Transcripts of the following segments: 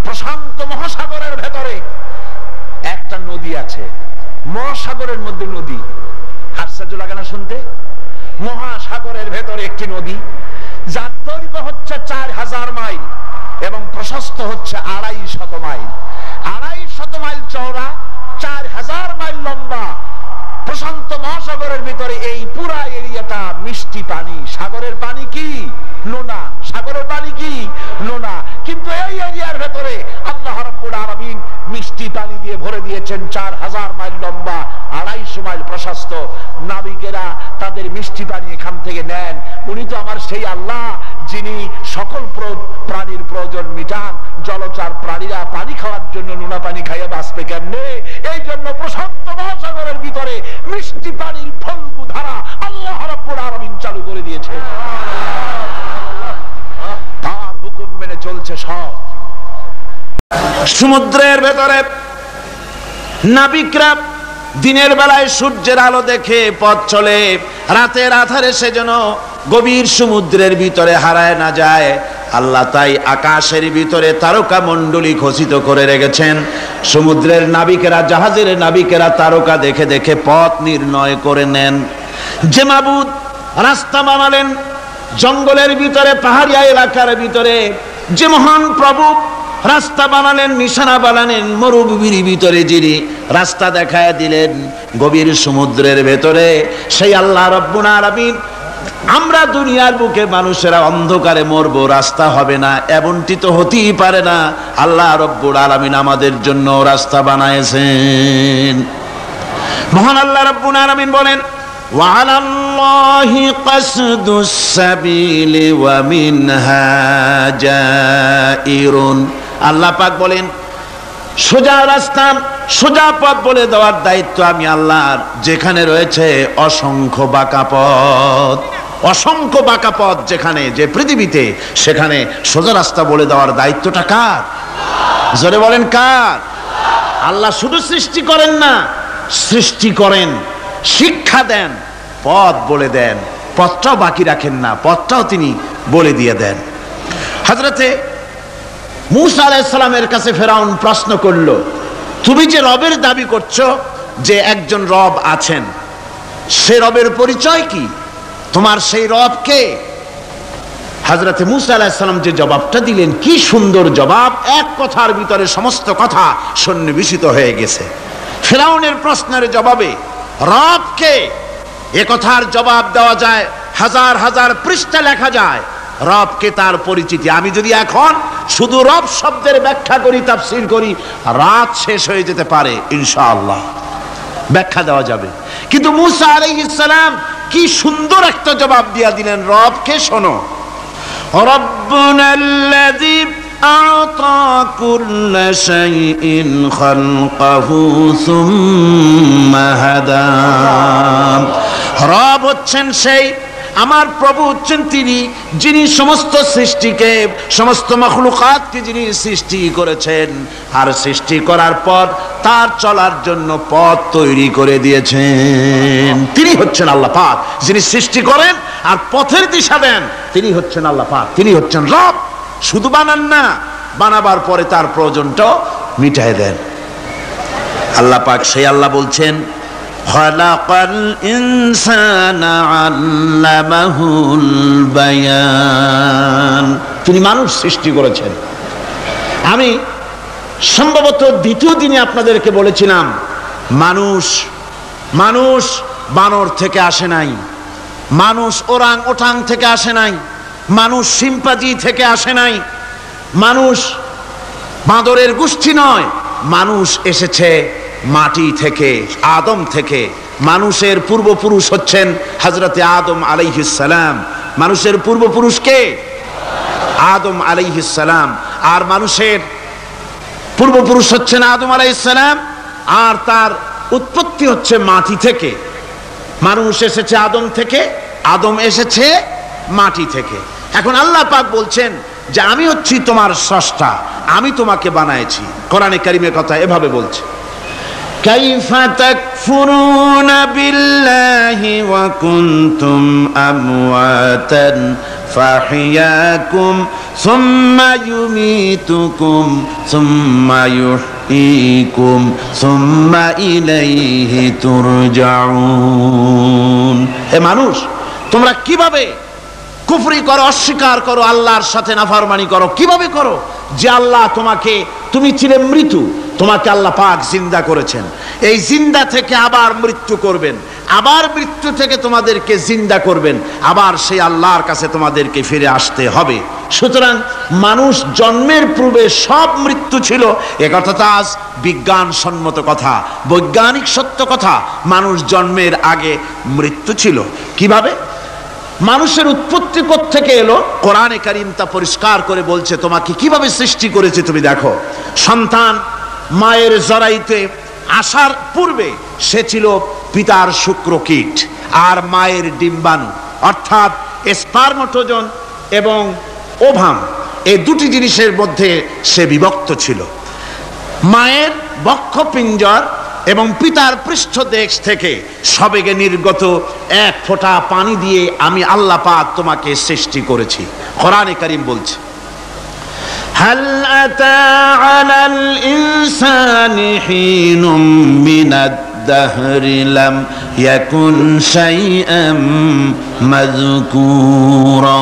প্রশান্ত মহাসাগরের ভেতরে একটা নদী আছে, মহাসাগরের মধ্যে নদী। আশ্চর্য লাগে না শুনতে? মহাসাগরের ভেতরে একটি নদী, যার দৈর্ঘ্য হচ্ছে 4000 মাইল এবং প্রশস্ত হচ্ছে 250 মাইল। 250 মাইল চওড়া, 4000 মাইল লম্বা। প্রশান্ত মহাসাগরের ভিতরে এই পুরা এরিয়াটা মিষ্টি পানি। সাগরের পানি কি? নোনা। সাগরের পানি কি? নোনা। কিন্তু এই এরিয়ার ভেতরে আল্লাহ রাব্বুল আলামিন মিষ্টি পানি দিয়ে ভরে দিয়েছেন। 4000 মাইল লম্বা, 250 মাইল প্রশস্ত। নাবিকেরা তাদের মিষ্টি পানি এখান থেকে নেন। উনি তো আমার সেই আল্লাহ যিনি সকল প্রাণীর প্রয়োজন মিটান। জলচর প্রাণীরা পানি খাওয়ার জন্য নোনা পানি খাইয়া বাঁচবে কেমনে? এই জন্য প্রশান্ত মহাসাগরের ভিতরে মিষ্টি পানির ফল্গু ধারা আল্লাহ রাব্বুল আলামিন চালু করে দিয়েছে। তার হুকুম মেনে চলছে সব। সমুদ্রের ভেতরে নাবিকরা দিনের বেলায় সূর্যের আলো দেখে পথ চলে, রাতের আধারে সে যেন গভীর সমুদ্রের ভিতরে হারায় না যায়। আল্লাহ তাই আকাশের ভিতরে তারকা মণ্ডলী খচিত করে রেখেছেন। সমুদ্রের নাবিকেরা, জাহাজের নাবিকেরা তারকা দেখে দেখে পথ নির্ণয় করে নেন। যে মাবুদ রাস্তা বানালেন জঙ্গলের ভিতরে, পাহাড়িয়া এলাকার ভিতরে, যে মহান প্রভু রাস্তা বানালেন, নিশানা বানালেন মরুভূমির ভিতরে, যিনি রাস্তা দেখায় দিলেন গভীর সমুদ্রের ভেতরে, সেই আল্লাহ রাব্বুল আলামিন। আমরা দুনিয়ার বুকে মানুষেরা অন্ধকারে মরবো, রাস্তা হবে না, এমনটি তো হতেই পারে না। আল্লাহ রাব্বুল আলামিন আমাদের জন্য রাস্তা বানাইছেন। মহান আল্লাহ রাব্বুল আলামিন বলেন, ওয়ালাল্লাহি কাসদুস সাবিলি ওয়া মিনহা জাইরুন। আল্লাহ পাক বলেন, সোজা রাস্তা, সোজা পথ বলে দেওয়ার দায়িত্ব আমি আল্লাহর। যেখানে রয়েছে অসংখ্য বাঁকা পথ, অসংখ্য বাঁকা পথ যেখানে, যে পৃথিবীতে, সেখানে সোজা রাস্তা বলে দেওয়ার দায়িত্বটা কার? জোরে বলেন কার? আল্লাহ শুধু সৃষ্টি করেন না, সৃষ্টি করেন, শিক্ষা দেন, পথ বলে দেন, পথটাও বাকি রাখেন না, পথটাও তিনি বলে দিয়ে দেন। হযরতে মূসা আলাইহিস সালামের কাছে ফেরাউন প্রশ্ন করলো, তুমি যে রবের দাবি করছো, যে একজন রব আছেন, সে রবের পরিচয় কি? তোমার সেই রব কে? হযরতে মূসা আলাইহিস সালাম যে জবাবটা দিলেন, কি সুন্দর জবাব! এক কথার ভিতরে সমস্ত কথা সন্নিবেশিত হয়ে গেছে। ফেরাউনের প্রশ্নের জবাবে রব কে, এ কথার জবাব দেওয়া যায়, হাজার হাজার পৃষ্ঠা লেখা যায়। রবকে, তার পরিচিতি। আমি যদি এখন শুধু রব শব্দের ব্যাখ্যা করি, তাফসীর করি, রাত শেষ হয়ে যেতে পারে, ইনশাআল্লাহ ব্যাখ্যা দেওয়া যাবে। কিন্তু মূসা আলাইহিস সালাম কি সুন্দর একটা জবাব দিয়া দিলেন। রবকে শোনো, রব্বুনাল্লাযী আ'তা কুল্লা শাইইন খালকাহু সুম্মা হাদা। রব হচ্ছেন সেই, আমার প্রভু হচ্ছেন তিনি, যিনি সমস্ত সৃষ্টিকে, সমস্ত মাখলুকাতকে যিনি সৃষ্টি করেছেন, আর সৃষ্টি করার পর তার চলার জন্য পথ তৈরি করে দিয়েছেন। তিনি হচ্ছেন আল্লাহ পাক, যিনি সৃষ্টি করেন আর পথের দিশা দেন। তিনি হচ্ছেন আল্লাহ পাক, তিনি হচ্ছেন রব। শুধু বানান না, বানাবার পরে তার প্রয়োজনটাও মিটায় দেন। আল্লাহ পাক সেই আল্লাহ বলছেন, খালাকাল ইনসানা আল্লামাহুল বায়ান। তিনি মানুষ সৃষ্টি করেছেন। আমি সম্ভবত দ্বিতীয় দিনে আপনাদেরকে বলেছিলাম, মানুষ বানর থেকে আসে নাই, মানুষ ওরাং ওটাং থেকে আসে নাই, মানুষ শিম্পাজি থেকে আসে নাই, মানুষ বাঁদরের গোষ্ঠী নয়, মানুষ এসেছে মাটি থেকে, আদম থেকে। মানুষের পূর্বপুরুষ হচ্ছেন হযরতে আদম আলাইহিস সালাম। মানুষের পূর্বপুরুষ কে? আদম আলাইহিস সালাম। আর মানুষের পূর্বপুরুষ হচ্ছেন আদম আলাইহিস সালাম, আর তার উৎপত্তি হচ্ছে মাটি থেকে। মানুষ এসেছে আদম থেকে, আদম এসেছে মাটি থেকে। এখন আল্লাহ পাক বলছেন যে আমি হচ্ছি তোমার স্রষ্টা, আমি তোমাকে বানাইছি। কোরআনে কারীমের কথা এভাবে বলছে, কাইফা তাকফুরুনা বিল্লাহি ওয়া কুনতুম আমওয়াতান ফাহিয়াকুম সুম্মা ইউমীতুকুম সুম্মা ইউহয়ীকুম সুম্মা ইলাইহি তুরজাউন। হে মানুষ, তোমরা কিভাবে কুফরি করো, অস্বীকার করো, আল্লাহর সাথে নাফরমানি করো? কিভাবে করো? যে আল্লাহ তুমি ছিলে মৃত্যু, তোমাকে আল্লাহ পাক জিন্দা করেছেন, এই জিন্দা থেকে আবার মৃত্যু করবেন, আবার মৃত্যু থেকে তোমাদেরকে জিন্দা করবেন, আবার সেই আল্লাহর কাছে তোমাদেরকে ফিরে আসতে হবে। সুতরাং মানুষ জন্মের পূর্বে সব মৃত্যু ছিল, এ কথা তো আজ বিজ্ঞানসম্মত কথা, বৈজ্ঞানিক সত্য কথা। মানুষ জন্মের আগে মৃত্যু ছিল। কিভাবে? মানুষের উৎপত্তি কোত্থেকে এলো? কোরআনে কারীম তা পরিষ্কার করে বলছে। তোমাকে কিভাবে সৃষ্টি করেছে তুমি দেখো। সন্তান মায়ের জরায়ুতে আসার পূর্বে সে ছিল পিতার শুক্রকীট আর মায়ের ডিম্বাণু, অর্থাৎ স্পার্মটোজন এবং ওভাম, এই দুটি জিনিসের মধ্যে সে বিভক্ত ছিল। মায়ের বক্ষপিঞ্জর এবং পিতার পৃষ্ঠদেশ থেকে সবেগে নির্গত এক ফোঁটা পানি দিয়ে আমি আল্লাহ পাক তোমাকে সৃষ্টি করেছি। কোরআনে কারীম বলছে, হাল আতা আলাল ইনসানি হিনুম মিনাদ দাহরি লাম ইয়াকুন শাইআম মাযকুরা।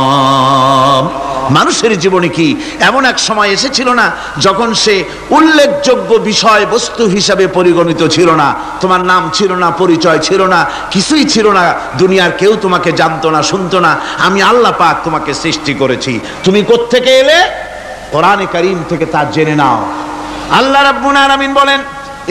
মানুষের জীবনে কি এমন এক সময় এসেছিল না যখন সে উল্লেখযোগ্য বিষয় বস্তু হিসাবে পরিগণিত ছিল না? তোমার নাম ছিল না, পরিচয় ছিল না, কিছুই ছিল না, দুনিয়ার কেউ তোমাকে জানতো না, শুনতো না। আমি আল্লাহ পাক তোমাকে সৃষ্টি করেছি। তুমি কোত্থেকে এলে? কোরআনে কারীম থেকে তা জেনে নাও। আল্লাহ রাব্বুল আলামিন বলেন,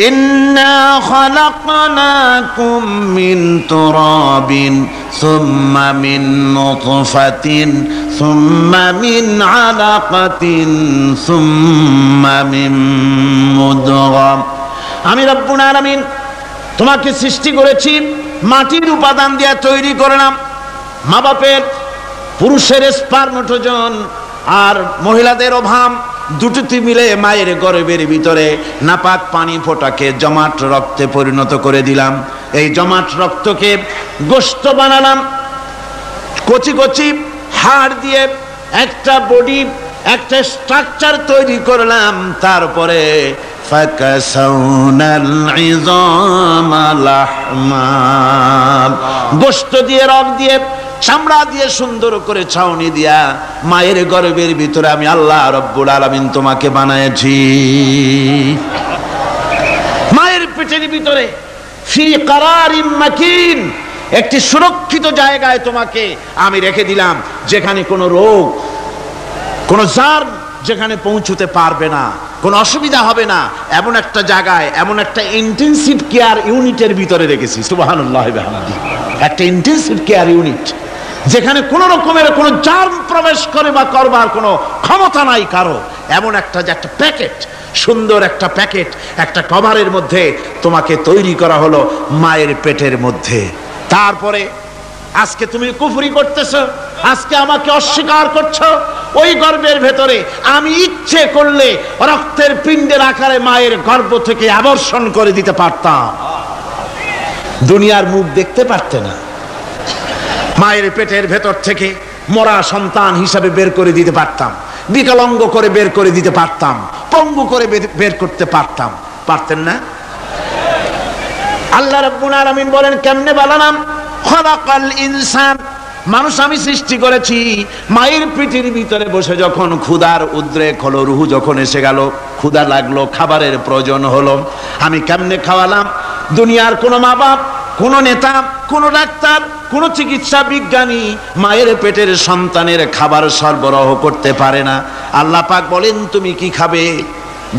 ইন্না খালাকনাকুম মিন তুরাবিন সুম্মা মিন নুতফাতিন সুম্মা মিন আলাকাতিন সুম্মা মিন মুদগাম। আমি রব্বুল আলামিন তোমাকে সৃষ্টি করেছি, মাটির উপাদান দিয়ে তৈরি করলাম। মা বাপের, পুরুষের স্পার্মটোজন আর মহিলাদের ওভাম দুটোতে মিলে মায়ের গর্ভের ভিতরে নাপাক পানি ফোঁটাকে জমাট রক্তে পরিণত করে দিলাম। এই জমাট রক্তকে গোশত বানালাম, কচি কচি হাড় দিয়ে একটা বডি, একটা স্ট্রাকচার তৈরি করলাম। তারপরে ফাকাসাউনাল ইযামা লাহমা, গোশত দিয়ে, রক দিয়ে, চামড়া দিয়ে সুন্দর করে ছাউনি দিয়া মায়ের গর্ভের ভিতরে আমি আল্লাহ রব্বুল আলামিন তোমাকে বানাইছি। মায়ের পেটের ভিতরে ফি কারারিম মাকিন, একটি সুরক্ষিত জায়গায় তোমাকে আমি রেখে দিলাম, যেখানে কোনো রোগ, কোনো জার্ম যেখানে পৌঁছতে পারবে না, কোনো অসুবিধা হবে না। এমন একটা জায়গায়, এমন একটা ইন্টেনসিভ কেয়ার ইউনিটের ভিতরে রেখেছি। সুবহানাল্লাহি ওয়া বিহামদিহি। একটা ইন্টেনসিভ কেয়ার ইউনিট, যেখানে কোনো রকমের কোনো জার্ম প্রবেশ করে বা করবার কোনো ক্ষমতা নাই কারো। এমন একটা যে একটা প্যাকেট, সুন্দর একটা প্যাকেট, একটা কভারের মধ্যে তোমাকে তৈরি করা হলো মায়ের পেটের মধ্যে। তারপরে আজকে তুমি কুফরি করতেছো, আজকে আমাকে অস্বীকার করছো। ওই গর্ভের ভেতরে আমি ইচ্ছে করলে রক্তের পিণ্ডের আকারে মায়ের গর্ভ থেকে আবর্ষণ করে দিতে পারতাম, দুনিয়ার মুখ দেখতে পারতে না। মায়ের পেটের ভেতর থেকে মরা সন্তান হিসাবে বের করে দিতে পারতাম, বিকলাঙ্গ করে বের করে দিতে পারতাম, পঙ্গু করে বের করতে পারতাম। পারতেন না? আল্লাহ রাব্বুল আলামিন বলেন, কেমনে বানালাম? খালাকাল ইনসান, মানুষ আমি সৃষ্টি করেছি মায়ের পেটের ভিতরে বসে। যখন ক্ষুধার উদ্রেক হলো, রুহু যখন এসে গেল, ক্ষুধা লাগলো, খাবারের প্রয়োজন হলো, আমি কেমনে খাওয়ালাম? দুনিয়ার কোনো মা বাপ, কোনো নেতা, কোনো ডাক্তার, কোনো চিকিৎসা বিজ্ঞানী মায়ের পেটের সন্তানের খাবার সরবরাহ করতে পারে না। আল্লাহ পাক বলেন, তুমি কি খাবে?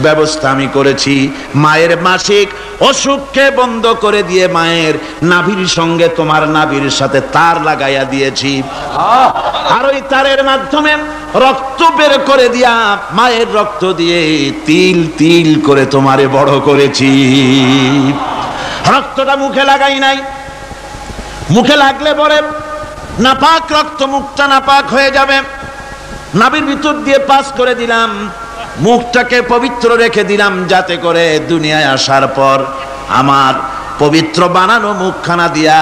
ব্যবস্থা আমি করেছি। মায়ের মাসিক অসুখকে বন্ধ করে দিয়ে মায়ের নাভির সঙ্গে তোমার নাভির সাথে তার লাগাইয়া দিয়েছি, আর ওই তারের মাধ্যমে রক্ত বের করে দিয়া মায়ের রক্ত দিয়ে তিল তিল করে তোমারে বড় করেছি। রক্তটা মুখে লাগাই নাই, মুখে লাগলে পরে নাপাক রক্ত, মুখটা নাপাক হয়ে যাবে। নাভির ভিতর দিয়ে পাস করে দিলাম, মুখটাকে পবিত্র রেখে দিলাম, যাতে করে দুনিয়ায় আসার পর আমার পবিত্র বানানো মুখখানা দিয়া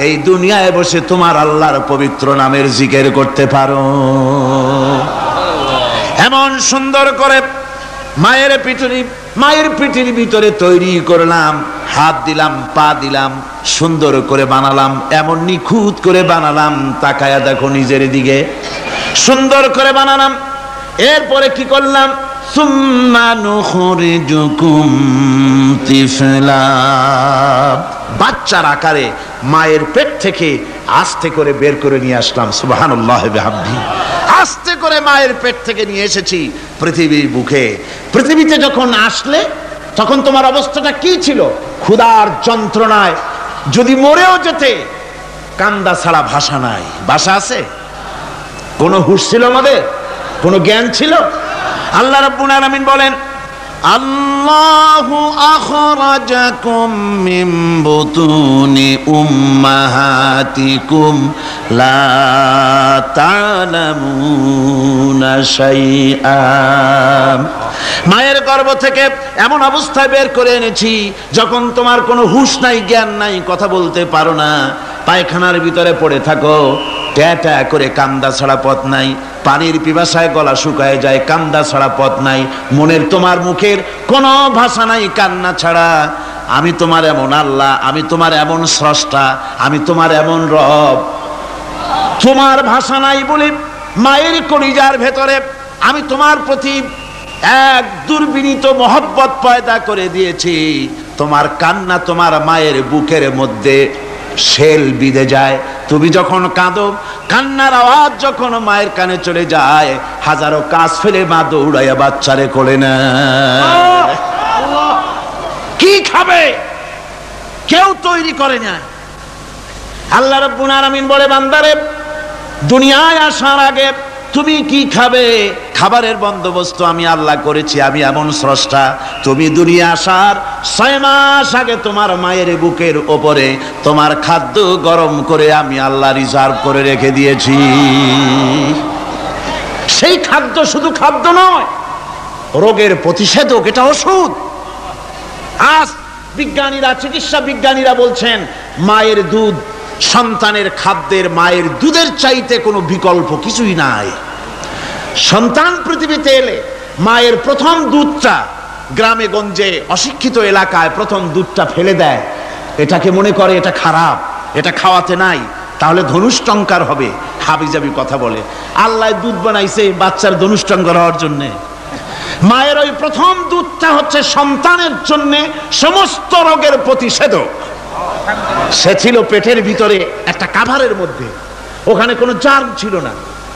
এই দুনিয়ায় বসে তোমার আল্লাহর পবিত্র নামের জিকির করতে পারো। এমন সুন্দর করে মায়ের পিঠের ভিতরে তৈরি করলাম, হাত দিলাম, পা দিলাম, সুন্দর করে বানালাম, এমন নিখুঁত করে বানালাম, তাকায়া দেখো নিজের দিকে, সুন্দর করে বানালাম। এরপরে কি করলাম, সুম্মা নুখরিজুকুম তিফলা, বাচ্চার আকারে মায়ের পেট থেকে আস্তে করে বের করে নিয়ে আসলাম। সুবহানাল্লাহ বিহামদি, আস্তে করে মায়ের পেট থেকে নিয়ে এসেছি পৃথিবীর বুকে। পৃথিবীতে যখন আসলে তখন তোমার অবস্থাটা কি ছিল? ক্ষুধার যন্ত্রণায় যদি মরেও যেতে, কান্দা ছাড়া ভাষা নাই। ভাষা আছে? কোনো হুঁশ ছিল আমাদের? কোনো জ্ঞান ছিল? আল্লাহ রাব্বুল আলামিন বলেন, আল্লাহু আখরাজাকুম মিন বুতুনি উম্মাহাতিকুম লা তা'লামুনা শাইআ, মায়ের গর্ভ থেকে এমন অবস্থায় বের করে এনেছি যখন তোমার কোনো হুঁশ নাই, জ্ঞান নাই, কথা বলতে পারো না, পায়খানার ভিতরে পড়ে থাকো, ট্যাটা করে, কান্দা ছাড়া পথ নাই, পানির পিপাসায় গলা শুকায় যায়, কান্দা ছাড়া পথ নাই, মনের তোমার মুখের কোনো ভাষা নাই কান্না ছাড়া। আমি তোমার এমন আল্লাহ, আমি তোমার এমন স্রষ্টা, আমি তোমার এমন রব, তোমার ভাষা নাই বলে মায়ের কলিজার ভেতরে আমি তোমার প্রতি এক দুর্বিনীত মহব্বত পয়দা করে দিয়েছি। তোমার কান্না তোমার মায়ের বুকের মধ্যে শেল বিঁধে যায়। তুমি যখন কাঁদো, কান্নার আওয়াজ যখন মায়ের কানে চলে যায়, হাজারো কাজ ফেলে মা দৌড়াইয়া বাচ্চারে কোলে নেয়। কি খাবে কেউ তৈরি করে না। আল্লাহ রাব্বুল আলামিন বলে, বান্দারে, দুনিয়ায় আসার আগে তুমি কি খাবে, খাবারের বন্দোবস্ত আমি আল্লাহ করেছি, আমি এমন স্রষ্টা। তুমি দুনিয়া আসার 6 মাস আগে তোমার মায়ের বুকের ওপরে তোমার খাদ্য গরম করে আমি আল্লাহ রিজার্ভ করে রেখে দিয়েছি। সেই খাদ্য শুধু খাদ্য নয়, রোগের প্রতিষেধক, এটা ওষুধ। আজ বিজ্ঞানীরা, চিকিৎসা বিজ্ঞানীরা বলছেন, মায়ের দুধ সন্তানের খাদ্যের, মায়ের দুধের চাইতে কোনো বিকল্প কিছুই নাই। সন্তান পৃথিবীতে এলে মায়ের প্রথম দুধটা, গ্রামে গঞ্জে অশিক্ষিত এলাকায় প্রথম দুধটা ফেলে দেয়, এটাকে মনে করে এটা খারাপ, এটা খাওয়াতে নাই, তাহলে ধনুষ্টঙ্কার হবে, হাবিজাবি কথা বলে। আল্লাহ দুধ বানাইছে বাচ্চার ধনুষ্টঙ্কার হওয়ার জন্যে। মায়ের ওই প্রথম দুধটা হচ্ছে সন্তানের জন্য সমস্ত রোগের প্রতিষেধক। সে ছিল পেটের ভিতরে একটা কাভারের মধ্যে, ওখানে কোনো জার্ম ছিল না,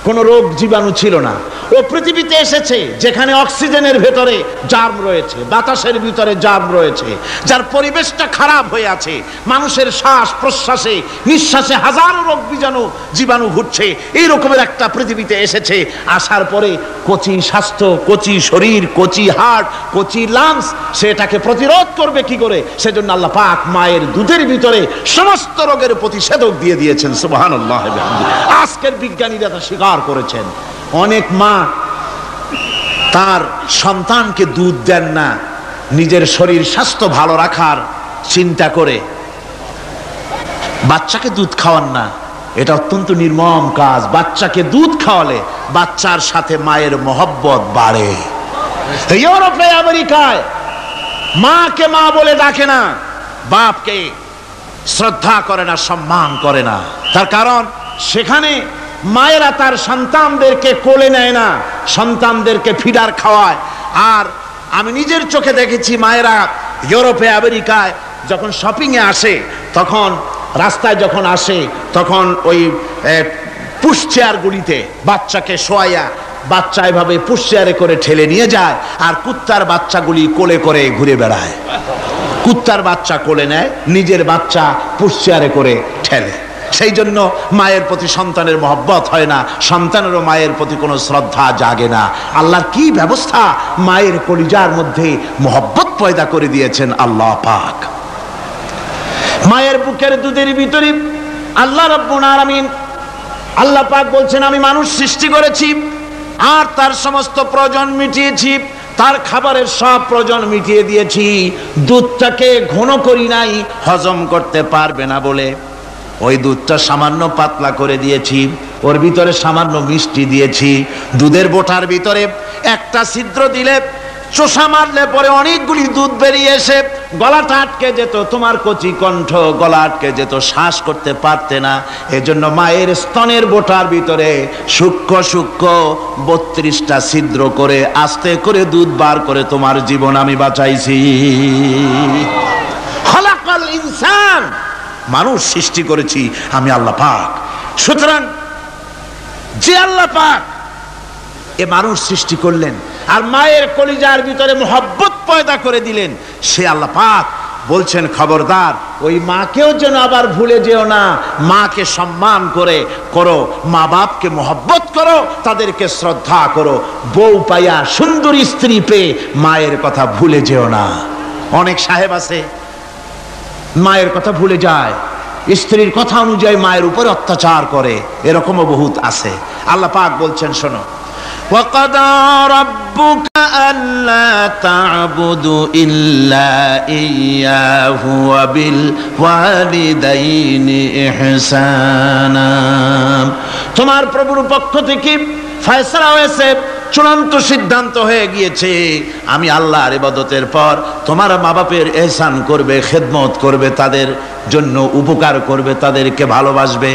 কোনো রোগ জীবাণু ছিল না। ও পৃথিবীতে এসেছে যেখানে অক্সিজেনের ভেতরে জার্ম রয়েছে, বাতাসের ভিতরে জার্ম রয়েছে, যার পরিবেশটা খারাপ হয়ে আছে, মানুষের শ্বাস প্রশ্বাসে নিঃশ্বাসে হাজারো রোগ জীবাণু ঘুরছে। এই রকমের একটা পৃথিবীতে এসেছে। আসার পরে কচি স্বাস্থ্য, কচি শরীর, কচি হার্ট, কচি লাংস, সেটাকে প্রতিরোধ করবে কি করে? সেজন্য আল্লাহ পাক মায়ের দুধের ভিতরে সমস্ত রোগের প্রতিষেধক দিয়ে দিয়েছেন। সুবহানাল্লাহ। আজকের বিজ্ঞানীরা তা স্বীকার করেছেন। অনেক মা তার সন্তানকে দুধ দেন না, নিজের শরীর স্বাস্থ্য ভালো রাখার চিন্তা করে বাচ্চাকে দুধ খাওয়ান না। এটা অত্যন্ত নির্মম কাজ। বাচ্চাকে দুধ খাওয়ালে বাচ্চার সাথে মায়ের মহব্বত বাড়ে। ইউরোপে, আমেরিকায় মাকে মা বলে ডাকে না, বাপকে শ্রদ্ধা করে না, সম্মান করে না। তার কারণ সেখানে মায়েরা তার সন্তানদেরকে কোলে নেয় না, সন্তানদেরকে ফিডার খাওয়ায়। আর আমি নিজের চোখে দেখেছি, মায়েরা ইউরোপে, আমেরিকায় যখন শপিংয়ে আসে, তখন রাস্তায় যখন আসে, তখন ওই পুশ চেয়ারগুলিতে বাচ্চাকে শোয়াইয়া, বাচ্চা এভাবে পুশ চেয়ারে করে ঠেলে নিয়ে যায়, আর কুত্তার বাচ্চাগুলি কোলে করে ঘুরে বেড়ায়। কুত্তার বাচ্চা কোলে নেয়, নিজের বাচ্চা পুশ চেয়ারে করে ঠেলে। সেই জন্য মায়ের প্রতি সন্তানের মহব্বত হয় না, সন্তানেরও মায়ের প্রতি কোনো শ্রদ্ধা জাগে না। আল্লাহর কি ব্যবস্থা! মায়ের কলিজার মধ্যে মহব্বত পয়দা করে দিয়েছেন আল্লাহ পাক। মায়ের বুকের দুধের ভিতরে আল্লাহ রাব্বুল আলামিন, আল্লাহ পাক বলছেন, আমি মানুষ সৃষ্টি করেছি আর তার সমস্ত প্রয়োজন মিটিয়েছি, তার খাবারের সব প্রয়োজন মিটিয়ে দিয়েছি। দুধটাকে ঘন করি নাই, হজম করতে পারবে না বলে ওই দুধটা সামান্য পাতলা করে দিয়েছি। ওর ভিতরে সামান্য মিষ্টি দিয়েছি, দুধের বোটার ভিতরে একটা ছিদ্র দিলে চোষা মারলে পরে অনেকগুলি দুধ বেরিয়ে এসে গলাটা আটকে যেত, তোমার কচি কণ্ঠ গলা আটকে যেত, শ্বাস করতে পারতে না। এজন্য মায়ের স্তনের বোটার ভিতরে সূক্ষ্ম সূক্ষ্ম 32টা ছিদ্র করে আস্তে করে দুধ বার করে তোমার জীবন আমি বাঁচাইছি। খলাকাল ইনসান, মানুষ সৃষ্টি করেছি আমি আল্লাহ পাক। সুতরাং যে আল্লাহ পাক এ মানুষ সৃষ্টি করলেন আর মায়ের কলিজার ভিতরে মোহব্বত পয়দা করে দিলেন, সে আল্লাহ পাক বলছেন খবরদার ওই মাকেও যেন আবার ভুলে যেও না, মাকে সম্মান করে করো, মা বাপকে মোহব্বত করো, তাদেরকে শ্রদ্ধা করো। বউ পাইয়া সুন্দরী স্ত্রী পেয়ে মায়ের কথা ভুলে যেও না। অনেক সাহেব আছে মায়ের কথা ভুলে যায়, স্ত্রীর কথা অনুযায়ী মায়ের উপরে অত্যাচার করে, এরকমও বহুত আছে। আল্লাহ পাক বলছেন শোনো, وَقَضَى رَبُّكَ أَلَّا تَعْبُدُوا إِلَّا إِيَّاهُ وَبِالْوَالِدَيْنِ إِحْسَانًا। তোমার প্রভুর পক্ষ থেকে ফয়সালা হয়েছে, চূড়ান্ত সিদ্ধান্ত হয়ে গিয়েছে, আমি আল্লাহর ইবাদতের পর তোমার মা বাপের ইহসান করবে, খেদমত করবে, তাদের জন্য উপকার করবে, তাদেরকে ভালোবাসবে।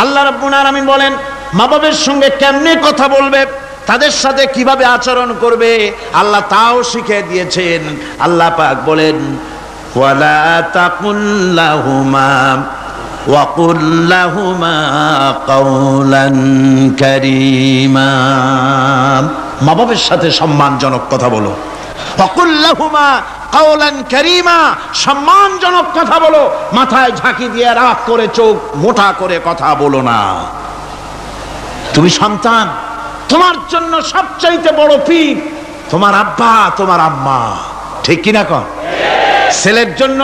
আল্লাহ রাব্বুল আলামিন বলেন মা বাবার সঙ্গে কেমনে কথা বলবে, তাদের সাথে কিভাবে আচরণ করবে, আল্লাহ তাও শিখিয়ে দিয়েছেন। আল্লাহ পাক বলেন ওয়ালা তাকুল লাহুমা ওয়া কুল লাহুমা কাওলান কারীমা। মা বাবার সাথে সম্মানজনক কথা বলো। ওয়া কুল লাহুমা কাওলান কারীমা, সম্মানজনক কথা বলো, মাথায় ঝাঁকি দিয়ে রাগ করে চোখ মোটা করে কথা বলো না। তুমি সন্তান, তোমার জন্য সবচাইতে বড় পীর তোমার আব্বা তোমার আম্মা, ঠিক কিনা কন? ছেলের জন্য,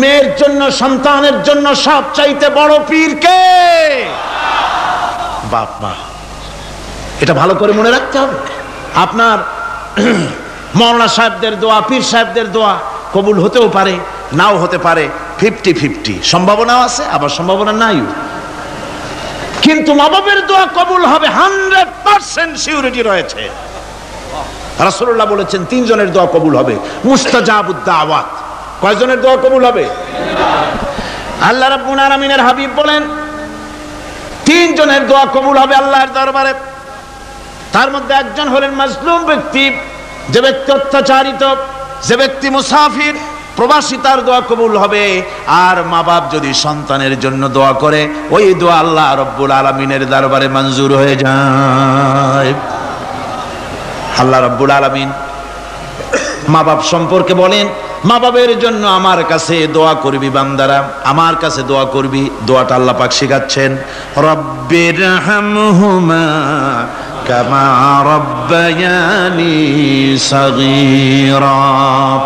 মেয়ের জন্য, সন্তানের জন্য সবচাইতে বড় পীর কে? বাপ মা। এটা ভালো করে মনে রাখতে হবে। আপনার মৌলানা সাহেবদের দোয়া, পীর সাহেবদের দোয়া কবুল হতেও পারে, নাও হতে পারে, 50-50 সম্ভাবনাও আছে, আবার সম্ভাবনা নাই। কিন্তু মা বাবার দোয়া কবুল হবে 100% সিউরিটি রয়েছে। রাসূলুল্লাহ বলেছেন 3 জনের দোয়া কবুল হবে, মুস্তাজাবুদ দাওয়াত। কয়জনের দোয়া কবুল হবে? আল্লাহ রাব্বুল আলামিনের হাবিব বলেন 3 জনের দোয়া কবুল হবে আল্লাহর দরবারে। তার মধ্যে একজন হলেন মাজলুম ব্যক্তি, যে ব্যক্তি অত্যাচারিত, যে ব্যক্তি মুসাফির, প্রবাসী, তার দোয়া কবুল হবে। আর মা বাপ যদি সন্তানের জন্য দোয়া করে, ওই দোয়া আল্লাহ রব্বুল আলামিনের দরবারে মঞ্জুর হয়ে যায়। আল্লাহ রব্বুল আলামিন মা বাপ সম্পর্কে বলেন মা বাবের জন্য আমার কাছে দোয়া করবি বান্দারা, আমার কাছে দোয়া করবি। দোয়াটা আল্লাহ পাক শেখাচ্ছেন, রব্বিরহামহুমা কামা রব্বায়ানি সাগীরা।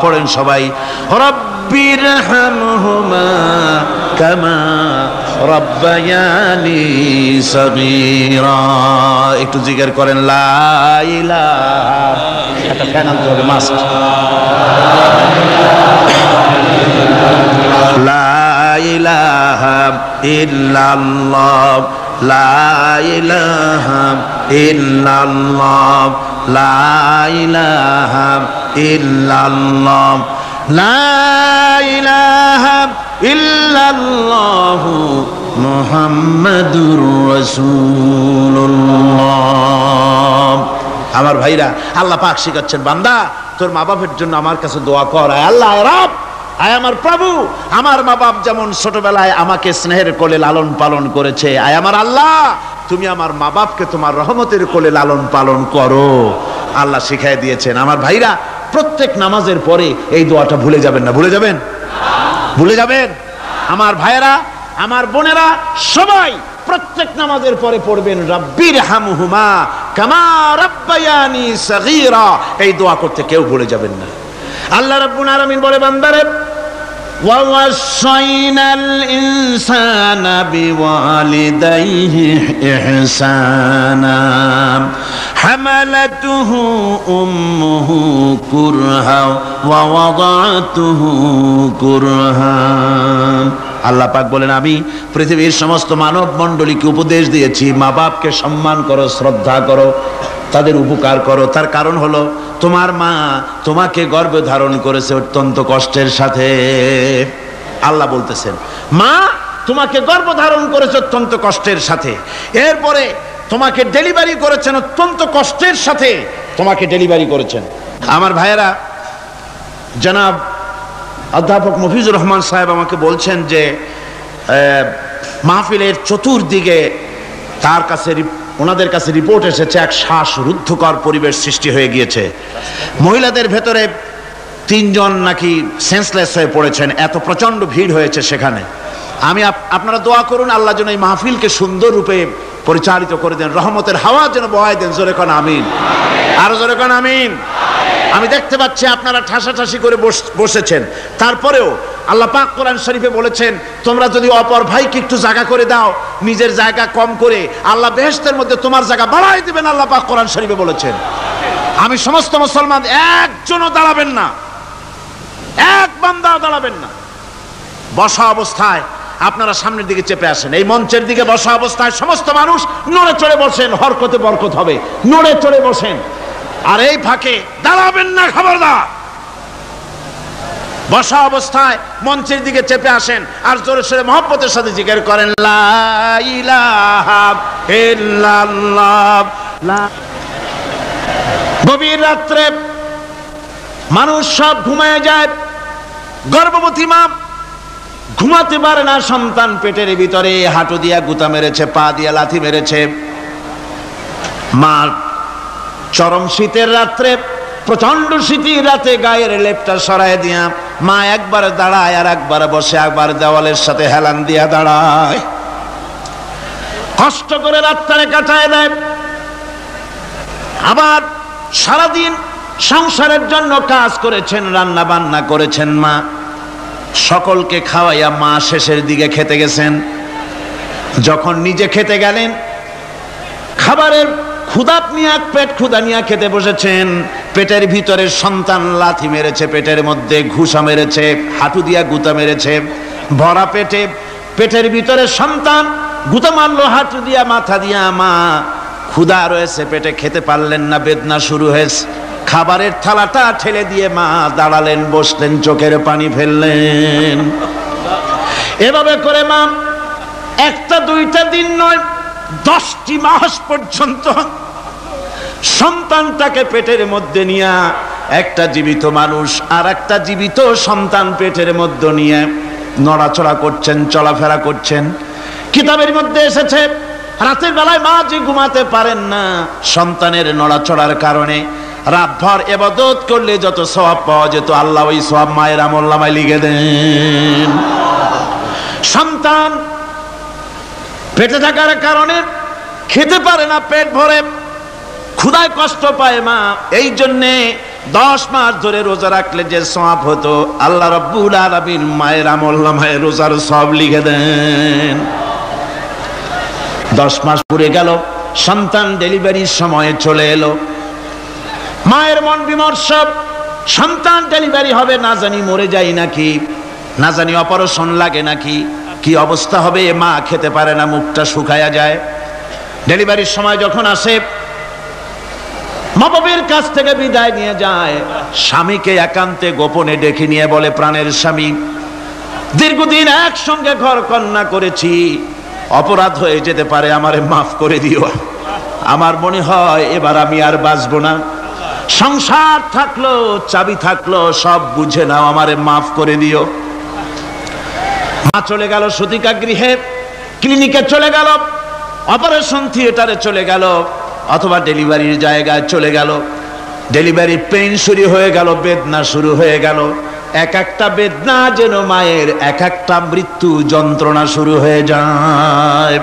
পড়েন সবাই, রব্বিরহামহুমা কামা রব্বায়ানি সাগীরা। একটু জিকির করেন লা ইলাহা। একটা ফ্যান আনতে হবে, মাস্ট। লা ইলাহা ইল্লাল্লাহ, লা ইলাহা ইল্লাল্লাহ, লা ইলাহা ইল্লাল্লাহ, লা ইলাহা ইল্লাল্লাহ মুহাম্মাদুর রাসূলুল্লাহ। আমার ভাইরা, আল্লাহ পাক শিখাচ্ছেন বান্দা তোর মা বাপের জন্য আমার কাছে দোয়া কর। আল্লাহ রব, আয় আমার প্রভু, আমার মা বাপ যেমন ছোটবেলায় আমাকে স্নেহের কোলে লালন পালন করেছে, আয় আমার আল্লাহ তুমি আমার মা বাপকে তোমার রহমতের কোলে লালন পালন করো। আল্লাহ শিখাই দিয়েছেন। আমার ভাইরা, প্রত্যেক নামাজের পরে এই দোয়াটা ভুলে যাবেন না। ভুলে যাবেন? ভুলে যাবেন? আমার ভাইয়েরা, আমার বোনেরা, সবাই প্রত্যেক নামাজের পরে পড়বেন রব্বিরহামহুমা কামা রব্বায়ানি সাগীরা। এই দোয়া করতে কেউ ভুলে যাবেন না। আল্লাহ রাব্বুল আলামিন বলে বান্দারে, ওয়া ওয়াসাইনাল ইনসানা বিওয়ালিদাইহি ইহসানা হামালাতুহু উম্মুহু কুরহা ওয়া ওয়াদাতুহু কুরহা। আল্লাহ পাক বলেন, আমি পৃথিবীর সমস্ত মানব মণ্ডলীকে উপদেশ দিয়েছি, মা বাপকে সম্মান করো, শ্রদ্ধা করো, তাদের উপকার করো। তার কারণ হলো তোমার মা তোমাকে গর্ভে ধারণ করেছে অত্যন্ত কষ্টের সাথে। আল্লাহ বলতেছেন, মা তোমাকে গর্ভ ধারণ করেছে অত্যন্ত কষ্টের সাথে, এরপরে তোমাকে ডেলিভারি করেছেন অত্যন্ত কষ্টের সাথে, তোমাকে ডেলিভারি করেছেন। আমার ভাইয়েরা, জনাব অধ্যাপক মফিজুর রহমান সাহেব আমাকে বলছেন যে মাহফিলের চতুর্দিকে ওনাদের কাছে রিপোর্ট এসেছে এক শ্বাসরুদ্ধকর পরিবেশ সৃষ্টি হয়ে গিয়েছে। মহিলাদের ভেতরে 3 জন নাকি সেন্সলেস হয়ে পড়েছেন, এত প্রচন্ড ভিড় হয়েছে সেখানে। আপনারা দোয়া করুন আল্লাহ যেন এই মাহফিলকে সুন্দর রূপে পরিচালিত করে দেন, রহমতের হাওয়া যেন বহায় দেন। জোরে কোন আমিন, আরো জোরে কোন আমিন। আমি দেখতে পাচ্ছি আপনারা ঠাসাঠাসি করে বসেছেন, তারপরেও আল্লাহ পাক কোরআন শরীফে বলেছেন, তোমরা যদি অপর ভাইকে একটু জায়গা করে দাও, নিজের জায়গা কম করে আল্লাহ বেহেশতের মধ্যে তোমার জায়গা বাড়াই দিবেন। আল্লাহ পাক কোরআন শরীফে বলেছেন। আমি সমস্ত মুসলমান, একজনও দাঁড়াবেন না, এক বান্দাও দাঁড়াবেন না। বসা অবস্থায় আপনারা সামনের দিকে চেপে আসেন, এই মঞ্চের দিকে বসা অবস্থায় সমস্ত মানুষ নড়ে চড়ে বসেন, হরকতে বরকত হবে, নড়ে চড়ে বসেন। আর এই ফাঁকে দাঁড়াবেন না, খবরদার। বসা অবস্থায় মঞ্চের দিকে চেপে আসেন আর জোরে সোরে মহব্বতের সাথে জিকির করেন, লা ইলাহা ইল্লাল্লাহ। গভীর রাত্রে মানুষ সব ঘুমায় যায়, গর্ভবতী মা ঘুমাতে পারে না, সন্তান পেটের ভিতরে, হাঁটু দিয়া গুতা মেরেছে, পা দিয়া লাথি মেরেছে। মা চরম শীতের রাত্রে, প্রচন্ড শীতের রাতে গায়ের লেপটা সরায় দিয়া মা একবার দাঁড়ায় আর একবার বসে, একবার দেওয়ালের সাথে হেলান দিয়া দাঁড়ায়, কষ্ট করে রাতটারে কাটায় দেয়। আবার সারাদিন সংসারের জন্য কাজ করেছেন, রান্না বান্না করেছেন মা, সকলকে খাওয়াইয়া মা শেষের দিকে খেতে গেছেন। যখন নিজে খেতে গেলেন, খাবারের ক্ষুধাত নিয়ে পেট ক্ষুধা নিয়ে খেতে বসেছেন, পেটের ভিতরে সন্তান লাথি মেরেছে, পেটের মধ্যে ঘুষা মেরেছে, হাঁটু দিয়া গুতা মেরেছে, ভরা পেটে, পেটের ভিতরে সন্তান গুতা মারলো হাঁটু দিয়া, মাথা দিয়া। মা ক্ষুধা রয়েছে পেটে, খেতে পারলেন না, বেদনা শুরু হয়েছে। খাবারের থালাটা ঠেলে দিয়ে মা দাঁড়ালেন, বসলেন, চোখের পানি ফেললেন। এভাবে করে মা একটা দুইটা দিন নয়, 10টি মাস পর্যন্ত সন্তানটাকে পেটের মধ্যে নিয়ে, একটা জীবিত মানুষ আর একটা জীবিত সন্তান পেটের মধ্যে নিয়ে নড়াচড়া করছেন, চলাফেরা করছেন। কিতাবের মধ্যে এসেছে, রাতের বেলায় মা যে ঘুমাতে পারেন না সন্তানের নড়াচড়ার কারণে, রাতভর ইবাদত করলে যত সওয়াব পাওয়া যেত, আল্লাহ ওই সওয়াব মায়ের আমলনামায় লিখে দেন। সন্তান পেটে থাকার কারণে খেতে পারে না, পেট ভরে ক্ষুধায় কষ্ট পায় মা, এই জন্যে 10 মাস ধরে রোজা রাখলে যে সওয়াব হতো, আল্লাহ রাব্বুল আলামিন মায়ের আমলনামায় রোজার সওয়াব লিখে দেন। 10 মাস পুরে গেল, সন্তান ডেলিভারির সময় চলে এলো। মায়ের মন বিমর্ষ, সন্তান ডেলিভারি হবে, না জানি মরে যাই নাকি, না জানি অপারেশন লাগে নাকি, কি অবস্থা হবে। মা খেতে পারে না, মুখটা শুকায়া যায়। ডেলিভারির সময় যখন আসে, মা বাবার কাছ থেকে বিদায় নিয়ে যায়, স্বামীকে একান্তে গোপনে ডেকে নিয়ে বলে, প্রাণের স্বামী, দীর্ঘদিন একসঙ্গে ঘর কন্যা করেছি, অপরাধ হয়ে যেতে পারে, আমারে মাফ করে দিও। আমার মনে হয় এবার আমি আর বাঁচবো না, সংসার থাকলো, চাবি থাকলো, সব বুঝে নাও, আমারে মাফ করে দিও। মা চলে গেল সতিকা গৃহে, ক্লিনিকে চলে গেল, অপারেশন থিয়েটারে চলে গেল, অথবা ডেলিভারির জায়গায় চলে গেল। ডেলিভারি পেইন শুরু হয়ে গেল, বেদনা শুরু হয়ে গেল। এক একটা বেদনা যেন মায়ের এক একটা মৃত্যু যন্ত্রণা শুরু হয়ে যায়।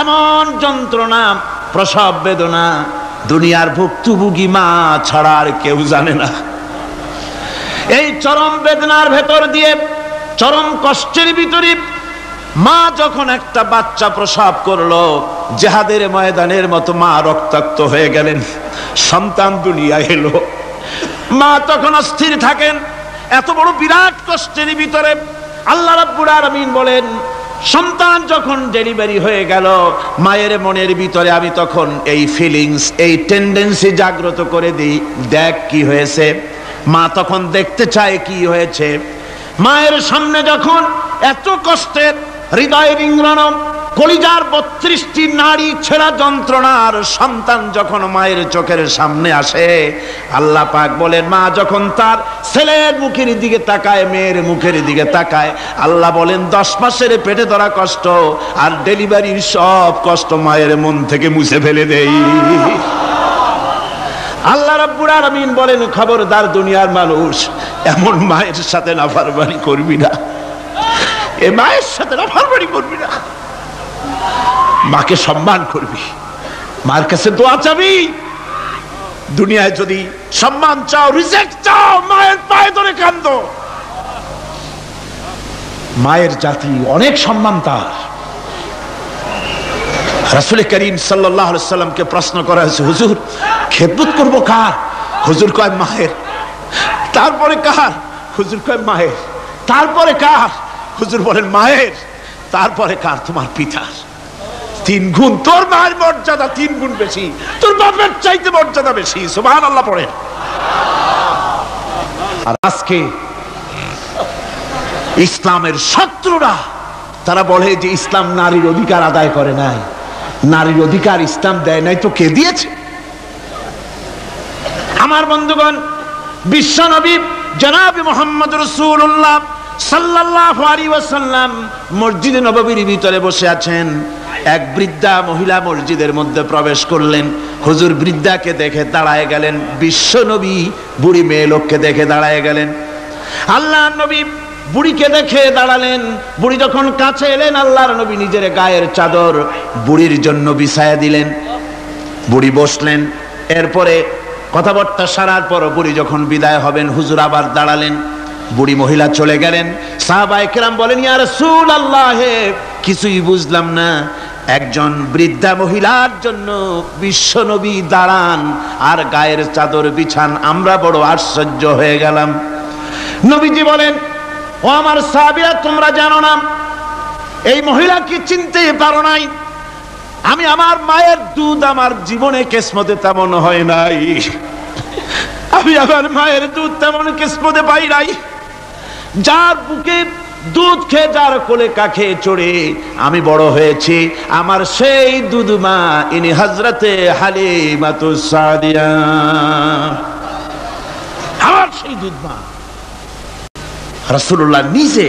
এমন যন্ত্রণা, প্রসব বেদনা দুনিয়ার ভুক্তভোগী মা ছাড়া আর কেউ জানে না। এই চরম বেদনার ভেতর দিয়ে, চরম কষ্টের ভিতরে মা যখন একটা বাচ্চা প্রসব করলো, জিহাদের ময়দানের মতো মা রক্তাক্ত হয়ে গেলেন, সন্তান দুনিয়ায় এলো। মা তখন অস্থির থাকেন, এত বড় বিরাট কষ্টের ভিতরে আল্লাহ রাব্বুল আলামিন বলেন, সন্তান যখন ডেলিভারি হয়ে গেল, মায়ের মনের ভিতরে আমি তখন এই ফিলিংস, এই টেন্ডেন্সি জাগ্রত করে দিই, দেখ কি হয়েছে। মা তখন দেখতে চায় কি হয়েছে। মায়ের সামনে যখন এত কষ্টের, হৃদয় রিংড়ানো, কলিজার 32টি নাড়ি ছেঁড়া যন্ত্রণার সন্তান যখন মায়ের চোখের সামনে আসে, আল্লাহ পাক বলেন, মা যখন তার ছেলের মুখের দিকে তাকায়, মেয়ের মুখের দিকে তাকায়, আল্লাহ বলেন 10 মাসের পেটে ধরা কষ্ট আর ডেলিভারির সব কষ্ট মায়ের মন থেকে মুছে ফেলে দেই। আল্লাহ রাব্বুল আলামিন বলেন, খবরদার দুনিয়ার মানুষ, এমন মায়ের সাথে নাফরমানি করবি না, এ মায়ের সাথে নাফরমানি করবি না, মাকে সম্মান করবি, মার কাছে দোয়া চাবি। দুনিয়ায় যদি সম্মান চাও, রিজেক্ট চাও, মায়ের পায়ে ধরে কাঁদো। মায়ের জাতি অনেক সম্মান তার। রাসূল করিম সাল্লাল্লাহু আলাইহি সাল্লামকে প্রশ্ন করা হয়েছে, হুজুর খেদমত করব কার? হুজুর কয় মায়ের। তারপরে কার? হুজুর কয় মায়ের। তারপরে কার? হুজুর বলেন মায়ের। তারপরে কার? তোমার পিতার। 3 গুণ। তোর মায়ের মর্যাদা 3 গুণ বেশি, তোর বাপের চাইতে মর্যাদা বেশি। সুবহানাল্লাহ পড়েন। আর আজকে ইসলামের শত্রুরা তারা বলে যে ইসলাম নারীর অধিকার আদায় করে নাই। নারীর অধিকার ইসলাম দেয় নাই তো কে দিয়েছে? আমার বন্ধুগণ, বিশ্বনবী জনাব মুহাম্মদ রাসূলুল্লাহ সাল্লাল্লাহু আলাইহি ওয়াসাল্লাম মসজিদে নববীর ভিতরে বসে আছেন। এক বৃদ্ধা মহিলা মসজিদের মধ্যে প্রবেশ করলেন। হুজুর বৃদ্ধাকে দেখে দাঁড়ায় গেলেন, বিশ্বনবী বুড়ি মেয়ে লোককে দেখে দাঁড়ায় গেলেন। আল্লাহর নবী বুড়িকে দেখে দাঁড়ালেন। বুড়ি যখন কাছে এলেন, আল্লাহর নবী নিজের গায়ের চাদর বুড়ির জন্য বিছায়া দিলেন। বুড়ি বসলেন। এরপরে কথাবার্তা সারার পর বুড়ি যখন বিদায় হবেন, হুজুর আবার দাঁড়ালেন। বুড়ি মহিলা চলে গেলেন। সাহাবায়ে কেরাম বলেন, ইয়া রাসূলুল্লাহ, কিছুই বুঝলাম না, একজন বৃদ্ধা মহিলার জন্য বিশ্বনবী দাঁড়ান আর গায়ের চাদর বিছান, আমরা বড় আশ্চর্য হয়ে গেলাম। নবীজি বলেন, ও আমার সাহাবীরা, তোমরা জানো না, এই মহিলাকে চিনতে পারো নাই। আমি আমার মায়ের দুধ আমার জীবনে কিসমতে তেমন হয় নাই। আমি আমার মায়ের দুধ তেমন কিসমতে পাই নাই। যার বুকে দুধ খেয়ে, যার কোলে কাখে চড়ে আমি বড় হয়েছি, আমার সেই দুধ মা, ইনি হযরতে হালিমাতুস সাদিয়া, আমার সেই দুধ মা। রাসূলুল্লাহ নিজে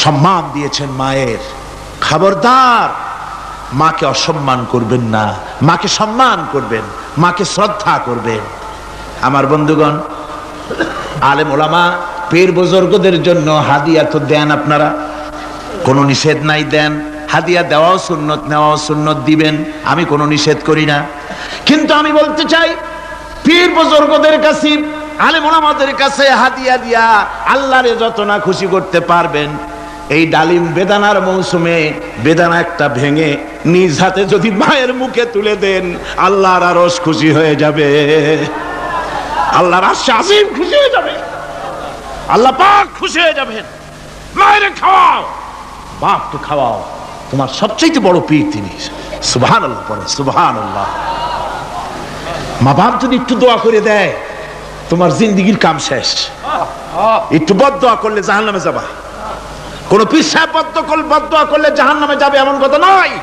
সম্মান দিয়েছেন মায়ের। খবরদার মাকে অসম্মান করবেন না, মাকে সম্মান করবেন, মাকে শ্রদ্ধা করবেন। আমার বন্ধুগণ, আলেম ওলামা পীর বুজুর্গদের জন্য হাদিয়া তো দেন আপনারা, কোনো নিষেধ নাই, দেন। হাদিয়া দেওয়াও সুন্নত, নেওয়াও সুন্নত, দিবেন, আমি কোনো নিষেধ করি না। কিন্তু আমি বলতে চাই, পীর বুজুর্গদের কাছে, আলেম ওলামাদের কাছে হাদিয়া দিয়া আল্লাহরে যত না খুশি করতে পারবেন, এই ডালিম বেদানার মৌসুমে বেদানা একটা ভেঙে নিজ হাতে যদি মায়ের মুখে তুলে দেন, আল্লাহর আরশ খুশি হয়ে যাবে, আল্লাহর আরশে আজিম খুশি হয়ে যাবে, আল্লাহ পাক খুশি হয়ে যাবেন। মায়ের খাওয়াও, বাপকে খাওয়াও, তোমার সবচেয়ে বড় পীর তিনি। সুবহানাল্লাহ পড়ে, সুবহানাল্লাহ। মা বাপ যদি একটু দোয়া করে দেয়, তোমার জিন্দেগির কাম শেষ। একটু বদদোয়া করলে জাহান্নামে যাবা। কোন পীর সাহেব বদদোয়া করলে জাহান্নামে যাবে এমন কথা নয়।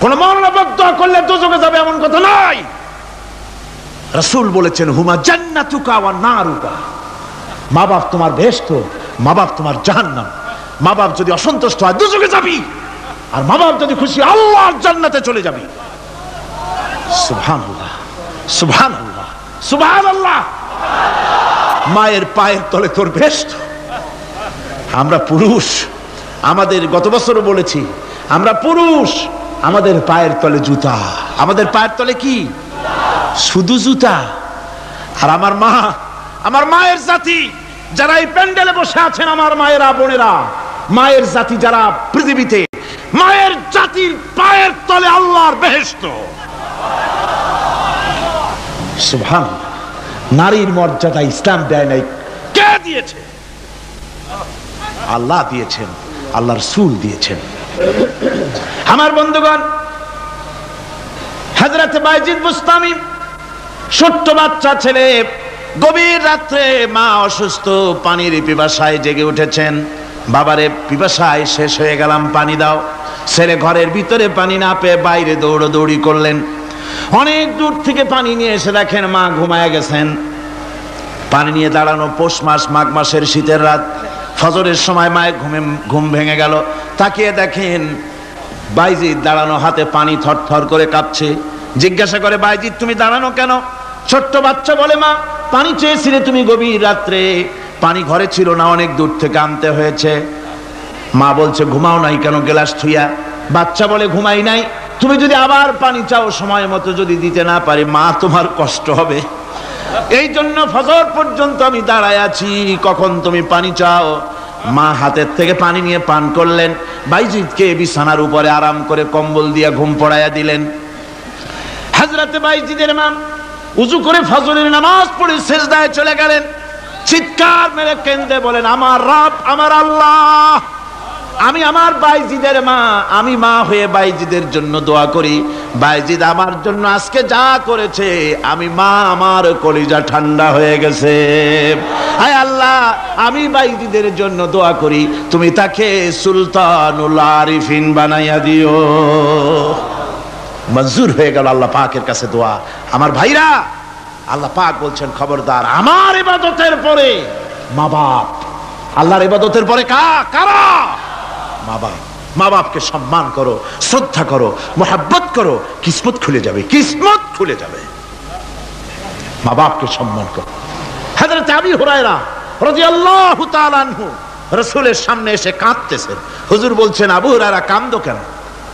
কোন মাওলানা বদদোয়া করলে দোজখে যাবে এমন কথা নয়। রাসূল বলেছেন, হুমা জান্নাতুকা ওয়া নারুকা। মা বাপ তোমার বেহেশত, মা বাপ তোমার জাহান্নাম। মা বাপ যদি অসন্তুষ্ট হয়, দোজখে যাবি, আর মা বাপ যদি খুশি, আল্লাহর জান্নাতে চলে যাবি। সুবহানাল্লাহ, সুবহানাল্লাহ, সুবহানাল্লাহ। মায়ের পায়ের তলে তোর বেহেশত। আমরা পুরুষ, আমাদের গত বছরও বলেছি, আমরা পুরুষ, আমাদের পায়ের তলে জুতা। আমাদের পায়ের তলে কি? শুধু জুতা। আর আমার মা, আমার মায়ের জাতি যারা এই প্যান্ডেলে বসে আছেন, আমার মায়েরা, বোনেরা, মায়ের জাতি যারা পৃথিবীতে, মায়ের জাতির পায়ের তলে আল্লাহর বেহেশত। সুবহানাল্লাহ। নারীর মর্যাদা ইসলাম দেয় নাই, কে দিয়েছে? আল্লাহ দিয়েছেন, আল্লাহ রাসূল দিয়েছেন। আমার বন্ধুগণ, হযরত বাইজিদ বুস্তামি ছোট্ট বাচ্চা ছেলে, গভীর রাত্রে মা অসুস্থ, পানির পিপাসায় জেগে উঠেছেন। বাবারে পিপাসায় শেষ হয়ে গেলাম, পানি দাও। ছেলে ঘরের ভিতরে পানি না পেয়ে বাইরে দৌড়াদৌড়ি করলেন। অনেক দূর থেকে পানি নিয়ে এসে দেখেন মা ঘুমায় গেছেন। পানি নিয়ে দাঁড়ানো, পৌষ মাস, মাঘ মাসের শীতের রাত, ফজরের সময় মায়ের ঘুম ভেঙে গেল। তাকিয়ে দেখেন বাইজিদ দাঁড়ানো, হাতে পানি থরথর করে কাঁপছে। জিজ্ঞাসা করে, বাইজিদ তুমি দাঁড়ানো কেন? ছোট্ট বাচ্চা বলে, মা পানি চেয়েছিলে তুমি গভীর রাত্রে, পানি ঘরে ছিল না, অনেক দূর থেকে আনতে হয়েছে। মা বলছে, ঘুমাও নাই কেন গ্লাস থুইয়া? বাচ্চা বলে, ঘুমাই নাই। তুমি যদি আবার পানি চাও, সময় মতো যদি দিতে না পারি, মা তোমার কষ্ট হবে। এই জন্য ফজর পর্যন্ত আমি দাঁড়ায় আছি, কখন তুমি পানি চাও। মা হাতের থেকে পানি নিয়ে পান করলেন। বাইজিদকে বিছানার উপরে আরাম করে কম্বল দিয়ে ঘুম পড়াইয়া দিলেন। হযরত বাইজিদের মা উযু করে ফজরের নামাজ পড়ে সিজদায় চলে গেলেন। চিৎকার মেরে কেঁদে বলেন, আমার রব, আমার আল্লাহ, আমি আমার বাইজিদের মা, আমি মা হয়ে বাইজিদের জন্য দোয়া করি। বাইজিদ আমার জন্য আজকে যা করেছে, আমি মা, আমার কলিজা ঠান্ডা হয়ে গেছে। আয় আল্লাহ, আমি বাইজিদের জন্য দোয়া করি, তুমি তাকে সুলতানুল আরিফিন বানাইয়া দিও। মঞ্জুর হয়ে গেল আল্লাহ পাকের কাছে দোয়া। আমার ভাইরা, আল্লাহ পাক বলছেন, খবরদার, আমার ইবাদতের পরে মা বাপ, আল্লাহর ইবাদতের পরে কারা? মা বাপ। মা বাপকে সম্মান করো, শ্রদ্ধা করো, মোহাব্বত করো, কিসমত খুলে যাবে, কিসমত খুলে যাবে। মা বাপকে সম্মান করো। হযরত আবু হুরায়রা রাদিয়াল্লাহু তাআলা আনহু রাসূলের সামনে এসে কাঁদতেছেন। হুজুর বলছেন, আবু হুরায়রা কাঁদো কেন?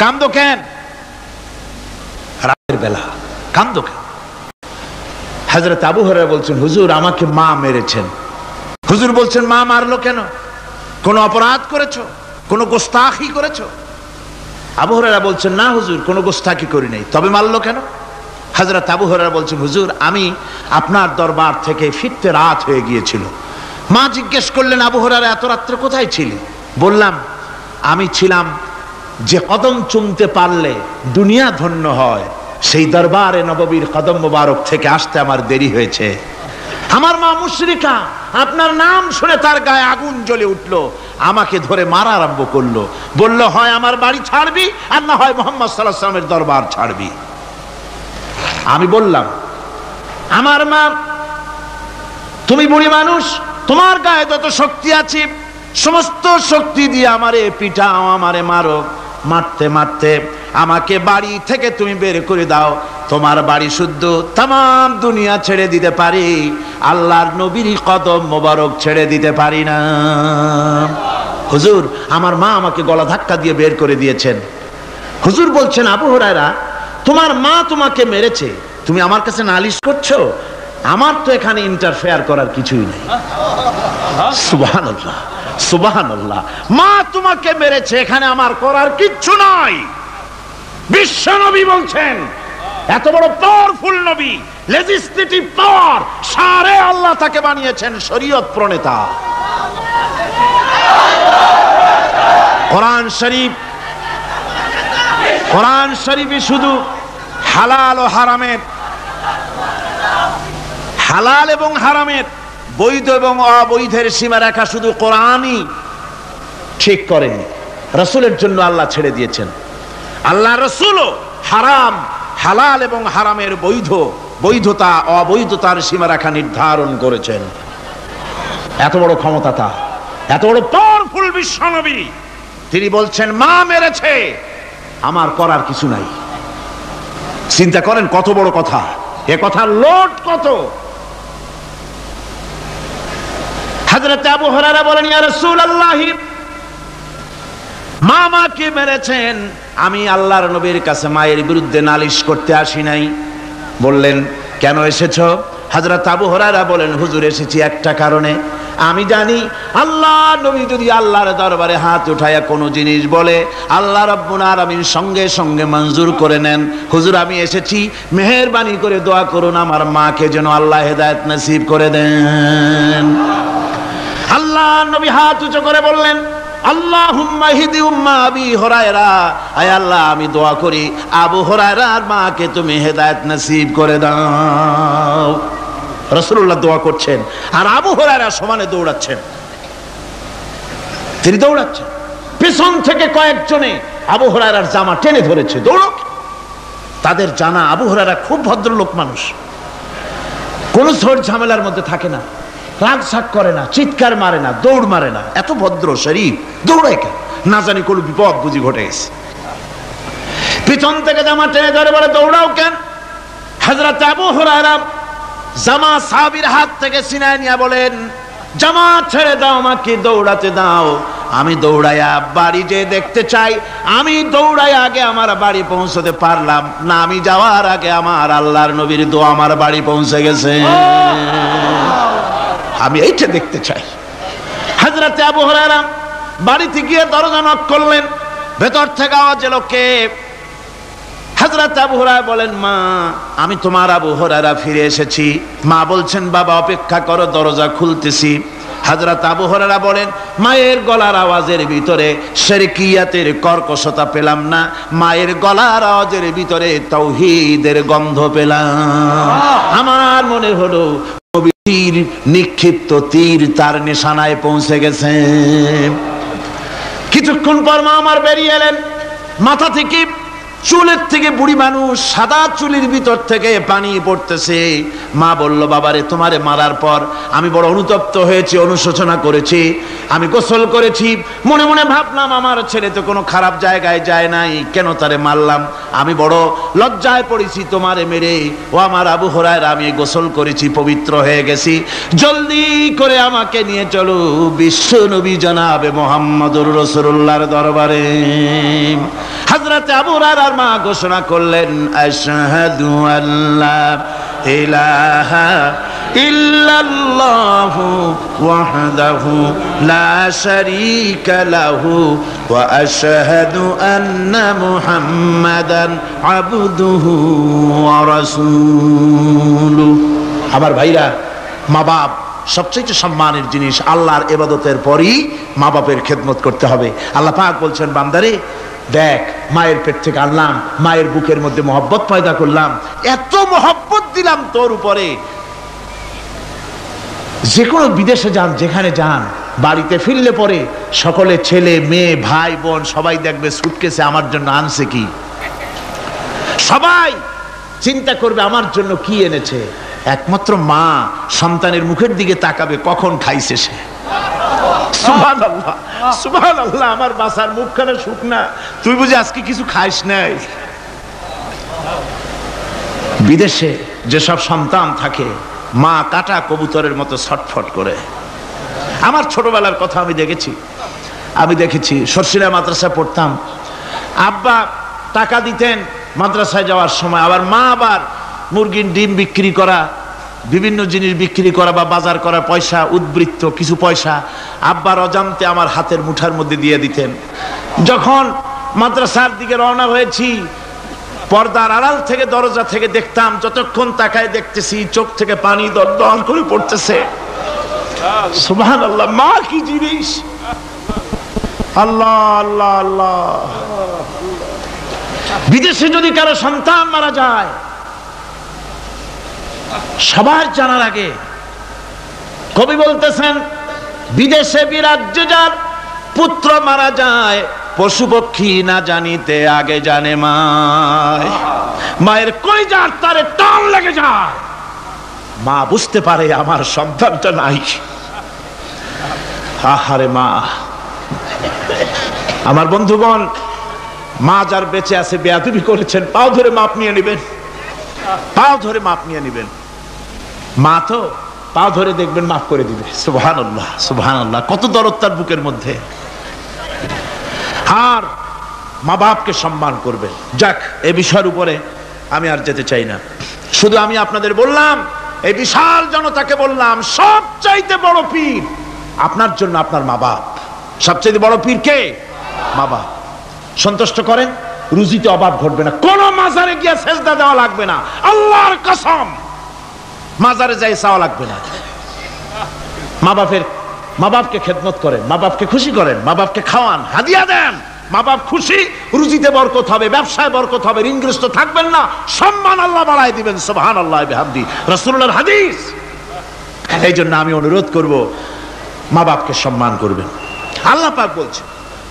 কাঁদো কেন? রাতের বেলা কাঁদো কেন? হযরত আবু হুরায়রা বলছেন, হুজুর আমাকে মা মেরেছেন। হুজুর বলছেন, মা মারলো কেন? কোন অপরাধ করেছো? কোন গোস্তাখি করেছো? আবু হুরায়রা বলছেন, না হুজুর, কোন গোস্তাখি করি নাই, তবে মারলো কেন? হযরত আবু হুরায়রা বলছেন, হুজুর আমি আপনার দরবার থেকে ফিরতে রাত হয়ে গিয়েছিল। মা জিজ্ঞেস করলেন, আবু হুরায়রা এত রাত্রে কোথায় ছিলি? বললাম, আমি ছিলাম যে কদম চুমতে পারলে দুনিয়া ধন্য হয়, সেই দরবারে নববীর কদম মোবারক থেকে আসতে আমার দেরি হয়েছে। আমার মা মুশরিকা, আপনার নাম শুনে তার গায়ে আগুন জ্বলে উঠলো, আমাকে ধরে মারা আরম্ভ করলো। বলল, হয় আমার বাড়ি ছাড়বি, আর না হয় মুহাম্মদ সাল্লাল্লাহু আলাইহি ওয়াসাল্লামের দরবার ছাড়বি। আমি বললাম, আমার মা, তুমি বুড়ি মানুষ, তোমার গায়ে যত শক্তি আছে সমস্ত শক্তি দিয়ে আমারে পিটাও, আমারে মারো। মারতে মারতে আমাকে বাড়ি থেকে তুমি বের করে দাও। তোমার বাড়ি শুদ্ধ, তাম দুনিয়া ছেড়ে দিতে পারি, আল্লাহর নবীর কদম মোবারক ছেড়ে দিতে পারি না। হুজুর, আমার মা আমাকে গলা ধাক্কা দিয়ে বের করে দিয়েছেন। হুজুর বলছেন, আবু হুরায়রা, তোমার মা তোমাকে মেরেছে, তুমি আমার কাছে নালিশ করছো? আমার তো এখানে ইন্টারফেয়ার করার কিছুই নেই। সুবহানাল্লাহ, সুবহানাল্লাহ। মা তোমাকে মেরেছে, এখানে আমার করার কিচ্ছু নাই। বিশ্ব নবী বলছেন, এত বড় পাওয়ারফুল নবী, লেজিসলেটিভ পাওয়ার, সারে আল্লাহ তাকে বানিয়েছেন শরীয়ত প্রণেতা। কোরআন শরীফ, কোরআন শরীফে শুধু হালাল ও হারামের, হালাল এবং হারামের, বৈধ এবং অবৈধের সীমারেখা শুধু কোরআনই ঠিক করেন, রাসূলের জন্য আল্লাহ ছেড়ে দিয়েছেন। আল্লাহ রাসূলও হারাম, হালাল এবং হারামের বৈধতা অবৈধতার সীমারেখা নির্ধারণ করেছেন। এত বড় ক্ষমতা তার, এত বড় পাওয়ারফুল বিশ্বনবী, তিনি বলছেন, মা মেরেছে, আমার করার কিছু নাই। চিন্তা করেন কত বড় কথা, এ কথার লোড কত। হযরত আবু হুরায়রা বলেন, ইয়া রাসূলুল্লাহ, মা মাকে মেরেছেন, আমি আল্লাহর নবীর কাছে মায়ের বিরুদ্ধে নালিশ করতে আসি নাই। বললেন, কেন এসেছো? হযরত আবু হুরায়রা বলেন, হুজুর এসেছি একটা কারণে, আমি জানি আল্লাহ নবী যদি আল্লাহর দরবারে হাত উঠায়া কোনো জিনিস বলে, আল্লাহ রাব্বুল আলামিন সঙ্গে সঙ্গে মঞ্জুর করে নেন। হুজুর আমি এসেছি, মেহেরবানি করে দোয়া করুন আমার মাকে যেন আল্লাহ হেদায়েত নসিব করে দেন। আল্লাহ নবী হাত উঁচু করে বললেন, আল্লাহুম্মা হিদি উম্মা আবি হুরায়রা, আয় আল্লাহ আমি দোয়া করি আবু হুরায়রার মাকে তুমি হেদায়েত নসিব করে দাও। রাসূলুল্লাহ দোয়া করছেন আর আবু হুরায়রা সমানে দৌড়াচ্ছেন। তিনি দৌড়াচ্ছেন, পেছন থেকে কয়েকজনে আবু হুরায়রার জামা টেনে ধরেছে, দৌড়ো। তাদের জানা আবু হুরায়রা খুব ভদ্রলোক মানুষ, কোন ঝড় ঝামেলার মধ্যে থাকে না, রাগ শাক করে না, চিৎকার মারে না, দৌড় মারে না, এত ভদ্র শরীফ, দৌড়ায় কেন? না জানি কোন বিপদ বুঝি ঘটে গেছে। পিছন থেকে জামা টেনে ধরে বলে দৌড়াও কেন? হযরত আবু হুরায়রা জামা সাহাবীর হাত থেকে ছিনায় নিয়ে বলেন, জামা ছেড়ে দাও, আমাকে দৌড়াতে দাও। আমি দৌড়াইয়া বাড়ি যে দেখতে চাই, আমি দৌড়াইয়া আগে আমার বাড়ি পৌঁছতে পারলাম না, আমি যাওয়ার আগে আমার আল্লাহর নবীর দোয়া আমার বাড়ি পৌঁছে গেছে, আমি এইটা দেখতে চাই। হযরত আবু হুরায়রা বাড়িতে গিয়ে দরজা নক করলেন, ভেতর থেকে আওয়াজ এলো, কে? হযরত আবু হুরায়রা বলেন, মা আমি তোমার আবু হুরায়রা ফিরে এসেছি। মা বলছেন, বাবা অপেক্ষা করো, দরজা খুলতেছি। হযরত আবু হুরায়রা বলেন, মায়ের গলার আওয়াজের ভিতরে শিরকিয়াতের কর্কশতা পেলাম না, মায়ের গলার আওয়াজের ভিতরে তাওহীদের গন্ধ পেলাম। আমার মনে হলো নবীর নিক্ষিপ্ত তীর তার নিশানায় পৌঁছে গেছে। কিছুক্ষণ পর মা আমার বেরিয়ে এলেন, মাথা থেকে চুলের থেকে বুড়ি মানুষ, সাদা চুলের ভিতর থেকে পানি পড়তেছে। মা বলল, বাবারে তোমারে মারার পর আমি বড় অনুতপ্ত হয়েছি, অনুশোচনা করেছি, আমি গোসল করেছি, মনে মনে ভাবলাম আমার ছেলে তো কোনো খারাপ জায়গায় যায় নাই, কেন তারে মারলাম? আমি বড় লজ্জায় পড়েছি তোমারে মেরে। ও আমার আবু হুরায়রা, আমি গোসল করেছি, পবিত্র হয়ে গেছি, জলদি করে আমাকে নিয়ে চলো বিশ্ব নবী জনাবে মুহাম্মদুর রাসূলুল্লাহর দরবারে। হযরত আবু হুরায়রার মা ঘোষণা করলেন, আশহাদু আল্লা ইলাহা ইল্লাল্লাহু ওয়াহদাহু লা শারীকা লাহু ওয়া আশহাদু আন্না মুহাম্মাদান আবদুহু ওয়া রাসূলুহু। আমার ভাইরা, মা বাপ সবচেয়ে সম্মানের জিনিস। আল্লাহর ইবাদতের পরই মা বাপের খেদমত করতে হবে। আল্লাহ পাক বলছেন, বান্দারে দেখ, মায়ের পেট থেকে আনলাম, মায়ের বুকের মধ্যে মহব্বত পয়দা করলাম, এত মহব্বত দিলাম তোর উপরে, যে কোনো বিদেশে যান, যেখানে যান, বাড়িতে ফিরলে পরে সকলে ছেলে মেয়ে ভাই বোন সবাই দেখবে সুটকেসে আমার জন্য আনছে কি, সবাই চিন্তা করবে আমার জন্য কি এনেছে। একমাত্র মা সন্তানের মুখের দিকে তাকাবে কখন খাইছে সে। সুবহানাল্লাহ, সুবহানাল্লাহ, আমার বাসার মুখখানা শুকনা, তুই বুঝি আজকে কিছু খাইস নাই। বিদেশে যেসব সন্তান থাকে, মা কাটা কবুতরের মতো ছটফট করে। আমার ছোটবেলার কথা আমি দেখেছি সরসিলা মাদ্রাসায় পড়তাম, আব্বা টাকা দিতেন মাদ্রাসায় যাওয়ার সময়, আবার মা আবার মুরগির ডিম বিক্রি করা, বিভিন্ন জিনিস বিক্রি করা বা বাজার করা পয়সা, উদ্বৃত্ত কিছু পয়সা আব্বার অজান্তে আমার হাতের মুঠার মধ্যে দিয়ে দিতেন। যখন মাদ্রাসার দিকে রওনা হয়েছি, পর্দার আড়াল থেকে দরজা থেকে দেখতাম, যতক্ষণ তাকায় দেখতেছি চোখ থেকে পানি দরদর করে পড়তেছে। সুবহানাল্লাহ, মা কি জিনিস! আল্লাহ আল্লাহ আল্লাহ। বিদেশে যদি কারো সন্তান মারা যায়, সবার জানার আগে কবি বলতেছেন, বিদেশে বিরাজ্যে যার পুত্র মারা যায়, পশু পক্ষী না জানিতে আগে জানে মায়। মায়ের কলিজার তারে টান লেগে যায়, মা বুঝতে পারে আমার সন্তানটা নাই। আহারে মা! আমার বন্ধুগণ, মা যার বেঁচে আছে বেয়াদবি করেছেন, পাও ধরে মাপ নিয়ে নেবেন, পাও ধরে মাপ নিয়ে নেবেন। মা তো পাও ধরে দেখবেন মাফ করে দিবে। সুবহানাল্লাহ, সুবহানাল্লাহ, কত দরদ তার বুকের মধ্যে। আর মা বাপকে সম্মান করবে। যাক, এই বিষয়ের উপরে আমি আর যেতে চাই না, শুধু আমি আপনাদের বললাম, এই বিশাল জনতাকে বললাম, সবচাইতে বড় পীর আপনার জন্য আপনার মা বাপ। সবচাইতে বড় পীর কে? মা বাপ। সন্তুষ্ট করেন, রুজিতে অভাব ঘটবে না, কোন মাজারে গিয়ে সেজদা দেওয়া লাগবে না, আল্লাহর কসম, মাজারে যাই চাওয়া লাগবে না। মা বাপের মা বাপকে খেদমত করেন, মা বাপকে খুশি করেন, মা বাপকে খাওয়ান, হাদিয়া দেন, মা বাপ খুশি, রুজিতে বরকত হবে, ব্যবসায় বরকত হবে, ঋণগ্রস্ত থাকবেন না, সম্মান আল্লাহ বাড়ায় দিবেন। সুবহানাল্লাহ বিহামদি, রাসূলুল্লাহর হাদিস। এই জন্য আমি অনুরোধ করব, মা বাপকে সম্মান করবেন। আল্লাহ পাক বলছেন,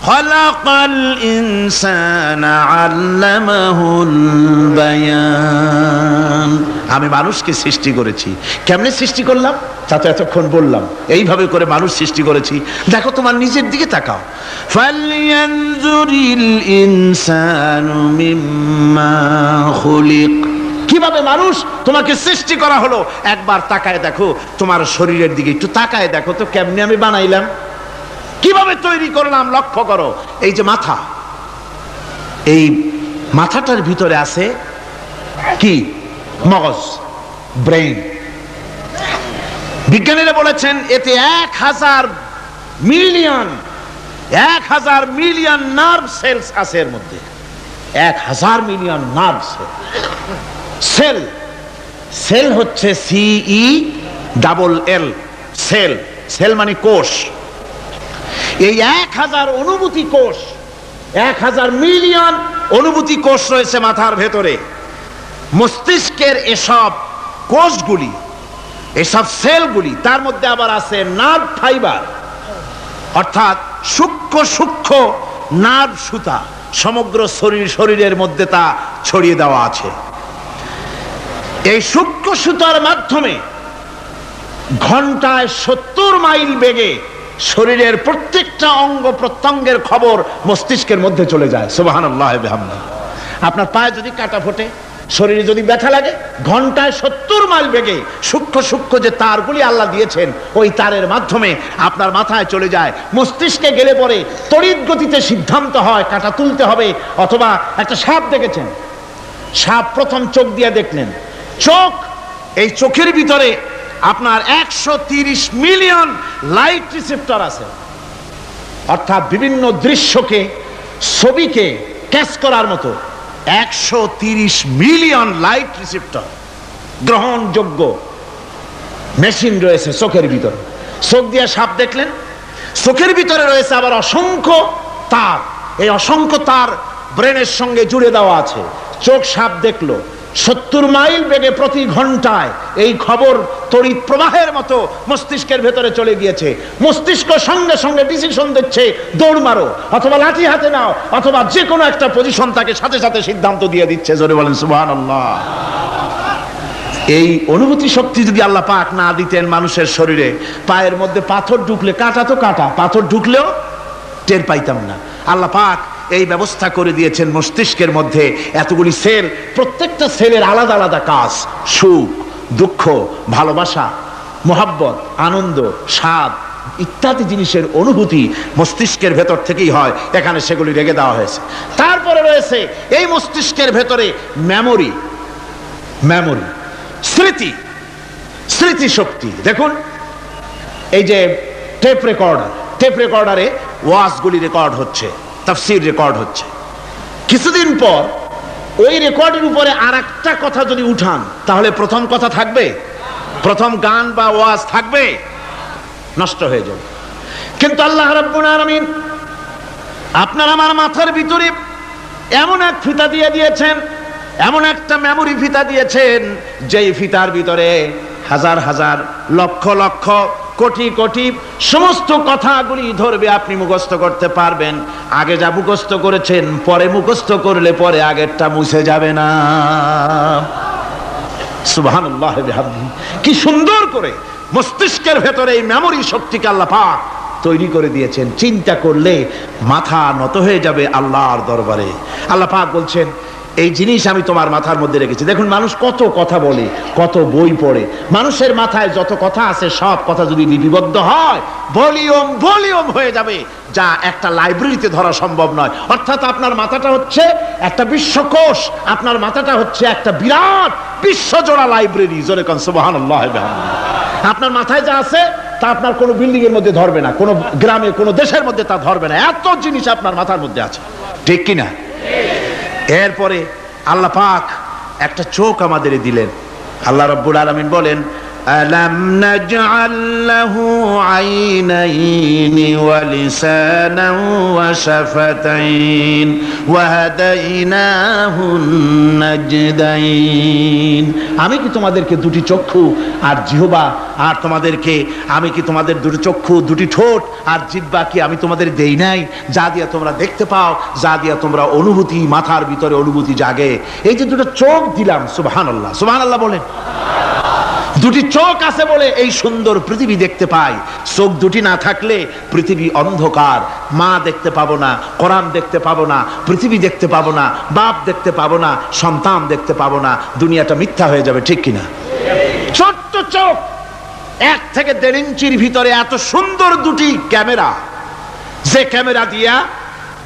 খালাকাল ইনসানা আল্লামাহুল বায়ান, আমি মানুষকে সৃষ্টি করেছি। কেমনে সৃষ্টি করলাম তা তো এতক্ষণ বললাম। এইভাবে করে মানুষ সৃষ্টি করেছি। দেখো তোমার নিজের দিকে তাকাও। ফালয়ানজুরিল ইনসানু মিম্মা খুলিক, কিভাবে মানুষ তোমাকে সৃষ্টি করা হলো, একবার তাকায় দেখো তোমার শরীরের দিকে, একটু তাকায় দেখো তো কেমনে আমি বানাইলাম, কিভাবে তৈরি করলাম, লক্ষ্য করো। এই যে মাথা, এই মাথাটার ভিতরে আছে কি? মগজ, ব্রেইন। বিজ্ঞানীরা বলেছেন এতে 1000 মিলিয়ন নার্ভ সেলস আছে এর মধ্যে। 1000 মিলিয়ন নার্ভ সেল। সেল হচ্ছে CELL, সেল। সেল মানে কোষ। এই 1000 অনুভূতি কোষ, 1000 মিলিয়ন অনুভূতি কোষ রয়েছে মাথার ভেতরে। মস্তিষ্কের এসব কোষগুলি, এসব সেলগুলি, তার মধ্যে আবার আছে নার্ভ ফাইবার, অর্থাৎ সূক্ষ্ম সূক্ষ্ম নার্ভ সুতা, সমগ্র শরীরের মধ্যে তা ছড়িয়ে দেওয়া আছে। এই সূক্ষ্ম সুতার মাধ্যমে ঘন্টায় 70 মাইল বেগে শরীরের প্রত্যেকটা অঙ্গ প্রত্যঙ্গের খবর মস্তিষ্কের মধ্যে চলে যায়। সুবহানাল্লাহ বিহামদিহি। আপনার পায়ে যদি কাটা ফোটে, শরীরে যদি ব্যথা লাগে, ঘন্টায় 70 মাইল বেগে সূক্ষ্ম সূক্ষ্ম যে তারগুলি আল্লাহ দিয়েছেন, ওই তারের মাধ্যমে আপনার মাথায় চলে যায়। মস্তিষ্কে গেলে পরে তড়িৎ গতিতে সিদ্ধান্ত হয় কাটা তুলতে হবে, অথবা একটা সাপ দেখেছেন, সাপ প্রথম চোখ দিয়ে দেখলেন, চোখ, এই চোখের ভিতরে আপনার 130 মিলিয়ন লাইট রিসেপ্টর আছে, অর্থাৎ বিভিন্ন দৃশ্যকে, ছবিকে ক্যাচ করার মতো 130 মিলিয়ন লাইট রিসেপ্টর গ্রহণযোগ্য মেশিন রয়েছে চোখের ভিতরে। চোখ দিয়ে সাপ দেখলেন, চোখের ভিতরে রয়েছে আবার অসংখ্য তার। এই অসংখ্য তার ব্রেনের সঙ্গে জুড়ে দেওয়া আছে। চোখ সাপ দেখলো, 70 মাইল বেগে প্রতি ঘন্টায় এই খবর তড়িৎ প্রবাহের মতো মস্তিষ্কের ভেতরে চলে গিয়েছে। মস্তিষ্ক সঙ্গে সঙ্গে ডিসিশন দিচ্ছে, দৌড় মারো, অথবা লাঠি হাতে নাও, অথবা যে কোনো একটা পজিশন তাকে সাথে সাথে সিদ্ধান্ত দিয়ে দিচ্ছে। জোরে বলেন সুবহানাল্লাহ। এই অনুভূতি শক্তি যদি আল্লাহ পাক না দিতেন মানুষের শরীরে, পায়ের মধ্যে পাথর ঢুকলে, কাটা তো কাটা, পাথর ঢুকলেও টের পাইতাম না। আল্লাহ পাক এই ব্যবস্থা করে দিয়েছেন মস্তিষ্কের মধ্যে এতগুলি সেল, প্রত্যেকটা সেলের আলাদা আলাদা কাজ। সুখ, দুঃখ, ভালোবাসা, মোহাব্বত, আনন্দ, স্বাদ ইত্যাদি জিনিসের অনুভূতি মস্তিষ্কের ভেতর থেকেই হয়। এখানে সেগুলি রেখে দেওয়া হয়েছে। তারপরে রয়েছে এই মস্তিষ্কের ভেতরে মেমোরি, স্মৃতি শক্তি। দেখুন এই যে টেপ রেকর্ডারে ওয়াজগুলি রেকর্ড হচ্ছে, তাফসীর রেকর্ড হচ্ছে। কিছুদিন পর ওই রেকর্ডের উপরে আরেকটা কথা যদি উঠান, তাহলে প্রথম কথা থাকবে? প্রথম গান বা ওয়াজ থাকবে? নষ্ট হয়ে যাবে। কিন্তু আল্লাহ রাব্বুল আলামিন আপনার আমার মাথার ভিতরে এমন এক ফিতা দিয়ে দিয়েছেন, এমন একটা মেমোরি ফিতা দিয়েছেন, যেই ফিতার ভিতরে হাজার হাজার, লক্ষ লক্ষ, কোটি কোটি সমস্ত কথাগুলি ধরবে, আপনি মুখস্থ করতে পারবেন। আগে যা মুখস্থ করেছেন, পরে মুখস্থ করলে পরে আগেরটা মুছে যাবে না। সুবহানাল্লাহ বিহামদিহি। কি সুন্দর করে মস্তিষ্কের ভেতরে এই মেমোরি শক্তিকে আল্লাহ পাক তৈরি করে দিয়েছেন। চিন্তা করলে মাথা নত হয়ে যাবে আল্লাহর দরবারে। আল্লাহ পাক বলছেন, এই জিনিস আমি তোমার মাথার মধ্যে রেখেছি। দেখুন মানুষ কত কথা বলে, কত বই পড়ে, মানুষের মাথায় যত কথা আছে সব কথা যদি লিপিবদ্ধ হয়, ভলিউম হয়ে যাবে, যা একটা লাইব্রেরিতে ধরা সম্ভব নয়। অর্থাৎ আপনার মাথাটা হচ্ছে একটা বিশ্বকোষ, আপনার মাথাটা হচ্ছে একটা বিরাট বিশ্বজোড়া লাইব্রেরি। জোরে কোন সুবহানাল্লাহ। আপনার মাথায় যা আছে তা আপনার কোনো বিল্ডিং এর মধ্যে ধরবে না, কোনো গ্রামে, কোনো দেশের মধ্যে তা ধরবে না। এত জিনিস আপনার মাথার মধ্যে আছে, ঠিক কিনা? এরপরে আল্লাহ পাক একটা চোখ আমাদের দিলেন। আল্লাহ রাব্বুল আলামিন বলেন, আলাম নাজআল লাহু আইনাইনি ওয়া লিসানান ওয়া শাফাতাইন ওয়া হাদাইনাহুন নাজদাইন। আমি কি তোমাদেরকে দুটি চক্ষু আর জিহ্বা আর তোমাদেরকে আমি কি তোমাদের দুটি চক্ষু দুটি ঠোঁট আর জিহ্বা কি আমি তোমাদের দেই নাই, যা দিয়া তোমরা দেখতে পাও, যা দিয়া তোমরা অনুভূতি মাথার ভিতরে অনুভূতি জাগে। এই যে দুটো চোখ দিলাম, সুবহানাল্লাহ সুবহানাল্লাহ বলেন। দুটি চোখ আছে বলে এই সুন্দর পৃথিবী দেখতে পাই। চোখ দুটি না থাকলে পৃথিবী অন্ধকার, মা দেখতে পাবো না, কোরআন দেখতে পাবো না, পৃথিবী দেখতে পাবো না, বাপ দেখতে পাবো না, সন্তান দেখতে পাবো না, দুনিয়াটা মিথ্যা হয়ে যাবে, ঠিক কিনা? ছোট্ট চোখ, 1 থেকে 1.5 ইঞ্চির ভিতরে এত সুন্দর দুটি ক্যামেরা, যে ক্যামেরা দিয়া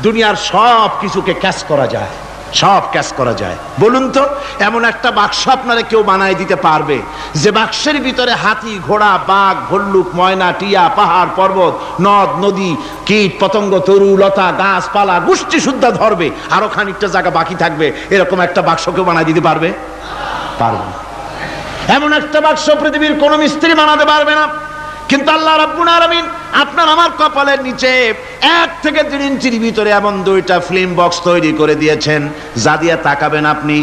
দুনিয়ার সব কিছুকে ক্যাচ করা যায়, সব ক্যাচ করা যায়। বলুন তো, এমন একটা বাক্স আপনারা কেউ বানায় দিতে পারবে যে বাক্সের ভিতরে হাতি, ঘোড়া, বাঘ, ভল্লুক, ময়না, টিয়া, পাহাড়, পর্বত, নদ, নদী, কীট, পতঙ্গ, তরু, লতা, গাছপালা, গোষ্ঠী সুদ্ধা ধরবে, আরো খানিকটা জায়গা বাকি থাকবে, এরকম একটা বাক্স কেউ বানায় দিতে পারবে? পারবে না। এমন একটা বাক্স পৃথিবীর কোন মিস্ত্রি বানাতে পারবে না। কিন্তু আল্লাহ রাব্বুল আলামিন আপনার আমার কপালের নিচে 1 থেকে 1.5 ইঞ্চির ভিতরে এমন 2টা ফিল্ম বক্স তৈরি করে দিয়েছেন, যা দিয়ে তাকাবেন আপনি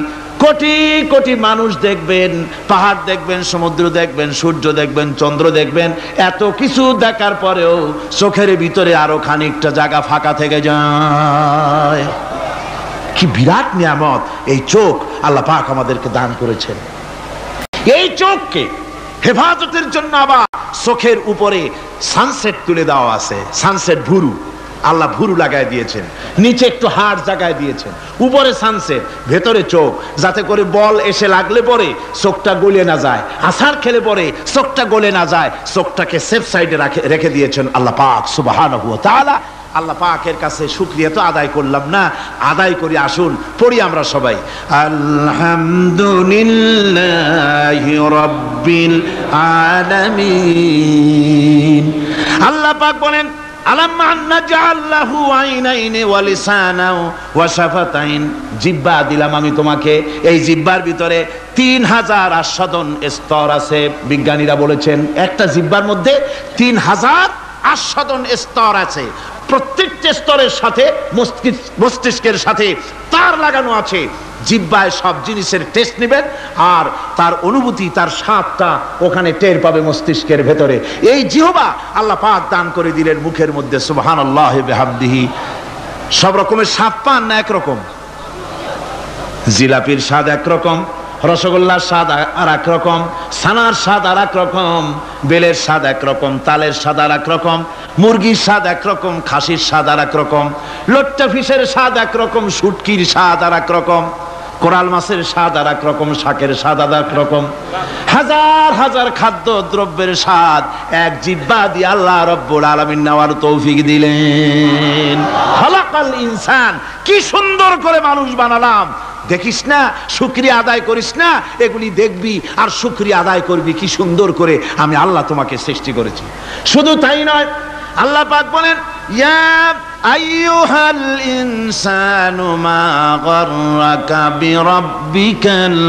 কোটি কোটি মানুষ দেখবেন, পাহাড় দেখবেন, সমুদ্র দেখবেন, সূর্য দেখবেন, চন্দ্র দেখবেন। এত কিছু দেখার পরেও চোখের ভিতরে আরো খানিকটা জায়গা ফাঁকা থেকে যায়। কি বিরাট নিয়ামত এই চোখ আল্লাহ পাক আমাদেরকে দান করেছেন। এই চোখকে হেফাজতের জন্য আবার চোখের উপরে সানসেট তুলে দেওয়া আছে, সানসেট ভুরু, আল্লাহ ভুরু লাগায় দিয়েছেন, নিচে একটু হাড় জায়গায় দিয়েছেন, উপরে সানসেট, ভেতরে চোখ, যাতে করে বল এসে লাগলে পরে চোখটা গলে না যায়, আছাড় খেলে পরে চোখটা গলে না যায়, চোখটাকে সেফ সাইডে রেখে দিয়েছেন আল্লাহ পাক সুবহানাহু ওয়া তাআলা। আল্লাহ পাকের কাছে শুকরিয়া তো আদায় করলাম না, আদায় করি। আসুন পড়ি আমরা সবাই, আলহামদুলিল্লাহি রাব্বিল আলামিন। আল্লাহ পাক বলেন, আলাম নাজআল লাহু আইনাইনি ওয়া লিসানান ওয়া শাফাতাইন। জিহ্বা দিলাম আমি তোমাকে, এই জিহ্বার ভিতরে 3000 আস্বাদন স্তর আছে। বিজ্ঞানীরা বলেছেন একটা জিহ্বার মধ্যে 3000 আস্বাদন স্তর আছে। প্রত্যেকটা স্তরের সাথে মস্তিষ্কের সাথে তার লাগানো আছে। জিহ্বায় সব জিনিসের টেস্ট নেবেন আর তার অনুভূতি, তার স্বাদটা ওখানে টের পাবে মস্তিষ্কের ভেতরে। এই জিহ্বা আল্লাহ পাক দান করে দিলেন মুখের মধ্যে, সুবহানাল্লাহি বিহামদিহি। সব রকমের স্বাদ পান না একরকম? জিলাপির স্বাদ একরকম, রসগোল্লার স্বাদ আর এক রকম, ছানার স্বাদ আর এক রকম, বেলের স্বাদ একরকম, তালের স্বাদ আর এক রকম, মুরগির স্বাদ একরকম, খাসির স্বাদ আর এক রকম, লোট্টা ফিশের স্বাদ একরকম, শুটকির স্বাদ আর এক রকম, কোরাল মাছের স্বাদ আর এক রকম, শাকের স্বাদ আর এক রকম। হাজার হাজার খাদ্য দ্রব্যের স্বাদ এক জিহ্বা দিয়ে আল্লাহ রাব্বুল আলামিন নেওয়ার তৌফিক দিলেন। খালাকাল ইনসান, কি সুন্দর করে মানুষ বানালাম। দেখিস না, শুকরিয়া আদায় করিস না, এগুলি দেখবি আর শুকরিয়া আদায় করবি কি সুন্দর করে আমি আল্লাহ তোমাকে সৃষ্টি করেছি। শুধু তাই নয়, আল্লাহ পাক বলেন, ইয়া আইয়ুহাল ইনসানু মা গাররাকা বিরাব্বিকাল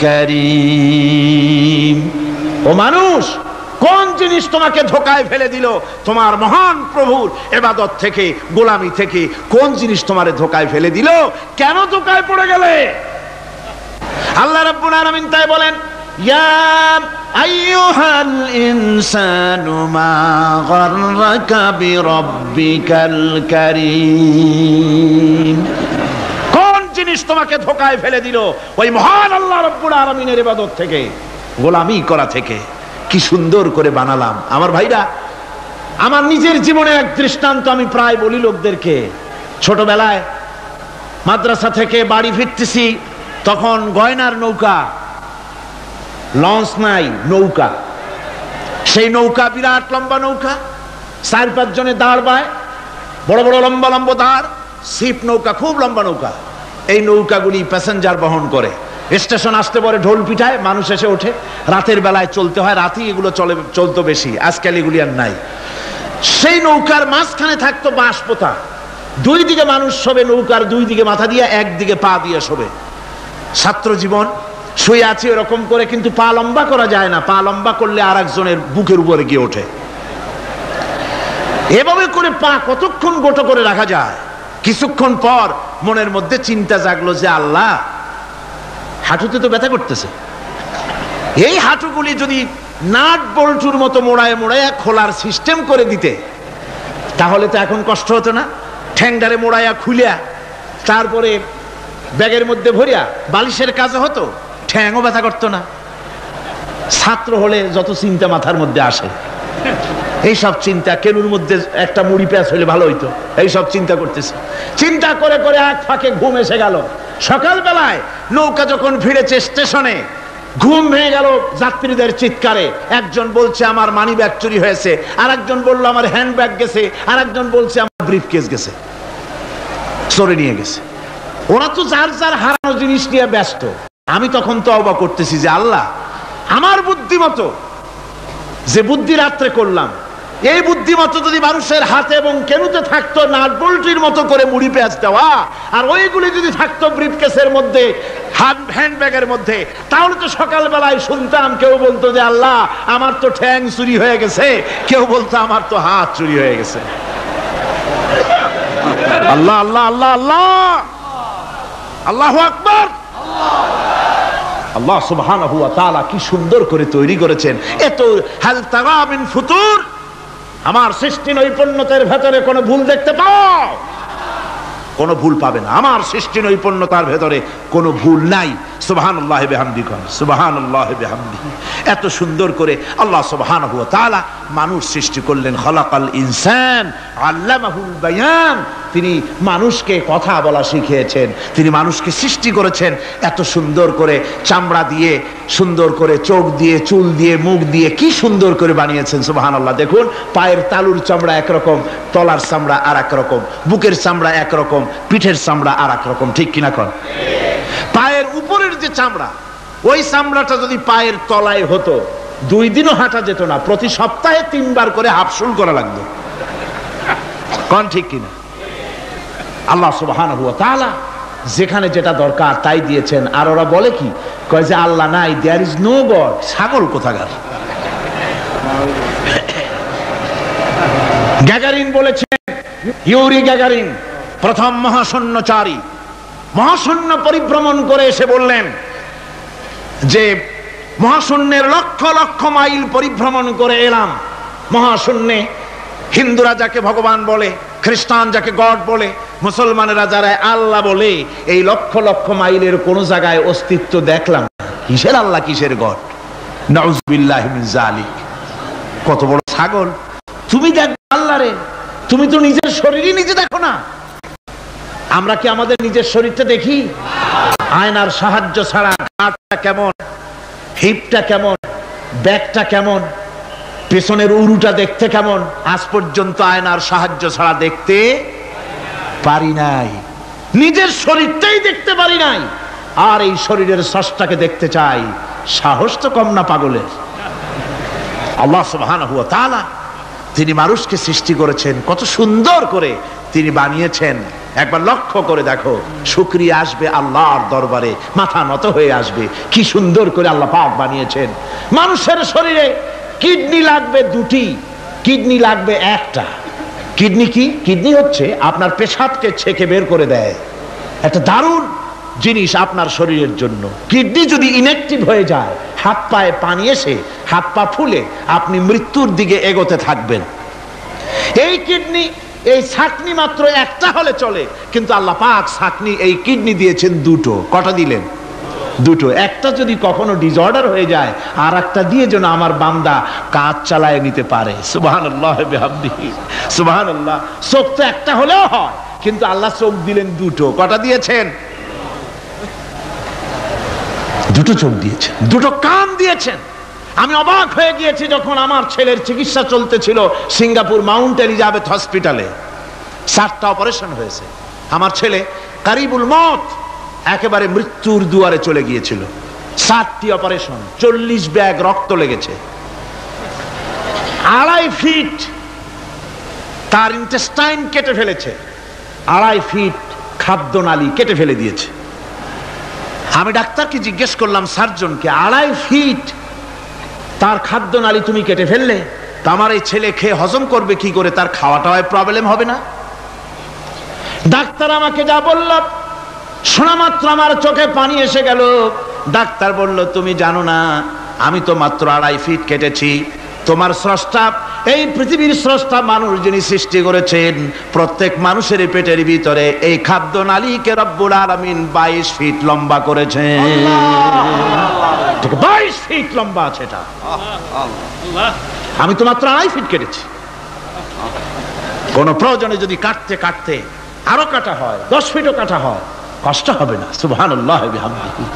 কারীম। ও মানুষ, কোন জিনিস তোমাকে ধোকায় ফেলে দিল তোমার মহান প্রভুর ইবাদত থেকে, গোলামি থেকে? কোন জিনিস তোমারে ধোকায় ফেলে দিল? কেন ধোকায় পড়ে গেলে? আল্লাহ রাব্বুল আলামিন তাই বলেন, ইয়া আইয়ুহাল ইনসানু মা গাররাকা বিরাব্বিকাল কারীম। কোন জিনিস তোমাকে ধোকায় ফেলে দিল ওই মহান আল্লাহ রাব্বুল আলামিনের ইবাদত থেকে, গোলামি করা থেকে? কি সুন্দর করে বানালাম। আমার ভাইরা, আমার নিজের জীবনে এক দৃষ্টান্ত আমি প্রায় বলি লোকদেরকে। ছোটবেলায় মাদ্রাসা থেকে বাড়ি ফিরতেছি, তখন গয়নার নৌকা, লঞ্চ নাই, নৌকা। সেই নৌকা বিরাট লম্বা নৌকা, 4-5 জনে দাঁড় বায়, বড় বড় লম্বা লম্বা দাঁড়, ছিপ নৌকা, খুব লম্বা নৌকা। এই নৌকাগুলি প্যাসেঞ্জার বহন করে। স্টেশন আসতে পরে ঢোল পিঠায়, মানুষ এসে ওঠে। রাতের বেলায় চলতে হয়, রাতেই এগুলো চলতো বেশি, আজকাল এগুলি আর নাই। সেই নৌকার মাঝখানে থাকতো বাঁশ পোতা, 2 দিকে মানুষ শোবে, নৌকার 2 দিকে মাথা দিয়ে, 1 দিকে পা দিয়ে শোবে। ছাত্র জীবন, শুয়ে আছি এরকম করে, কিন্তু পা লম্বা করা যায় না, পা লম্বা করলে আর একজনের বুকের উপরে গিয়ে ওঠে। এভাবে করে পা কতক্ষণ গোটো করে রাখা যায়? কিছুক্ষণ পর মনের মধ্যে চিন্তা জাগলো যে আল্লাহ, হাঁটুতে তো ব্যথা করতেছে, এই হাঁটুগুলি যদি নাট বল্টুর মতো মোড়ায় মোড়ায় খোলার সিস্টেম করে দিতে, তাহলে তো এখন কষ্ট হতো না। ঠ্যাংডারে মোড়াইয়া খুলিয়া তারপরে ব্যাগের মধ্যে ভরিয়া বালিশের কাজে হতো, ঠ্যাংও ব্যথা করতো না। ছাত্র হলে যত চিন্তা মাথার মধ্যে আসে, এইসব চিন্তা, কেনুর মধ্যে একটা মুড়ি প্যাঁচ হলে ভালো হইতো, এইসব চিন্তা করতেছে। চিন্তা করে করে এক ফাঁকে ঘুম এসে গেল। সকালবেলায় নৌকা যখন ফিরেছে স্টেশনে, ঘুম ভেঙে গেল যাত্রীদের চিৎকারে। একজন বলছে আমার মানি ব্যাগ চুরি হয়েছে, আর একজন বললো আমার হ্যান্ড ব্যাগ গেছে, আর একজন বলছে আমার ব্রিফকেস গেছে, চোরে নিয়ে গেছে। ওরা তো যার যার হারানো জিনিস নিয়ে ব্যস্ত। আমি তখন তওবা করতেছি যে আল্লাহ, আমার বুদ্ধিমতো যে বুদ্ধি রাত্রে করলাম, এই বুদ্ধিমতো যদি মানুষের হাতে এবং কেনুতে থাকতো নাট বল্টুর মতো করে মুড়ি পেঁয়াজ দেওয়া, আর ওইগুলি যদি থাকতো ব্রিফকেসের মধ্যে, হ্যান্ডব্যাগের মধ্যে, তাহলে তো সকালবেলায় শুনতাম কেউ বলতো যে আল্লাহ আমার তো ঠ্যাং চুরি হয়ে গেছে, কেউ বলতো আমার তো হাত চুরি হয়ে গেছে। আল্লাহ আল্লাহ আল্লাহ আল্লাহ, আল্লাহু আকবার। আল্লাহ সুবহানাহু ওয়া তাআলা কি সুন্দর করে তৈরি করেছেন। এত হাল তারা মিন ফুতুর, আমার সৃষ্টি নৈপুণ্যতার ভেতরে কোনো ভুল দেখতে পাও? কোনো ভুল পাবে না। আমার সৃষ্টি নৈপুণ্যতার ভেতরে কোনো ভুল নাই। সুবহানাল্লাহি বিহামদিহি, সুবহানাল্লাহি বিহামদিহি। এত সুন্দর করে আল্লাহ সুবহানাহু ওয়া তাআলা মানুষ সৃষ্টি করলেন। খলাকাল ইনসান আল্লামাহুল বায়ান, তিনি মানুষকে কথা বলা শিখিয়েছেন, তিনি মানুষকে সৃষ্টি করেছেন এত সুন্দর করে, চামড়া দিয়ে, সুন্দর করে চোখ দিয়ে, চুল দিয়ে, মুখ দিয়ে, কি সুন্দর করে বানিয়েছেন। সুবহানাল্লাহ। দেখুন, পায়ের তালুর চামড়া একরকম, তলার চামড়া আর এক রকম, বুকের চামড়া একরকম, পিঠের চামড়া আর এক রকম, ঠিক কিনা কন? পায়ের উপরের যে চামড়া, ওই চামড়াটা যদি পায়ের তলায় হতো, 2 দিনও হাঁটা যেত না, প্রতি সপ্তাহে 3 বার করে হাফসুল করা লাগতো, কন ঠিক কিনা? আল্লাহ সুবহানাহু ওয়া তাআলা যেখানে যেটা দরকার তাই দিয়েছেন। আর ওরা বলে কি, কয় যে আল্লাহ নাই, দেয়ার ইজ নো গড। ছাগল কোথাকার। গ্যাগারিন বলেছেন, ইউরি গ্যাগারিন প্রথম মহাশূন্যচারী, মহাশূন্য পরিভ্রমণ করে এসে বললেন যে মহাশূন্যের লক্ষ লক্ষ মাইল পরিভ্রমণ করে এলাম। মহাশূন্যে হিন্দুরা যাকে ভগবান বলে, খ্রিস্টান যাকে গড বলে, মুসলমানেরা যারা আল্লাহ বলে, এই লক্ষ লক্ষ মাইলের কোন জায়গায় অস্তিত্ব দেখলাম। কিসের আল্লাহ, কিসের গড? নাউযুবিল্লাহি মিন যালিক। কত বড় ছাগল! তুমি দেখ আল্লাহ রে, তুমি তো নিজের শরীরই নিজে দেখো না। আমরা কি আমাদের নিজের শরীরটা দেখি? আয়নার সাহায্য ছাড়া ঘাড়টা কেমন, হিপটা কেমন, ব্যাকটা কেমন, পেছনের উরুটা দেখতে কেমন, আজ পর্যন্ত আয়নার সাহায্য ছাড়া দেখতে পারি নাই। নিজের শরীরটাই দেখতে পারি নাই, আর এই শরীরের স্রষ্টাকে দেখতে চাই। সাহস তো কম না পাগলের। আল্লাহ সুবহানাহু ওয়া তাআলা তিনি মানুষকে সৃষ্টি করেছেন, কত সুন্দর করে তিনি বানিয়েছেন। একবার লক্ষ্য করে দেখো, শুকরিয়া আসবে আল্লাহর দরবারে, মাথা নত হয়ে আসবে। কি সুন্দর করে আল্লাহ পাক বানিয়েছেন। মানুষের শরীরে কিডনি লাগবে 2টি, কিডনি লাগবে 1টা। কিডনি কি? কিডনি হচ্ছে আপনার পেশাবকে ছেঁকে বের করে দেয়, একটা দারুণ জিনিস আপনার শরীরের জন্য। কিডনি যদি ইনঅ্যাক্টিভ হয়ে যায়, হাত পায়ে পানি এসে হাত পা ফুলে আপনি মৃত্যুর দিকে এগোতে থাকবেন। এই কিডনি, এই ছাকনি মাত্র 1টা হলে চলে, কিন্তু আল্লাহ পাক ছাকনি, এই কিডনি দিয়েছেন 2টো। কটা দিলেন? 2টো। একটা যদি কখনো ডিসঅর্ডার হয়ে যায়, আর একটা দিয়ে যেন আমার বান্দা কাজ চালায় নিতে পারে। সুবহানাল্লাহ বিহামদিহি, সুবহানাল্লাহ। চোখ তো একটা হলেও হয়, কিন্তু আল্লাহ চোখ দিলেন 2টো। কটা দিয়েছেন? 2টো চোখ দিয়েছেন, 2টো কান দিয়েছেন। আমি অবাক হয়ে গিয়েছি যখন আমার ছেলের চিকিৎসা চলতেছিল সিঙ্গাপুর মাউন্ট এলিজাবেথ হসপিটালে। 7টা অপারেশন হয়েছে। আমার ছেলে কারিবুল মত, একেবারে মৃত্যুর দুয়ারে চলে গিয়েছিল। 7টি অপারেশন, 40 ব্যাগ রক্ত লেগেছে। 2.5 ফিট তার ইন্টেস্টাইন কেটে ফেলেছে, 2.5 ফিট খাদ্য নালী কেটে ফেলে দিয়েছে। আমি ডাক্তারকে জিজ্ঞেস করলাম, সার্জনকে, 2.5 ফিট তার খাদ্য নালী তুমি কেটে ফেললে, তা আমার এই ছেলে খেয়ে হজম করবে কি করে? তার খাওয়াটাও প্রবলেম হবে না? ডাক্তার আমাকে যা বলল, শোনা মাত্র আমার চোখে পানি এসে গেল। ডাক্তার বলল, তুমি জানো না, আমি তো মাত্র 2.5 ফিট কেটেছি। তোমার স্রষ্টা, এই পৃথিবীর স্রষ্টা মানুষ যিনি সৃষ্টি করেছেন, প্রত্যেক মানুষের পেটের ভিতরে এই খাদ্য নালীকে রব্বুল আলামিন 22 ফিট লম্বা করেছেন। 22 ফিট লম্বা আছে এটা। আমি তো মাত্র 2.5 ফিট কেটেছি। কোন প্রয়োজনে যদি কাটতে কাটতে আরো কাটা হয়, 10 ফিটও কাটা হয়, কষ্ট হবে না। সুবহানাল্লাহ বিহামদিহি।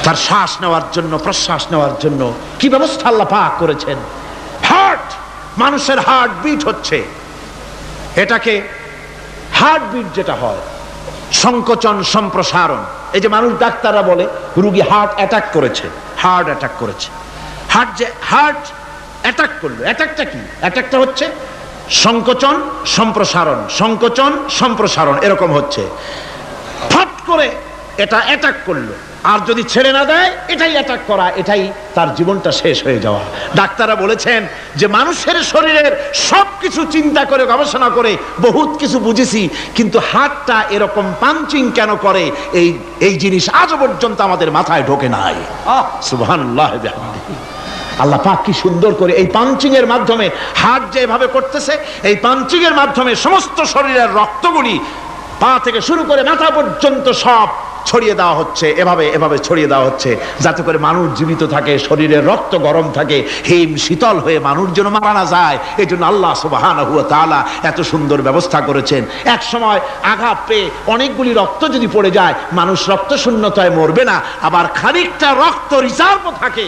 তার শ্বাস নেওয়ার জন্য, প্রশ্বাস নেওয়ার জন্য কি ব্যবস্থা আল্লাহ পাক করেছেন। হার্ট, মানুষের হার্ট বিট হচ্ছে, এটাকে হার্ট বিট যেটা হয়, সংকোচন সম্প্রসারণ। এই যে মানুষ, ডাক্তাররা বলে রোগী হার্ট অ্যাটাক করেছে, হার্ট অ্যাটাক করেছে। হার্ট অ্যাটাক করলো, অ্যাটাকটা কি? অ্যাটাকটা হচ্ছে সংকোচন সম্প্রসারণ, সংকোচন সম্প্রসারণ, এরকম হচ্ছে। ফট করে এটা অ্যাটাক করলো, আর যদি ছেড়ে না দেয়, এটাই অ্যাটাক করা, এটাই তার জীবনটা শেষ হয়ে যাওয়া। ডাক্তাররা বলেছেন যে মানুষের শরীরের সবকিছু চিন্তা করে, গবেষণা করে বহুত কিছু বুঝেছি, কিন্তু হার্টটা এরকম পাঞ্চিং কেন করে, এই জিনিস আজও পর্যন্ত আমাদের মাথায় ঢোকে নাই। সুবহানাল্লাহ বিহামদিহি। আল্লাহ পাক কি সুন্দর করে এই পাঞ্চিং এর মাধ্যমে, হার্ট যেভাবে করতেছে, এই পাঞ্চিং এর মাধ্যমে সমস্ত শরীরের রক্তগুলি পা থেকে শুরু করে মাথা পর্যন্ত সব ছড়িয়ে দেওয়া হচ্ছে, এভাবে ছড়িয়ে দেওয়া হচ্ছে, যাতে করে মানুষ জীবিত থাকে, শরীরের রক্ত গরম থাকে, হিম শীতল হয়ে মানুষ যেন মারা না যায়। এই জন্য আল্লাহ সুবহানাহু ওয়া তাআলা এত সুন্দর ব্যবস্থা করেছেন। এক সময় আঘাত পেয়ে অনেকগুলি রক্ত যদি পড়ে যায়, মানুষ রক্ত শূন্যতায় মরবে না, আবার খানিকটা রক্ত রিজার্ভও থাকে,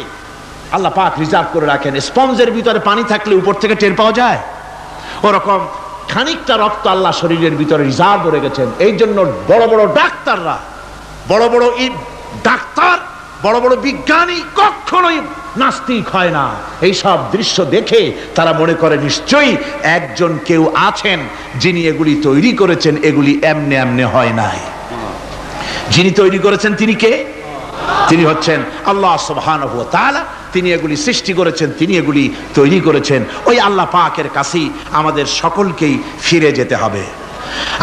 আল্লাহ পাক রিজার্ভ করে রাখেন। স্পঞ্জের ভিতরে পানি থাকলে উপর থেকে টের পাওয়া যায়, ওরকম খানিকটা রক্ত আল্লাহ শরীরের ভিতরে রিজার্ভ করে গেছেন। এই জন্য বড় বড় ডাক্তাররা, বড় বড় ডাক্তার, বড় বড় বিজ্ঞানী কখনোই নাস্তিক হয় না। এই সব দৃশ্য দেখে তারা মনে করে নিশ্চয়ই একজন কেউ আছেন যিনি এগুলি তৈরি করেছেন, এগুলি এমনে এমনে হয় নাই। যিনি তৈরি করেছেন তিনি কে? তিনি হচ্ছেন আল্লাহ সুবহানাহু ওয়া তাআলা। তিনি এগুলি সৃষ্টি করেছেন, তিনি এগুলি তৈরি করেছেন। ওই আল্লাহ পাকের কাছেই আমাদের সকলকেই ফিরে যেতে হবে।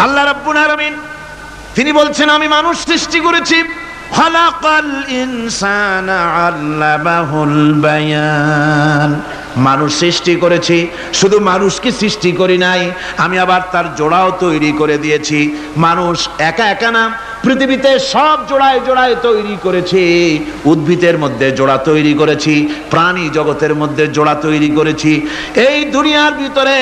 আল্লাহ রাব্বুল আলামিন তিনি বলছেন, আমি মানুষ সৃষ্টি করেছি, খালাকাল ইনসানা আল্লামাহুল বায়ান। মানুষ সৃষ্টি করেছি, শুধু মানুষকে সৃষ্টি করি নাই, আমি আবার তার জোড়াও তৈরি করে দিয়েছি। মানুষ একা একা না, পৃথিবীতে সব জোড়ায় জোড়ায় তৈরি করেছি। উদ্ভিদের মধ্যে জোড়া তৈরি করেছি, প্রাণী জগতের মধ্যে জোড়া তৈরি করেছি। এই দুনিয়ার ভিতরে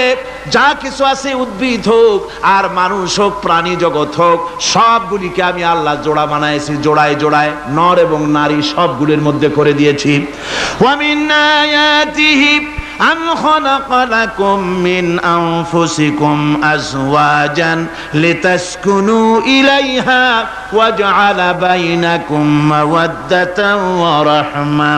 যা কিছু আছে, উদ্ভিদ হোক আর মানুষ হোক, প্রাণী জগৎ হোক, সবগুলিকে আমি আল্লাহ জোড়া বানাইছি, জোড়ায় জোড়ায় নর এবং নারী সবগুলির মধ্যে করে দিয়েছি। ওয়া মিন আয়াতিহি أم خلق لكم من أنفسكم أزواجا لتسكنوا إليها وجعل بينكم مودة ورحمة।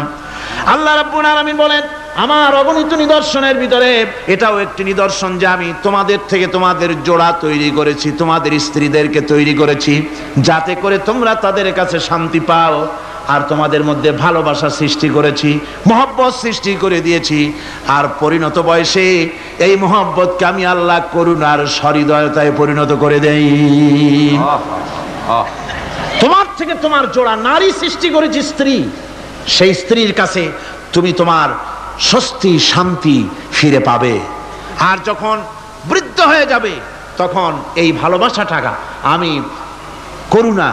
আল্লাহ রাব্বুল আলামিন বলেন, আমার অগণিত নিদর্শনের ভিতরে এটাও একটি নিদর্শন যে আমি তোমাদের থেকে তোমাদের জোড়া তৈরি করেছি, তোমাদের স্ত্রীদেরকে তৈরি করেছি, যাতে করে তোমরা তাদের কাছে শান্তি পাও। আর তোমাদের মধ্যে ভালোবাসা সৃষ্টি করেছি, মহব্বত সৃষ্টি করে দিয়েছি। আর পরিণত বয়সে এই মহব্বতকে আমি আল্লাহ করুণার সহৃদয়তায় পরিণত করে দেই। তোমার থেকে তোমার জোড়া নারী সৃষ্টি করেছি, স্ত্রী। সেই স্ত্রীর কাছে তুমি তোমার স্বস্তি শান্তি ফিরে পাবে। আর যখন বৃদ্ধ হয়ে যাবে, তখন এই ভালোবাসাটা আমি করুণা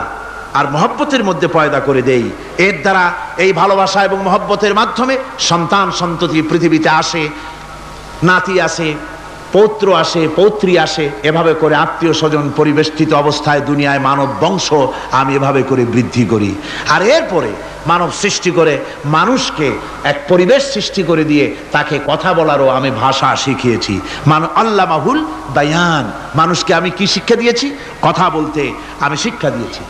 আর মহব্বতের মধ্যে পয়দা করে দেই। এর দ্বারা এই ভালোবাসা এবং মহব্বতের মাধ্যমে সন্তান সন্ততি পৃথিবীতে আসে, নাতি আসে, পৌত্র আসে, পৌত্রী আসে, এভাবে করে আত্মীয় স্বজন পরিবেষ্টিত অবস্থায় দুনিয়ায় মানব বংশ আমি এভাবে করে বৃদ্ধি করি। আর এরপরে মানব সৃষ্টি করে মানুষকে এক পরিবেশ সৃষ্টি করে দিয়ে তাকে কথা বলারও আমি ভাষা শিখিয়েছি। আল্লামাহুল বায়ান, মানুষকে আমি কি শিক্ষা দিয়েছি? কথা বলতে আমি শিক্ষা দিয়েছি।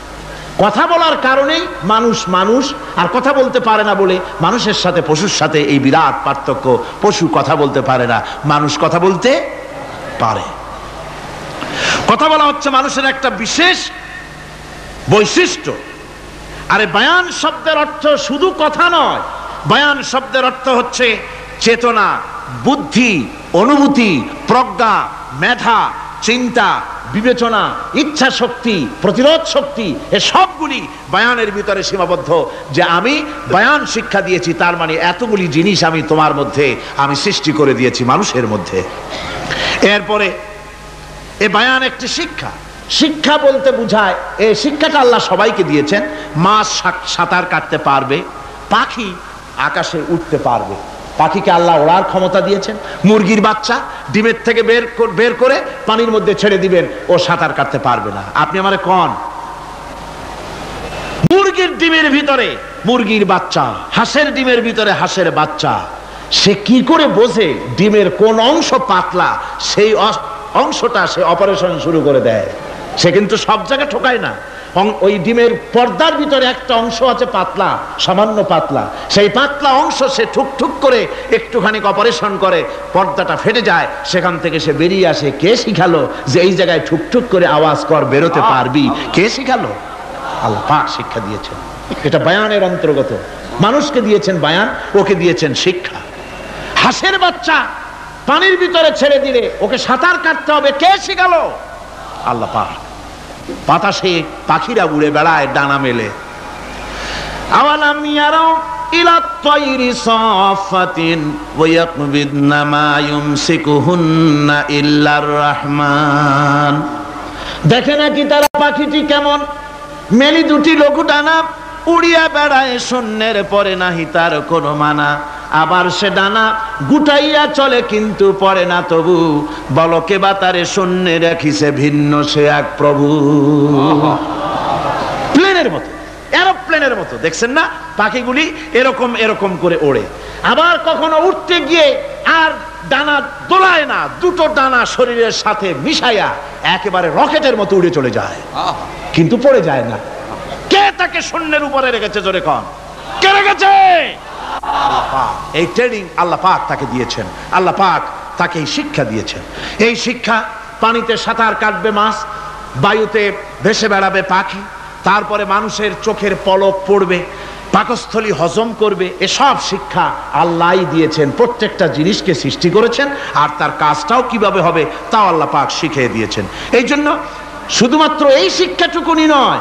কথা বলার কারণেই মানুষ মানুষ, আর কথা বলতে পারে না বলে মানুষের সাথে পশুর সাথে এই বিরাট পার্থক্য। পশু কথা বলতে পারে না, মানুষ কথা বলতে পারে। কথা বলা হচ্ছে মানুষের একটা বিশেষ বৈশিষ্ট্য। আরে বায়ান শব্দের অর্থ শুধু কথা নয়, বায়ান শব্দের অর্থ হচ্ছে চেতনা, বুদ্ধি, অনুভূতি, প্রজ্ঞা, মেধা, চিন্তা, বিবেচনা, ইচ্ছা শক্তি, প্রতিরোধ শক্তি, এ সবগুলি বায়ানের ভিতরে সীমাবদ্ধ। যে আমি বায়ান শিক্ষা দিয়েছি, তার মানে এতগুলি জিনিস আমি তোমার মধ্যে আমি সৃষ্টি করে দিয়েছি মানুষের মধ্যে। এরপরে এ বায়ান একটি শিক্ষা। শিক্ষা বলতে বুঝায়, এই শিক্ষাটা আল্লাহ সবাইকে দিয়েছেন। মাছ সাঁতার কাটতে পারবে, পাখি আকাশে উঠতে পারবে, পাখিকে আল্লাহ ওড়ার ক্ষমতা দিয়েছেন। মুরগির বাচ্চা ডিমের থেকে বের করে পানির মধ্যে ছেড়ে দিবেন, ও সাঁতার কাটতে পারবে না। আপনি আমারে কোন মুরগির ডিমের ভিতরে মুরগির বাচ্চা, হাঁসের ডিমের ভিতরে হাঁসের বাচ্চা, সে কি করে বোঝে ডিমের কোন অংশ পাতলা, সেই অংশটা সে অপারেশন শুরু করে দেয়। সে কিন্তু সব জায়গায় ঠোকায় না। ওই ডিমের পর্দার ভিতরে একটা অংশ আছে পাতলা, সামান্য পাতলা, সেই পাতলা অংশ সে ঠুক করে একটুখানি অপারেশন করে, পর্দাটা ফেটে যায়, সেখান থেকে সে বেরিয়ে আসে। কে শিখালো যে এই জায়গায় ঠুক করে আওয়াজ কর, বেরোতে পারবি? কে শিখালো? আল্লাহ পাক শিক্ষা দিয়েছেন। এটা বায়ানের অন্তর্গত। মানুষকে দিয়েছেন বায়ান, ওকে দিয়েছেন শিক্ষা। হাঁসের বাচ্চা পানির ভিতরে ছেড়ে দিলে ওকে সাঁতার কাটতে হবে, কে শিখালো? আল্লাহ পাক। বাতাসে পাখিরা উড়ে বেড়ায় ডানা মেলে। আওয়ালাম ইয়ারাউ ইলা তায়রি সাফাতিন ওয়া ইয়াকবিদনা মা ইউমসিকুহুন্না ইল্লার রহমান। দেখে নাকি তারা পাখিটি কেমন, মেলি দুটি লঘু ডানা, উড়িয়া বেড়ায় শূন্যের পরে নাহি তার কোনো মানা। আবার সে ডানা গুটাইয়া চলে কিন্তু পড়ে না তবু, বলকে বাতারে শূন্যে রাখিছে ভিন্ন সে এক প্রভু। প্লেনের মতো, এরোপ্লেনের মতো, দেখছেন না পাখিগুলি এরকম এরকম করে ওড়ে। আবার কখনো উঠতে গিয়ে আর ডানা দোলায় না, দুটো ডানা শরীরের সাথে মিশাইয়া একেবারে রকেটের মতো উড়ে চলে যায়, কিন্তু পড়ে যায় না। কে তাকে শূন্যের উপরে রেখেছে? জোরে কন, কে রেখেছে? আল্লাহ পাক। এই ট্রেনিং আল্লাহ পাক তাকে দিয়েছেন, আল্লাহ পাক তাকে এই শিক্ষা দিয়েছেন। এই শিক্ষা, পানিতে সাঁতার কাটবে মাছ, বায়ুতে ভেসে বেড়াবে পাখি, তারপরে মানুষের চোখের পলক পড়বে, পাকস্থলী হজম করবে, এসব শিক্ষা আল্লাহই দিয়েছেন। প্রত্যেকটা জিনিসকে সৃষ্টি করেছেন, আর তার কাজটাও কিভাবে হবে তাও আল্লাহ পাক শিখিয়ে দিয়েছেন। এই জন্য শুধুমাত্র এই শিক্ষাটুকুনি নয়,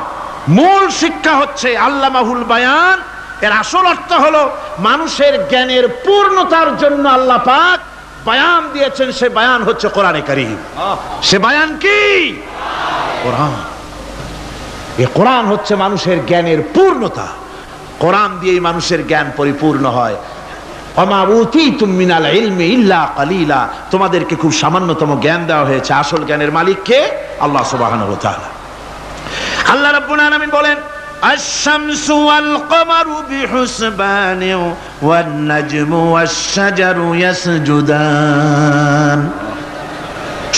মূল শিক্ষা হচ্ছে আল্লামাহুল বায়ান। এর আসল অর্থ হলো মানুষের জ্ঞানের পূর্ণতার জন্য আল্লাহ পাক বায়ান দিয়েছেন। সে বায়ান হচ্ছে কোরআনে কারীম। সে বায়ান কি? কোরআন। এই কোরআন হচ্ছে মানুষের জ্ঞানের পূর্ণতা। কোরআন দিয়েই মানুষের জ্ঞান পরিপূর্ণ হয়। ওমা উতীতুম মিনাল ইলমি ইল্লা কালিলা, তোমাদেরকে খুব সামান্যতম জ্ঞান দেওয়া হয়েছে। আসল জ্ঞানের মালিক কে? আল্লাহ সুবহানাহু ওয়া তাআলা। আল্লাহ রাব্বুল আলামিন বলেন, আশ-শামসু ওয়াল কমারু বিহুসবান ওয়ান নাজমু ওয়াশ-শাজারু ইয়াসজুদান।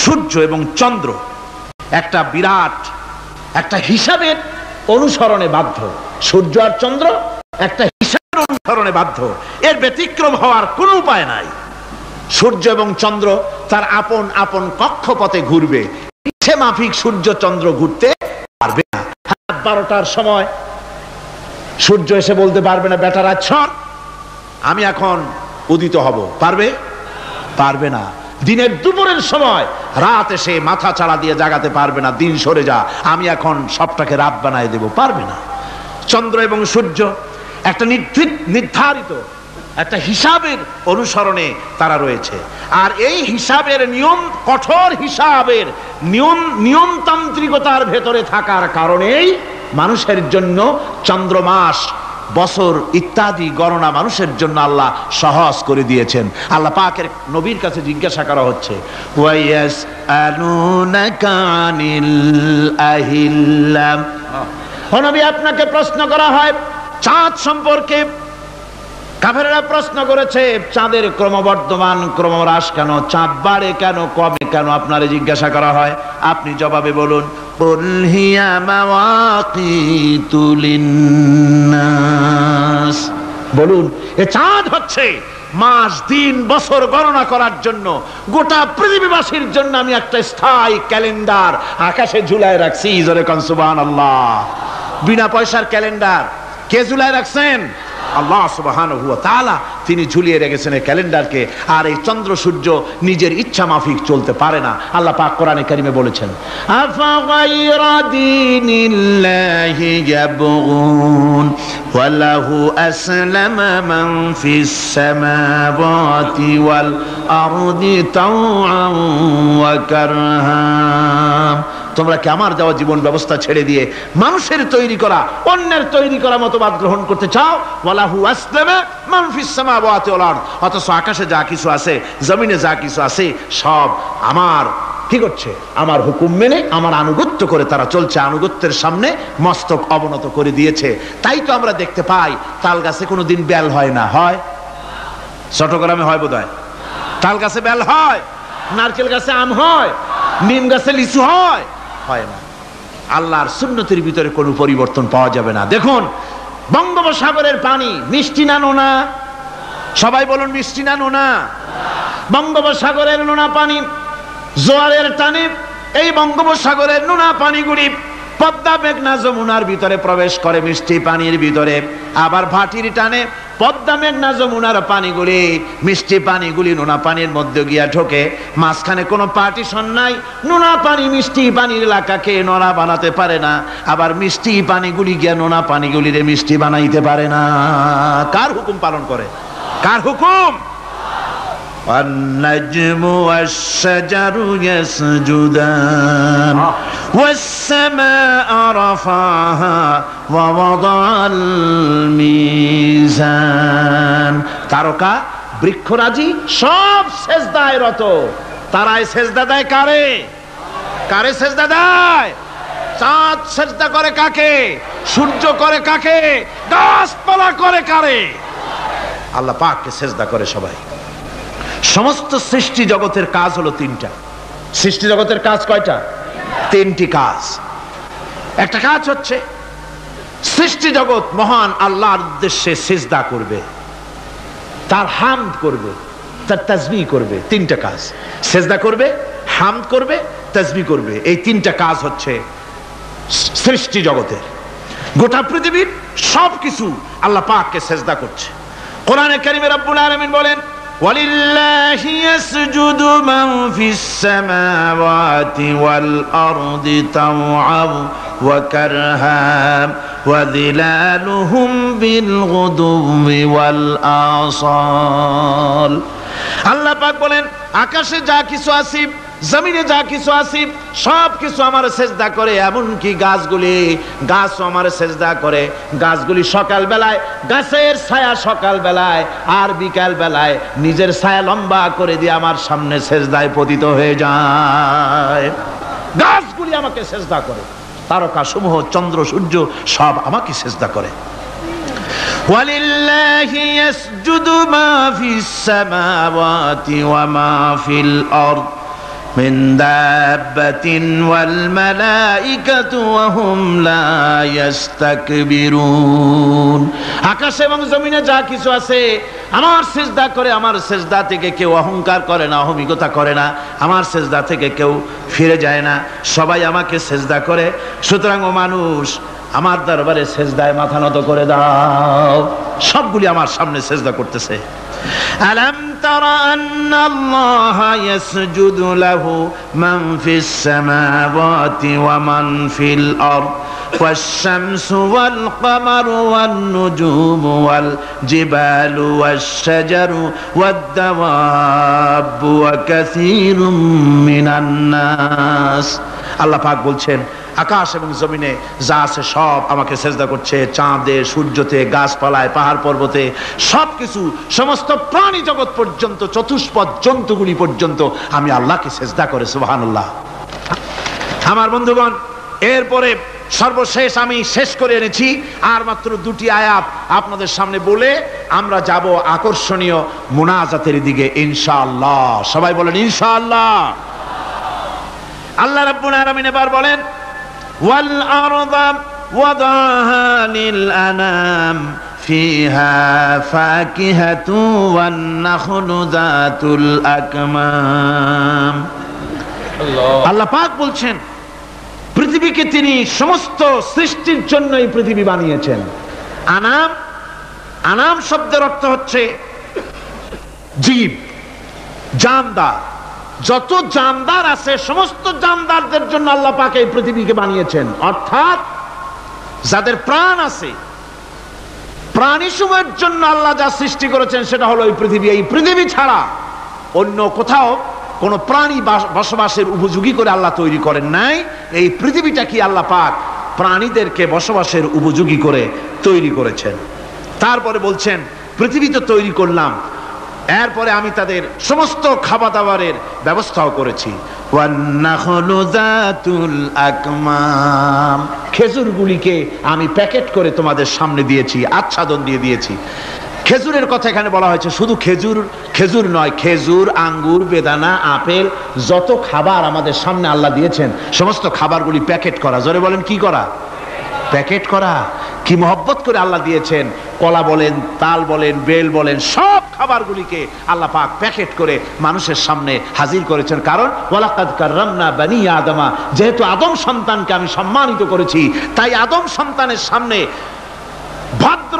সূর্য এবং চন্দ্র একটা বিরাট একটা হিসাবের অনুসরণে বাধ্য। সূর্য আর চন্দ্র একটা হিসাবের অনুসরণে বাধ্য, এর ব্যতিক্রম হওয়ার কোনো উপায় নাই। সূর্য এবং চন্দ্র তার আপন আপন কক্ষপথে ঘুরবে, ইচ্ছে মাফিক সূর্য চন্দ্র ঘুরতে পারবে না। 12টার সময় সূর্য এসে বলতে পারবে না, বেটা রাত ছড়, আমি এখন উদিত হব। পারবে? পারবে না। দিনের দুপুরের সময় রাত এসে মাথা চাড়া দিয়ে জাগাতে পারবে না, দিন সরে যা, আমি এখন সবটাকে রাত বানায় দেব, পারবে না। চন্দ্র এবং সূর্য একটা নির্ধারিত একটা হিসাবের অনুসরণে তারা রয়েছে, আর এই হিসাবের নিয়ম, কঠোর হিসাবের নিয়মতান্ত্রিকতার ভেতরে থাকার কারণেই মানুষের জন্য চন্দ্র, মাস, বছর ইত্যাদি গণনা মানুষের জন্য আল্লাহ সহজ করে দিয়েছেন। আল্লাহ পাকের নবীর কাছে জিজ্ঞাসা করা হচ্ছে, ওয়ায়াসআলুনাকা আনিল আহিল্লাম, ও নবী আপনাকে প্রশ্ন করা হয় চাঁদ সম্পর্কে। কাফেররা প্রশ্ন করেছে চাঁদের ক্রমবর্ধমান ক্রমহ্রাস কেন, চাঁদ বাড়ে কেন, কমে কেন, আপনারে জিজ্ঞাসা করা হয়, আপনি জবাবে বলুন, কুল হিয়া মাওয়াকিতু লিন্নাস, বলুন এ চাঁদ হচ্ছে মাস, দিন, বছর গণনা করার জন্য, গোটা পৃথিবীবাসীর জন্য আমি একটা স্থায়ী ক্যালেন্ডার আকাশে ঝুলায় রাখছি। জোরে কোন সুবহানাল্লাহ। বিনা পয়সার ক্যালেন্ডার, কে ঝুলায় রাখছেন? আল্লাহ সুবহানাহু ওয়া তাআলা। তিনি ঝুলিয়ে রেখেছেন এই ক্যালেন্ডারকে। আর এই চন্দ্র সূর্য নিজের ইচ্ছা মাফিক চলতে পারে না। আল্লাহ পাক কোরআনে কারিমে বলেছেন, আফা গায়রা দীনিল্লাহি ইয়াবগুন ওয়া লাহু আসলামা মান ফিস সামাওয়াতি ওয়াল আরদি তাওআন ওয়া কারহা। তোমরা কি আমার দেওয়া জীবন ব্যবস্থা ছেড়ে দিয়ে মানুষের তৈরি করা, অন্যের তৈরি করা মতবাদ গ্রহণ করতে চাও? ওয়ালাহু আসলামা মান ফিস সামাওয়াতি ওয়াল আরদ। অথচ আকাশে যা কিছু আছে, জমিনে যা কিছু আছে, সব আমার কি করছে? আমার হুকুম মেনে, আমার আনুগত্য করে তারা চলছে। আনুগত্যের সামনে মস্তক অবনত করে দিয়েছে। তাই তো আমরা দেখতে পাই তাল গাছে কোনোদিন বেল হয় না। হয়? চট্টগ্রামে হয় বোধহয়। তাল গাছে বেল হয়, নারকেল গাছে আম হয়, নিম গাছে লিচু হয়? হয় না। আল্লাহর সুন্নতের ভিতরে কোনো পরিবর্তন পাওয়া যাবে না। দেখুন, বঙ্গোপসাগরের পানি মিষ্টি না নোনা? সবাই বলুন, মিষ্টি না নোনা? বঙ্গোপসাগরের নোনা পানি জোয়ারের টানে এই বঙ্গোপসাগরের নোনা পানিগুলি পদ্মা মেঘনা যমুনার ভিতরে প্রবেশ করে মিষ্টি পানির ভিতরে। আবার ভাটির টানে পদ্মা মেঘনা যমুনার পানিগুলি, মিষ্টি পানিগুলি নোনা পানির মধ্যে গিয়া ঢোকে। মাঝখানে কোনো পার্টিশন নাই। নোনা পানি মিষ্টি পানির এলাকাকে নোনা বানাতে পারে না। আবার মিষ্টি পানিগুলি গিয়া নোনা পানিগুলিরে মিষ্টি বানাইতে পারে না। কার হুকুম পালন করে? কার হুকুম? والنجم والشجر يسجدان والسماء رفعها ووضع الميزان। তারকা বৃক্ষরাজি সব সেজদায় রত। তারাই সেজদা দেয় কারে? কারে সেজদা দেয়? চাঁদ সেজদা করে কাকে? সূর্য করে কাকে? গাছপালা করে কারে? আল্লাহ পাককে সেজদা করে সবাই। সমস্ত সৃষ্টি জগতের কাজ হলো তিনটা। সৃষ্টি জগতের কাজ কয়টা? তিনটি কাজ। একটা কাজ হচ্ছে সৃষ্টি জগৎ মহান আল্লাহর উদ্দেশ্যে সিজদা করবে, তার হামদ করবে, তার তাসবিহ করবে। তিনটা কাজ। সিজদা করবে, হামদ করবে, তাসবিহ করবে। এই তিনটা কাজ হচ্ছে সৃষ্টি জগতের। গোটা পৃথিবীর সবকিছু আল্লাহ পাককে সিজদা করছে। কোরআনে কারিমে রব্বুল আলামিন বলেন, ওয়ালিল্লাহি ইয়াসজুদু মান ফিস সামাওয়াতি ওয়াল আরদি তাওআন ওয়া কারহা ওয়া যিলালুহুম বিল গুদুবি ওয়াল আসাল। আল্লাহ পাক বলেন, আকাশে যা কিছু আছে, জমিনে যা কিছু আছে, সব কিছু আমার সেজদা করে। এমনকি গাছগুলি, গাছও আমার সেজদা করে। গাছগুলি সকাল বেলায় গাছের ছায়া সকাল বেলায় আর বিকাল বেলায় নিজের ছায়া লম্বা করে দিয়ে আমার সামনে সেজদায় পতিত হয়ে যায়। গাছগুলি আমাকে সেজদা করে। তারকা সমূহ, চন্দ্র সূর্য সব আমাকে সেজদা করে। ওয়ালিল্লাহি ইয়াসজুদু মা ফিস সামাওয়াতি ওয়া মা ফিল আরদ মিন দাব্বাতিন ওয়াল মালাইকাতু ওয়া হুম লা ইস্তাকবিরুন। আকাশ এবং জমিনে যা কিছু আছে আমার সিজদা করে। আমার সিজদা থেকে কেউ অহংকার করে না, অহমিকতা করে না। আমার সিজদা থেকে কেউ ফিরে যায় না। সবাই আমাকে সিজদা করে। সুতরাং ও মানুষ, আমার দরবারে সিজদায় মাথা নত করে দাও। সবগুলি আমার সামনে সিজদা করতেছে। আলাম তারা আন্নাল্লাহা ইয়াসজুদু লাহু মান ফিস সামাওয়াতি ওয়া মান ফিল আরদ ওয়াশ-শামসু ওয়াল কামারু ওয়ান নুজুমু ওয়াল জিবালু ওয়াশ-শাজারু ওয়াদ-দাওয়াবু ওয়া কাসীরুম মিনান নাস। আল্লাহ পাক বলছেন, আকাশ এবং জমিনে যা আছে সব আমাকে সেজদা করছে। চাঁদে, সূর্যতে, গাছপালায়, পাহাড় পর্বতে সবকিছু, সমস্ত প্রাণী জগৎ পর্যন্ত, চতুষ্পদ জন্তুগুলি পর্যন্ত আমি আল্লাহকে সেজদা করে। সুবহানাল্লাহ। আমার বন্ধুগণ, এরপরে সর্বশেষ আমি শেষ করে এনেছি আর মাত্র দুটি আয়াত আপনাদের সামনে বলে আমরা যাব আকর্ষণীয় মুনাজাতের দিকে ইনশাআল্লাহ। সবাই বলেন ইনশাআল্লাহ। আল্লাহ রাব্বুল আলামিন এবার বলেন, ওয়াল আরদা ওয়াদাহা লিল আনাম ফিহা ফাকিহাতু ওয়ান নাখলু যাতুল আকমাম। আল্লাহ পাক বলছেন, পৃথিবীকে তিনি সমস্ত সৃষ্টির জন্য এই পৃথিবী বানিয়েছেন। আনাম, আনাম শব্দের অর্থ হচ্ছে জীব, জানদার। যত জানদার আছে সমস্ত জানদারদের জন্য আল্লাহ পাক এই পৃথিবীকে বানিয়েছেন। অর্থাৎ যাদের প্রাণ আছে, প্রাণী সময়ের জন্য আল্লাহ যা সৃষ্টি করেছেন সেটা হলো এই পৃথিবী। এই পৃথিবী ছাড়া অন্য কোথাও কোন প্রাণী বসবাসের উপযোগী করে আল্লাহ তৈরি করেন নাই। এই পৃথিবীটা কি আল্লাহ পাক প্রাণীদেরকে বসবাসের উপযোগী করে তৈরি করেছেন। তারপরে বলছেন পৃথিবী তো তৈরি করলাম, এরপরে আমি তাদের সমস্ত খাবার দাবারের ব্যবস্থাও করেছি। খেজুরগুলিকে আমি প্যাকেট করে তোমাদের সামনে দিয়েছি, আচ্ছাদন দিয়ে দিয়েছি। খেজুরের কথা এখানে বলা হয়েছে, শুধু খেজুর খেজুর নয়, খেজুর, আঙ্গুর, বেদানা, আপেল, যত খাবার আমাদের সামনে আল্লাহ দিয়েছেন সমস্ত খাবারগুলি প্যাকেট করা। জোরে বলেন কি করা? প্যাকেট করা। কি মহব্বত করে আল্লাহ দিয়েছেন। কলা বলেন, তাল বলেন, বেল বলেন, সব খাবারগুলিকে আল্লাহ পাক প্যাকেট করে মানুষের সামনে হাজির করেছেন। কারণ ওয়ালাকাদ কাররামনা বানি আদমা, যেহেতু আদম সন্তানকে আমি সম্মানিত করেছি, তাই আদম সন্তানের সামনে, ভদ্র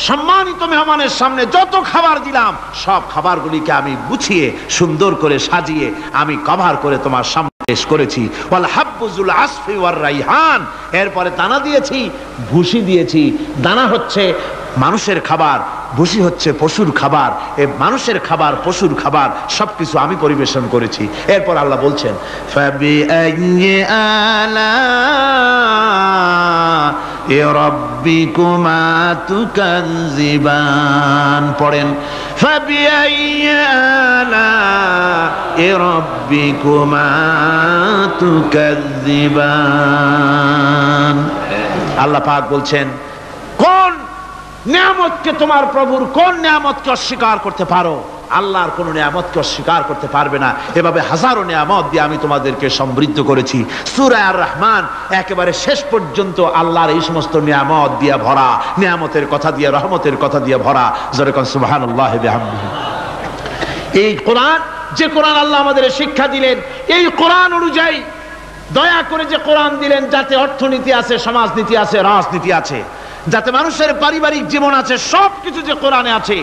সম্মানিত মেহমানের সামনে যত খাবার দিলাম সব খাবারগুলিকে আমি গুছিয়ে সুন্দর করে সাজিয়ে আমি কভার করে তোমার সামনে পেশ করেছি। ওয়াল হাব্বুজুল আসফি ওয়ার রাইহান, এরপরে দানা দিয়েছি, ভুসি দিয়েছি। দানা হচ্ছে মানুষের খাবার, ভুসি হচ্ছে পশুর খাবার। এই মানুষের খাবার, পশুর খাবার সবকিছু আমি পরিবেশন করেছি। এরপর আল্লাহ বলছেন ফাবিআইয়ি আলা'i রাব্বিকুমা তুকাযযিবান। পড়েন ফাবিআইয়ি আলা'i রাব্বিকুমা তুকাযযিবান। আল্লাহ পাক বলছেন কোন নিয়ামতকে, তোমার প্রভুর কোন নিয়ামতকে অস্বীকার করতে পারো? আল্লাহর কোন নিয়ামতকে অস্বীকার করতে পারবে না। এভাবে হাজারো নিয়ামত দিয়ে আমি তোমাদেরকে সমৃদ্ধ করেছি। সূরা আর রহমান একেবারে শেষ পর্যন্ত আল্লাহর এই সমস্ত নিয়ামত দিয়ে ভরা, নিয়ামতের কথা দিয়ে, রহমতের কথা দিয়ে ভরা। জোরে কোন সুবহানাল্লাহি বিহামদিহি। এই কোরআন, যে কোরআন আল্লাহ আমাদের শিক্ষা দিলেন, এই কোরআন অনুযায়ী দয়া করে যে কোরআন দিলেন, যাতে অর্থনীতি আছে, সমাজনীতি আছে, রাজনীতি আছে, যাতে মানুষের পারিবারিক জীবন আছে, সবকিছু যে কোরআনে আছে।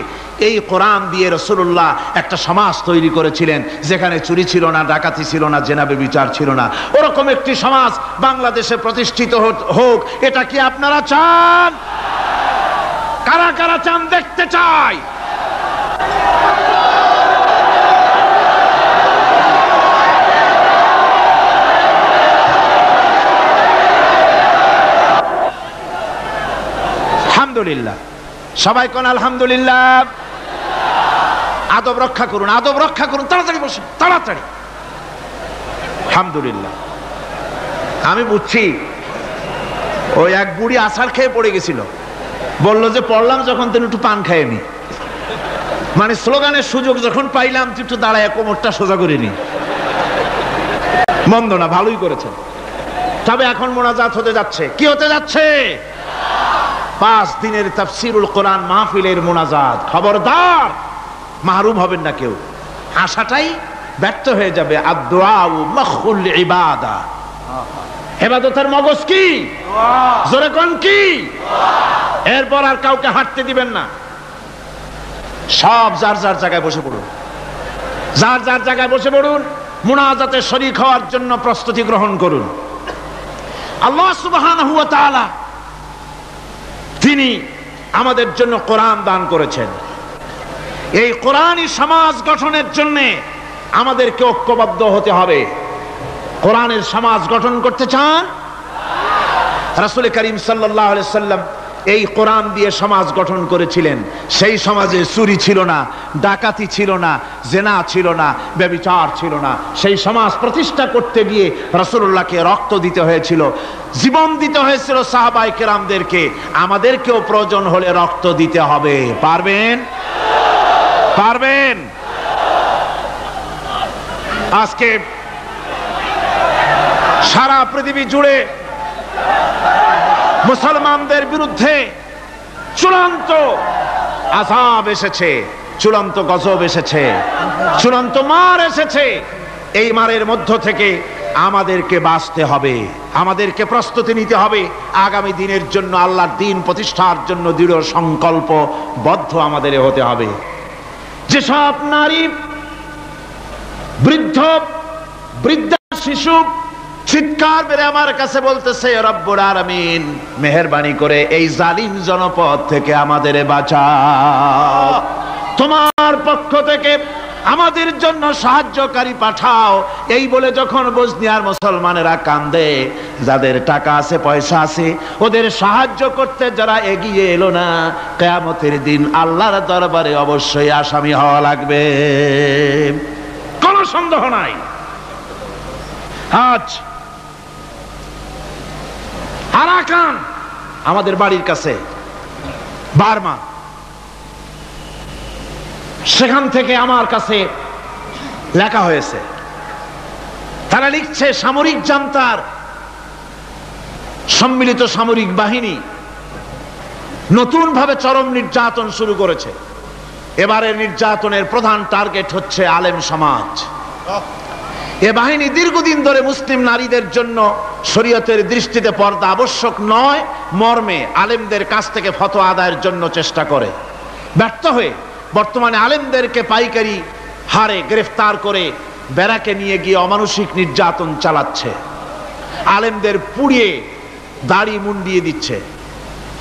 এই কোরআন দিয়ে রাসূলুল্লাহ একটা সমাজ তৈরি করেছিলেন যেখানে চুরি ছিল না, ডাকাতি ছিল না, জেনা ব্যভিচার ছিল না। ওরকম একটি সমাজ বাংলাদেশে প্রতিষ্ঠিত হোক, এটা কি আপনারা চান? কারা কারা চান? দেখতে চাই। আলহামদুলিল্লাহ। সবাই কোন আলহামদুলিল্লাহ। আদব রক্ষা করুন, আদব রক্ষা করুন। তাড়াতাড়ি বসুন, তাড়াতাড়ি। আলহামদুলিল্লাহ। আমি বুঝছি ওই এক বুড়ি আছাড় খেয়ে পড়ে গেছিল, বলল যে পড়লাম যখন তিনি একটু পান খায়নি, মানে স্লোগানের সুযোগ যখন পাইলাম একটু দাঁড়ায় কোমরটা সোজা করে নি। মন্দ না, ভালোই করেছেন। তবে এখন মোনাজাত হতে যাচ্ছে। কি হতে যাচ্ছে? 5 দিনের তাফসীরুল কোরআন মাহফিলের মোনাজাত। খবরদার মাহরুম হবেন না কেউ। আশাটাই ব্যর্থ হয়ে যাবে। আদ-দুআউ মাখুল ইবাদা। ইবাদতের মগজ কি? জোরে কোন কি? এরপর আর কাউকে হাঁটতে দিবেন না। সব যার যার জায়গায় বসে পড়ুন, যার যার জায়গায় বসে পড়ুন। মোনাজাতে শরীক হওয়ার জন্য প্রস্তুতি গ্রহণ করুন। আল্লাহ সুবহানাহু ওয়া তাআলা তিনি আমাদের জন্য কোরআন দান করেছেন। এই কোরআনই সমাজ গঠনের জন্য আমাদেরকে ঐক্যবদ্ধ হতে হবে। কোরআনের সমাজ গঠন করতে চান? রাসূল করিম সাল্লাল্লাহু আলাইহি সাল্লাম এই কোরআন দিয়ে সমাজ গঠন করেছিলেন। সেই সমাজে চুরি ছিল না, ডাকাতি ছিল না, জেনা ছিল না, ব্যভিচার ছিল না। সেই সমাজ প্রতিষ্ঠা করতে গিয়ে রাসূলুল্লাহকে রক্ত দিতে হয়েছিল, জীবন দিতে হয়েছিল সাহাবায়ে কেরামদেরকে। আমাদেরকেও প্রয়োজন হলে রক্ত দিতে হবে। পারবেন? পারবেন? আজকে সারা পৃথিবী জুড়ে মুসলমানদের বিরুদ্ধে চূড়ান্ত আযাব এসেছে, চূড়ান্ত গজব এসেছে, চূড়ান্ত মার এসেছে। এই মারের মধ্য থেকে আমাদেরকে বাঁচতে হবে, আমাদেরকে প্রস্তুতি নিতে হবে আগামী দিনের জন্য, আল্লাহর দ্বীন প্রতিষ্ঠার জন্য দৃঢ় সংকল্পবদ্ধ আমাদের হতে হবে। যেসব নারী, বৃদ্ধা শিশু চিৎকার মেরে আমার কাছে বলতেছে, রব্বুল আলামিন মেহেরবানি করে এই জালিম জনপদ থেকে আমাদের বাঁচাও, তোমার পক্ষ থেকে আমাদের জন্য সাহায্যকারী পাঠাও। এই বলে যখন বসনিয়ার মুসলমানেরা কান্দে, যাদের টাকা আছে পয়সা আছে ওদের সাহায্য করতে যারা এগিয়ে এলো না, কিয়ামতের দিন আল্লাহর দরবারে অবশ্যই আসামি হওয়া লাগবে, কোনো সন্দেহ নাই। আজ আরাকান আমাদের বাড়ির কাছে, বার্মা, সেখান থেকে আমার কাছে লেখা হয়েছে, তারা লিখছে সামরিক জান্তার সম্মিলিত সামরিক বাহিনী নতুন ভাবে চরম নির্যাতন শুরু করেছে। এবারের নির্যাতনের প্রধান টার্গেট হচ্ছে আলেম সমাজ। এ বাহিনী দীর্ঘদিন ধরে মুসলিম নারীদের জন্য শরীয়তের দৃষ্টিতে পর্দা আবশ্যক নয় মর্মে আলেমদের কাছ থেকে ফতোয়া আদায়ের জন্য চেষ্টা করে, ব্যর্থ হয়ে বর্তমানে আলেমদেরকে পাইকারি হারে গ্রেফতার করে ব্যারাকে নিয়ে গিয়ে অমানুষিক নির্যাতন চালাচ্ছে, আলেমদের পুড়িয়ে দাড়ি মুন্ডিয়ে দিচ্ছে।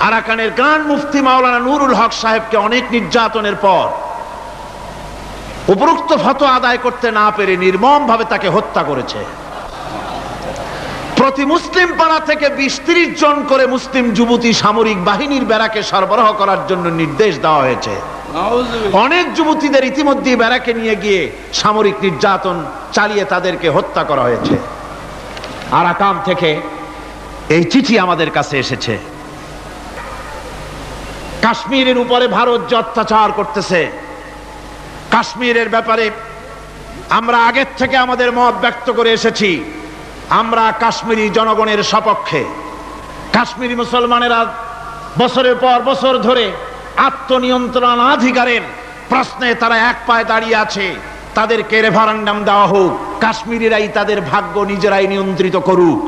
আরাকানের গ্রান্ড মুফতি মাওলানা নুরুল হক সাহেবকে অনেক নির্যাতনের পর উপরোক্ত ফতোয়া আদায় করতে না পেরে নির্মম ভাবে তাকে হত্যা করেছে। প্রতি মুসলিম পাড়া থেকে 20-30 জন করে মুসলিম যুবতী সামরিক বাহিনীর ব্যারাকে সরবরাহ করার জন্য নির্দেশ দেওয়া হয়েছে। অনেক যুবতীদের ইতিমধ্যে ব্যারাকে নিয়ে গিয়ে সামরিক নির্যাতন চালিয়ে তাদেরকে হত্যা করা হয়েছে। আরাকান থেকে এই চিঠি আমাদের কাছে এসেছে। কাশ্মীরের উপরে ভারত যে অত্যাচার করতেছে, কাশ্মীরের ব্যাপারে আমরা আগের থেকে আমাদের মত ব্যক্ত করে এসেছি। আমরা কাশ্মীরি জনগণের সপক্ষে। কাশ্মীরি মুসলমানেরা বছরের পর বছর ধরে আত্মনিয়ন্ত্রণাধিকারের প্রশ্নে তারা এক পায়ে দাঁড়িয়ে আছে। তাদেরকে রেফারেন্ডাম দেওয়া হোক, কাশ্মীরিরাই তাদের ভাগ্য নিজেরাই নিয়ন্ত্রিত করুক,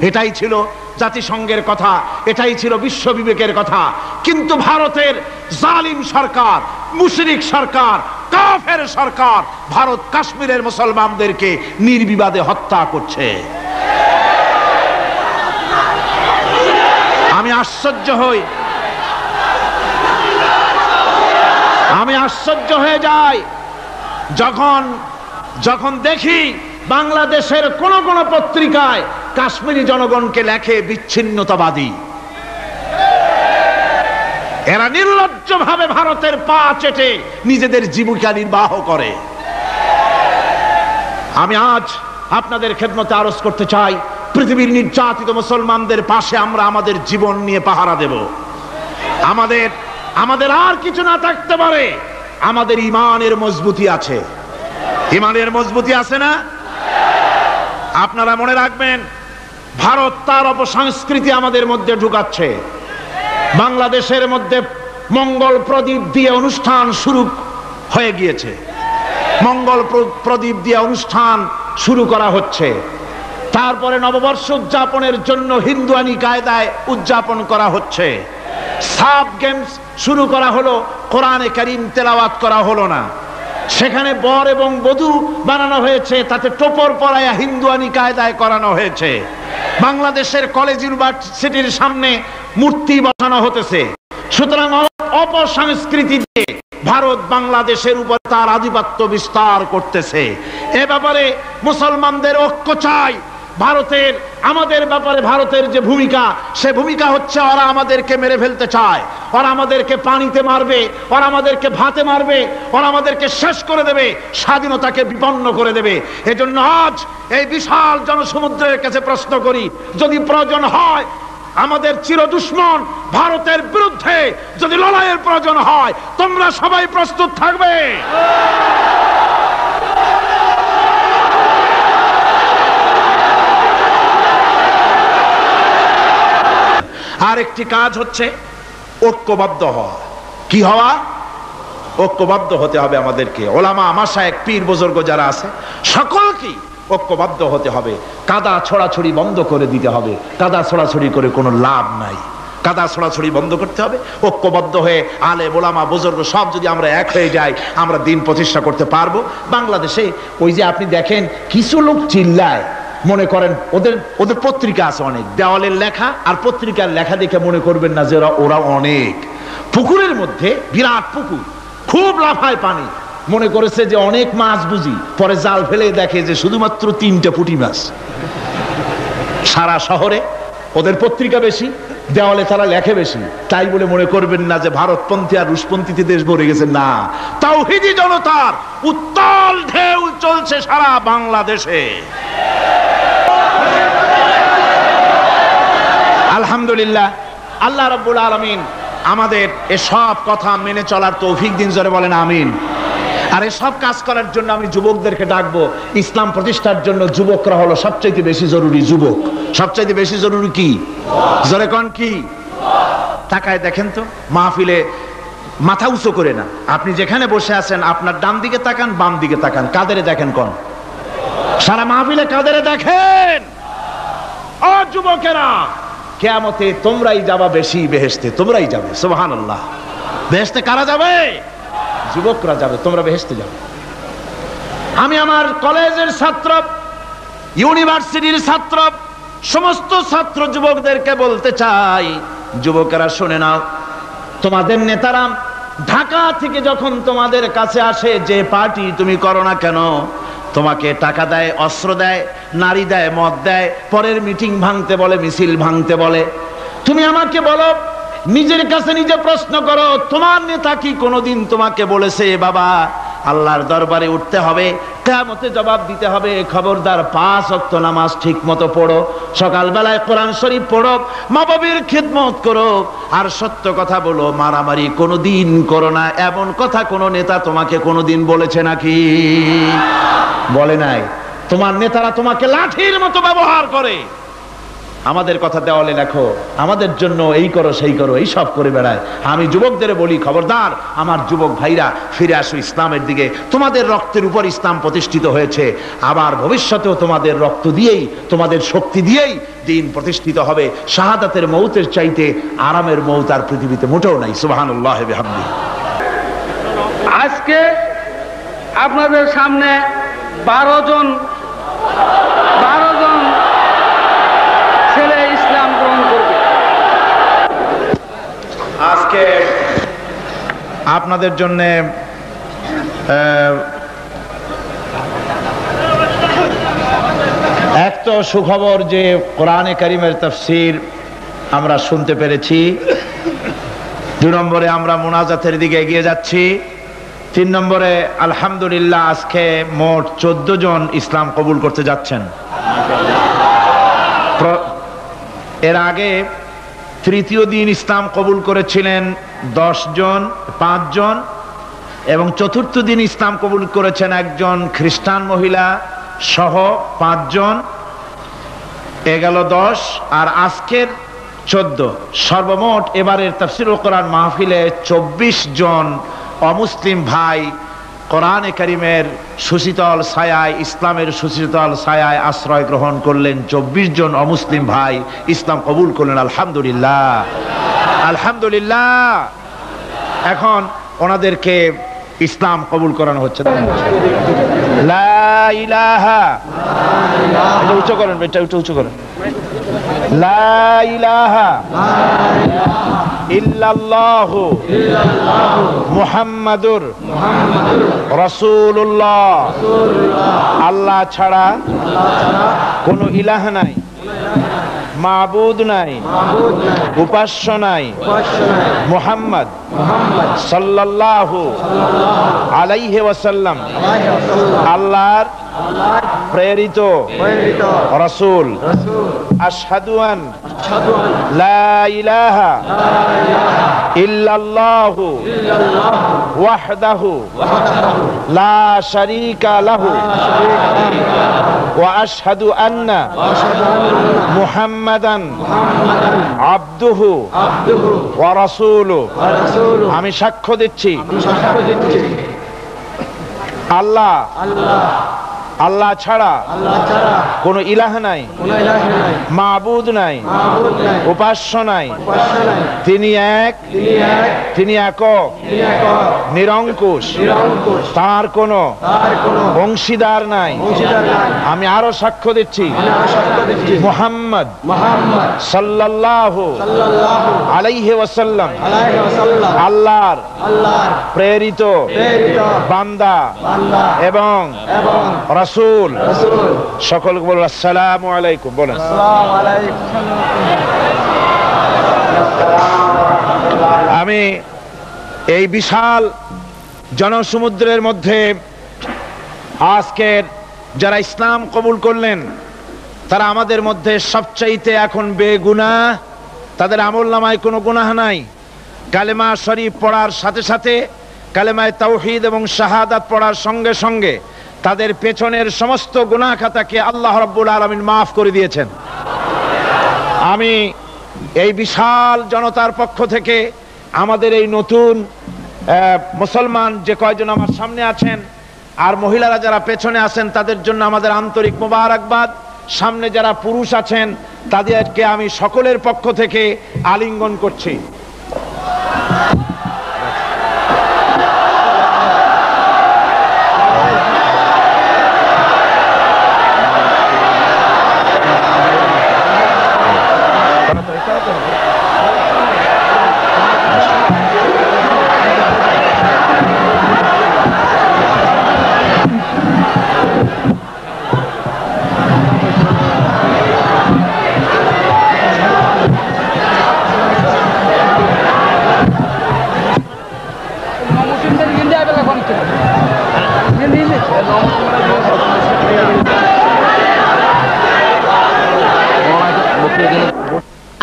এটাই ছিল জাতিসংঘের কথা, এটাই ছিল বিশ্ব বিবেকের কথা। কিন্তু ভারতের জালিম সরকার, মুশরিক সরকার, কাফের সরকার ভারত কাশ্মীরের মুসলমানদেরকে নির্বিবাদে হত্যা করছে। আমি আশ্চর্য হয়ে যাই যখন দেখি বাংলাদেশের কোন কোন পত্রিকায় কাশ্মীরি জনগণকে লেখে বিচ্ছিন্নতাবাদী। এরা নির্লজ্জভাবে ভারতের পা চেটে নিজেদের জীবিকা নির্বাহ করে। আমি আজ আপনাদের খেদমতে আরজ করতে চাই, পৃথিবীর নির্যাতিত মুসলমানদের পাশে আমরা আমাদের জীবন নিয়ে পাহারা দেব। আমাদের আর কিছু না থাকতে পারে, আমাদের ইমানের মজবুতি আছে। ইমানের মজবুতি আছে না? আপনারা মনে রাখবেন, ভারত তার অপসংস্কৃতি আমাদের মধ্যে ঢুকাচ্ছে। বাংলাদেশের মধ্যে মঙ্গল প্রদীপ দিয়ে অনুষ্ঠান শুরু হয়ে গিয়েছে, মঙ্গল প্রদীপ দিয়ে অনুষ্ঠান শুরু করা হচ্ছে। তারপরে নববর্ষ উদযাপনের জন্য হিন্দুয়ানি কায়দায় উদযাপন করা হচ্ছে। সাব গেমস শুরু করা হলো, কোরআনে কারীম তেলাওয়াত করা হলো না। সেখানে বর এবং বধূ বানানো হয়েছে, তাতে টোপর পরায়া হিন্দুয়ানি কায়দায় করানো হয়েছে। বাংলাদেশের কলেজ ইউনিভার্সিটির সামনে মূর্তি বসানো হতেছে। সুতরাং অপসংস্কৃতি দিয়ে ভারত বাংলাদেশের উপর তার আধিপত্য বিস্তার করতেছে। এ ব্যাপারে মুসলমানদের ঐক্য চাই। আমাদের ব্যাপারে ভারতের যে ভূমিকা, সে ভূমিকা হচ্ছে ওরা আমাদেরকে মেরে ফেলতে চায়, ওরা আমাদেরকে পানিতে মারবে, ওরা আমাদেরকে ভাতে মারবে, ওরা আমাদেরকে শেষ করে দেবে, স্বাধীনতাকে বিপন্ন করে দেবে। এজন্য আজ এই বিশাল জনসমুদ্রের কাছে প্রশ্ন করি, যদি প্রয়োজন হয় আমাদের চির দুশ্মন ভারতের বিরুদ্ধে যদি লড়াইয়ের প্রয়োজন হয়, তোমরা সবাই প্রস্তুত থাকবে। আর একটি কাজ হচ্ছে ঐক্যবদ্ধ হওয়া। কি হওয়া? ঐক্যবদ্ধ হতে হবে আমাদেরকে। ওলামা, মাশায়েখ, পীর বুজুর্গ যারা আছে সকলকে ঐক্যবদ্ধ হতে হবে, কাদা ছড়াছড়ি বন্ধ করে দিতে হবে। কাদা ছড়াছড়ি করে কোনো লাভ নাই, কাদা ছড়াছড়ি বন্ধ করতে হবে। ঐক্যবদ্ধ হয়ে আলেম ওলামা বুজুর্গ সব যদি আমরা এক হয়ে যাই, আমরা দিন প্রতিষ্ঠা করতে পারবো। বাংলাদেশে ওই যে আপনি দেখেন কিছু লোক চিল্লায়, মনে করেন ওদের ওদের পত্রিকা আছে অনেক, দেওয়ালের লেখা আর পত্রিকার লেখা দেখে মনে করবেন না যে ওরা অনেক। পুকুরের মধ্যে বিরাট পুকুর, খুব লাফায় পানি, মনে করেছে যে অনেক মাছ বুঝি, পরে জাল ফেলে দেখে যে শুধুমাত্র 3টে পুঁটি মাছ। সারা শহরে ওদের পত্রিকা বেশি, দেওয়ালে তারা লেখে বেশি, তাই বলে মনে করবেন না যে ভারতপন্থী আর রুশপন্থীতে দেশ ভরে গেছে। না, তাওহীদি জনতার উত্তাল ঢেউ চলছে সারা বাংলাদেশে। আলহামদুলিল্লাহ, আল্লাহ রাব্বুল আলামিন আমাদের এসব কথা মেনে চলার তৌফিক দিন, জোরে বলেন আমিন। আর এসব কাজ করার জন্য আমি যুবকদেরকে ডাকবো। ইসলাম প্রতিষ্ঠার জন্য যুবকরা হলো সবচাইতে বেশি জরুরি। যুবক সবচাইতে বেশি জরুরি কি? জোরে কোন কি? তাকায় দেখেন তো, মাহফিলে মাথা উঁচু করে না, আপনি যেখানে বসে আছেন আপনার ডান দিকে তাকান, বাম দিকে তাকান, কাদেরে দেখেন? কোন সারা মাহফিলে কাদেরে দেখেন? ও যুবকেরা, কিয়ামতে তোমরাই যাবা বেশি বেহেশতে, তোমরাই যাবে। সুবহানাল্লাহ। বেহেশতে কারা যাবে? যুবকরা যাবে, তোমরা বেহেশতে যাবে। আমি আমার কলেজের ছাত্র, ইউনিভার্সিটির ছাত্র, সমস্ত ছাত্র যুবকদেরকে বলতে চাই, যুবকেরা শুনে নাও, তোমাদের নেতারা ঢাকা থেকে যখন তোমাদের কাছে আসে, যে পার্টি তুমি করো না কেন, তোমাকে টাকা দেয়, অস্ত্র দেয়, নারী দেয়, মদ দেয়, পরের মিটিং ভাঙতে বলে, মিছিল ভাঙতে বলে। তুমি আমাকে বলো, নিজের কাছে নিজে প্রশ্ন করো, তোমার নেতা কি কোনোদিন তোমাকে বলেছে বাবা আল্লাহর দরবারে উঠতে হবে, কিয়ামতে জবাব দিতে হবে, খবরদার 5 ওয়াক্ত নামাজ ঠিক মতো পড়ো, সকালবেলায় কোরআন শরীফ পড়ো, মা বাবার খিদমত করো, আর সত্য কথা বলো, মারামারি কোনোদিন করো না, এমন কথা কোন নেতা তোমাকে কোনোদিন বলেছে নাকি? বলে নাই। তোমার নেতারা তোমাকে লাঠির মতো ব্যবহার করে। আমাদের কথা দেওয়ালে লেখো, আমাদের জন্য এই করো সেই করো, এই সব করে বেড়ায়। আমি যুবকদের বলি, খবরদার আমার যুবক ভাইরা, ফিরে আসো ইসলামের দিকে। তোমাদের রক্তের উপর ইসলাম প্রতিষ্ঠিত হয়েছে, আবার ভবিষ্যতেও তোমাদের রক্ত দিয়েই, তোমাদের শক্তি দিয়েই দিন প্রতিষ্ঠিত হবে। শাহাদাতের মৌতের চাইতে আরামের মৌত আর পৃথিবীতে মোটেও নাই। সুবহানাল্লাহ ওয়া বিহামদিহি। আজকে আপনাদের সামনে 12 জন ছেলে ইসলাম গ্রহণ করবে। আজকে আপনাদের জন্য এক তো সুখবর যে কোরআনে কারীমের তাফসীর আমরা শুনতে পেরেছি। 2 নম্বরে আমরা মুনাজাতের দিকে এগিয়ে যাচ্ছি। 3 নম্বরে আলহামদুলিল্লাহ আজকে মোট 14 জন ইসলাম কবুল করতে যাচ্ছেন। এর আগে তৃতীয় দিন ইসলাম কবুল করেছিলেন 10 জন, 5 জন, এবং চতুর্থ দিন ইসলাম কবুল করেছেন একজন খ্রিস্টান মহিলা সহ 5 জন, এ গেল 10, আর আজকের 14। সর্বমোট এবারের তাফসীরুল কোরআন মাহফিলে 24 জন অমুসলিম ভাই কোরআনে কারীমের সুশীতল ছায়ায়, ইসলামের সুশীতল ছায়ায় আশ্রয় গ্রহণ করলেন। 24 জন অমুসলিম ভাই ইসলাম কবুল করলেন। আলহামদুলিল্লাহ, আলহামদুলিল্লাহ। এখন ওনাদেরকে ইসলাম কবুল করানো হচ্ছে। লা ইলাহা, এটা উঁচু করেন, এটা উঁচু করেন। লা ইলাহা ইল্লাল্লাহু মুহাম্মাদুর রাসূলুল্লাহ। আল্লাহ ছাড়া কোনো ইলাহ নাই, মাবুদ নাই, উপাস্য নাই, মুহাম্মদ সাল্লাল্লাহু আলাইহি ওয়াসাল্লাম আল্লাহর প্রেরিত রাসূল। আশহাদু আন লা ইলাহা ইল্লাল্লাহু ওয়াহদাহু লা শারীকা লাহু ওয়া আশহাদু আন্না মুহাম্মাদান আবদুহু ওয়া রাসূলুহু। আমি সাক্ষ্য দিচ্ছি আল্লাহ আল্লাহ ছাড়া কোন ইলাহ নাই, মাবুদ নাই, উপাস্য নাই। তিনি এক, তিনি একক, নিরঙ্কুশ, তার কোনো অংশীদার নাই। আমি আরো সাক্ষ্য দিচ্ছি মুহাম্মদ সাল্লাল্লাহু আলাইহি ওয়াসাল্লাম আল্লাহর প্রেরিত বান্দা এবং রাসূল। সকলকে বলুন আসসালামু আলাইকুম। বলেন আমি এই বিশাল জনসমুদ্রের মধ্যে আজকের যারা ইসলাম কবুল করলেন তারা আমাদের মধ্যে সবচাইতে এখন বেগুনাহ, তাদের আমলনামায় কোনো গুনাহ নাই। কালেমা শরীফ পড়ার সাথে সাথে, কালেমায়ে তাওহীদ এবং শাহাদাত পড়ার সঙ্গে সঙ্গে তাদের পেছনের সমস্ত গুনাহ খাতাকে আল্লাহ রাব্বুল আলামিন মাফ করে দিয়েছেন। আমি এই বিশাল জনতার পক্ষ থেকে আমাদের এই নতুন মুসলমান যে কয়জন আমার সামনে আছেন আর মহিলারা যারা পেছনে আছেন তাদের জন্য আমাদের আন্তরিক মোবারকবাদ। সামনে যারা পুরুষ আছেন তাদেরকে আমি সকলের পক্ষ থেকে আলিঙ্গন করছি।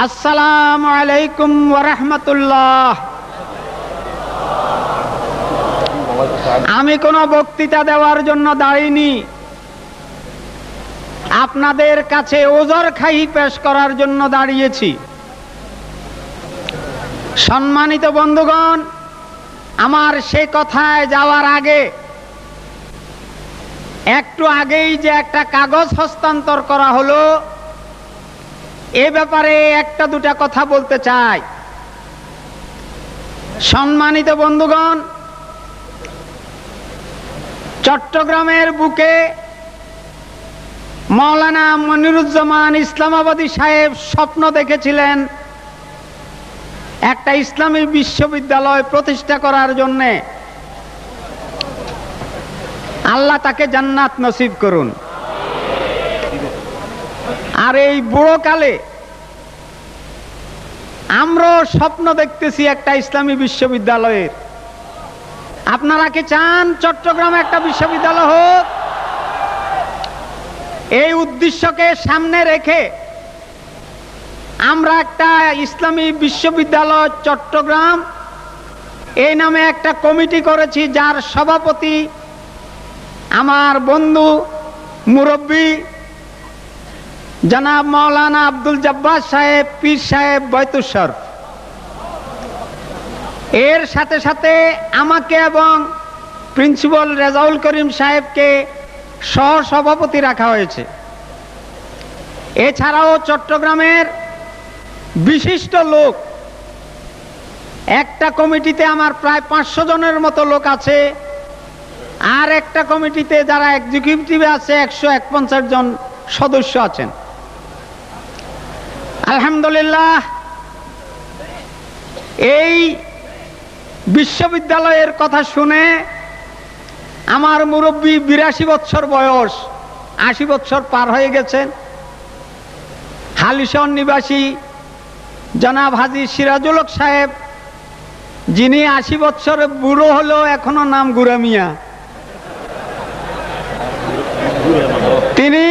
আসসালামু আলাইকুম ওয়া রাহমাতুল্লাহ। আমি কোনো বক্তৃতা দেওয়ার জন্য দাঁড়িয়েনি, আপনাদের কাছে ওজর খাই পেশ করার জন্য দাঁড়িয়েছি। সম্মানিত বন্ধুগণ, আমার সে কথায় যাওয়ার আগে একটু আগেই যে একটা কাগজ হস্তান্তর করা হলো এ ব্যাপারে একটা দুটা কথা বলতে চাই। সম্মানিত বন্ধুগণ, চট্টগ্রামের বুকে মাওলানা মনিরুজ্জামান ইসলামাবাদী সাহেব স্বপ্ন দেখেছিলেন একটা ইসলামী বিশ্ববিদ্যালয় প্রতিষ্ঠা করার জন্য। আল্লাহ তাকে জান্নাত নসিব করুন। আর এই বুড়ো কালে আমরাও স্বপ্ন দেখতেছি একটা ইসলামী বিশ্ববিদ্যালয়ের। আপনারা কি চান চট্টগ্রামে একটা বিশ্ববিদ্যালয় হোক? এই উদ্দেশ্যকে সামনে রেখে আমরা একটা ইসলামী বিশ্ববিদ্যালয় চট্টগ্রাম এই নামে একটা কমিটি করেছি, যার সভাপতি আমার বন্ধু মুরব্বী জনাব মাওলানা আব্দুল জব্বার সাহেব, পীর সাহেব বয়তুশ্বর। এর সাথে সাথে আমাকে এবং প্রিন্সিপাল রেজাউল করিম সাহেবকে সহ সভাপতি রাখা হয়েছে। এছাড়াও চট্টগ্রামের বিশিষ্ট লোক একটা কমিটিতে আমার প্রায় 500 জনের মতো লোক আছে, আর একটা কমিটিতে যারা এক্সিকিউটিভে আছে 151 জন সদস্য আছেন। আলহামদুলিল্লাহ, এই বিশ্ববিদ্যালয়ের কথা শুনে আমার মুরব্বী 82 বছর বয়স, 80 বছর পার হয়ে গেছেন, হালিশহর নিবাসী জনাব হাজী সিরাজুল হক সাহেব, যিনি 80 বছরে বুড়ো হলেও এখনো নাম গুরামিয়া, তিনি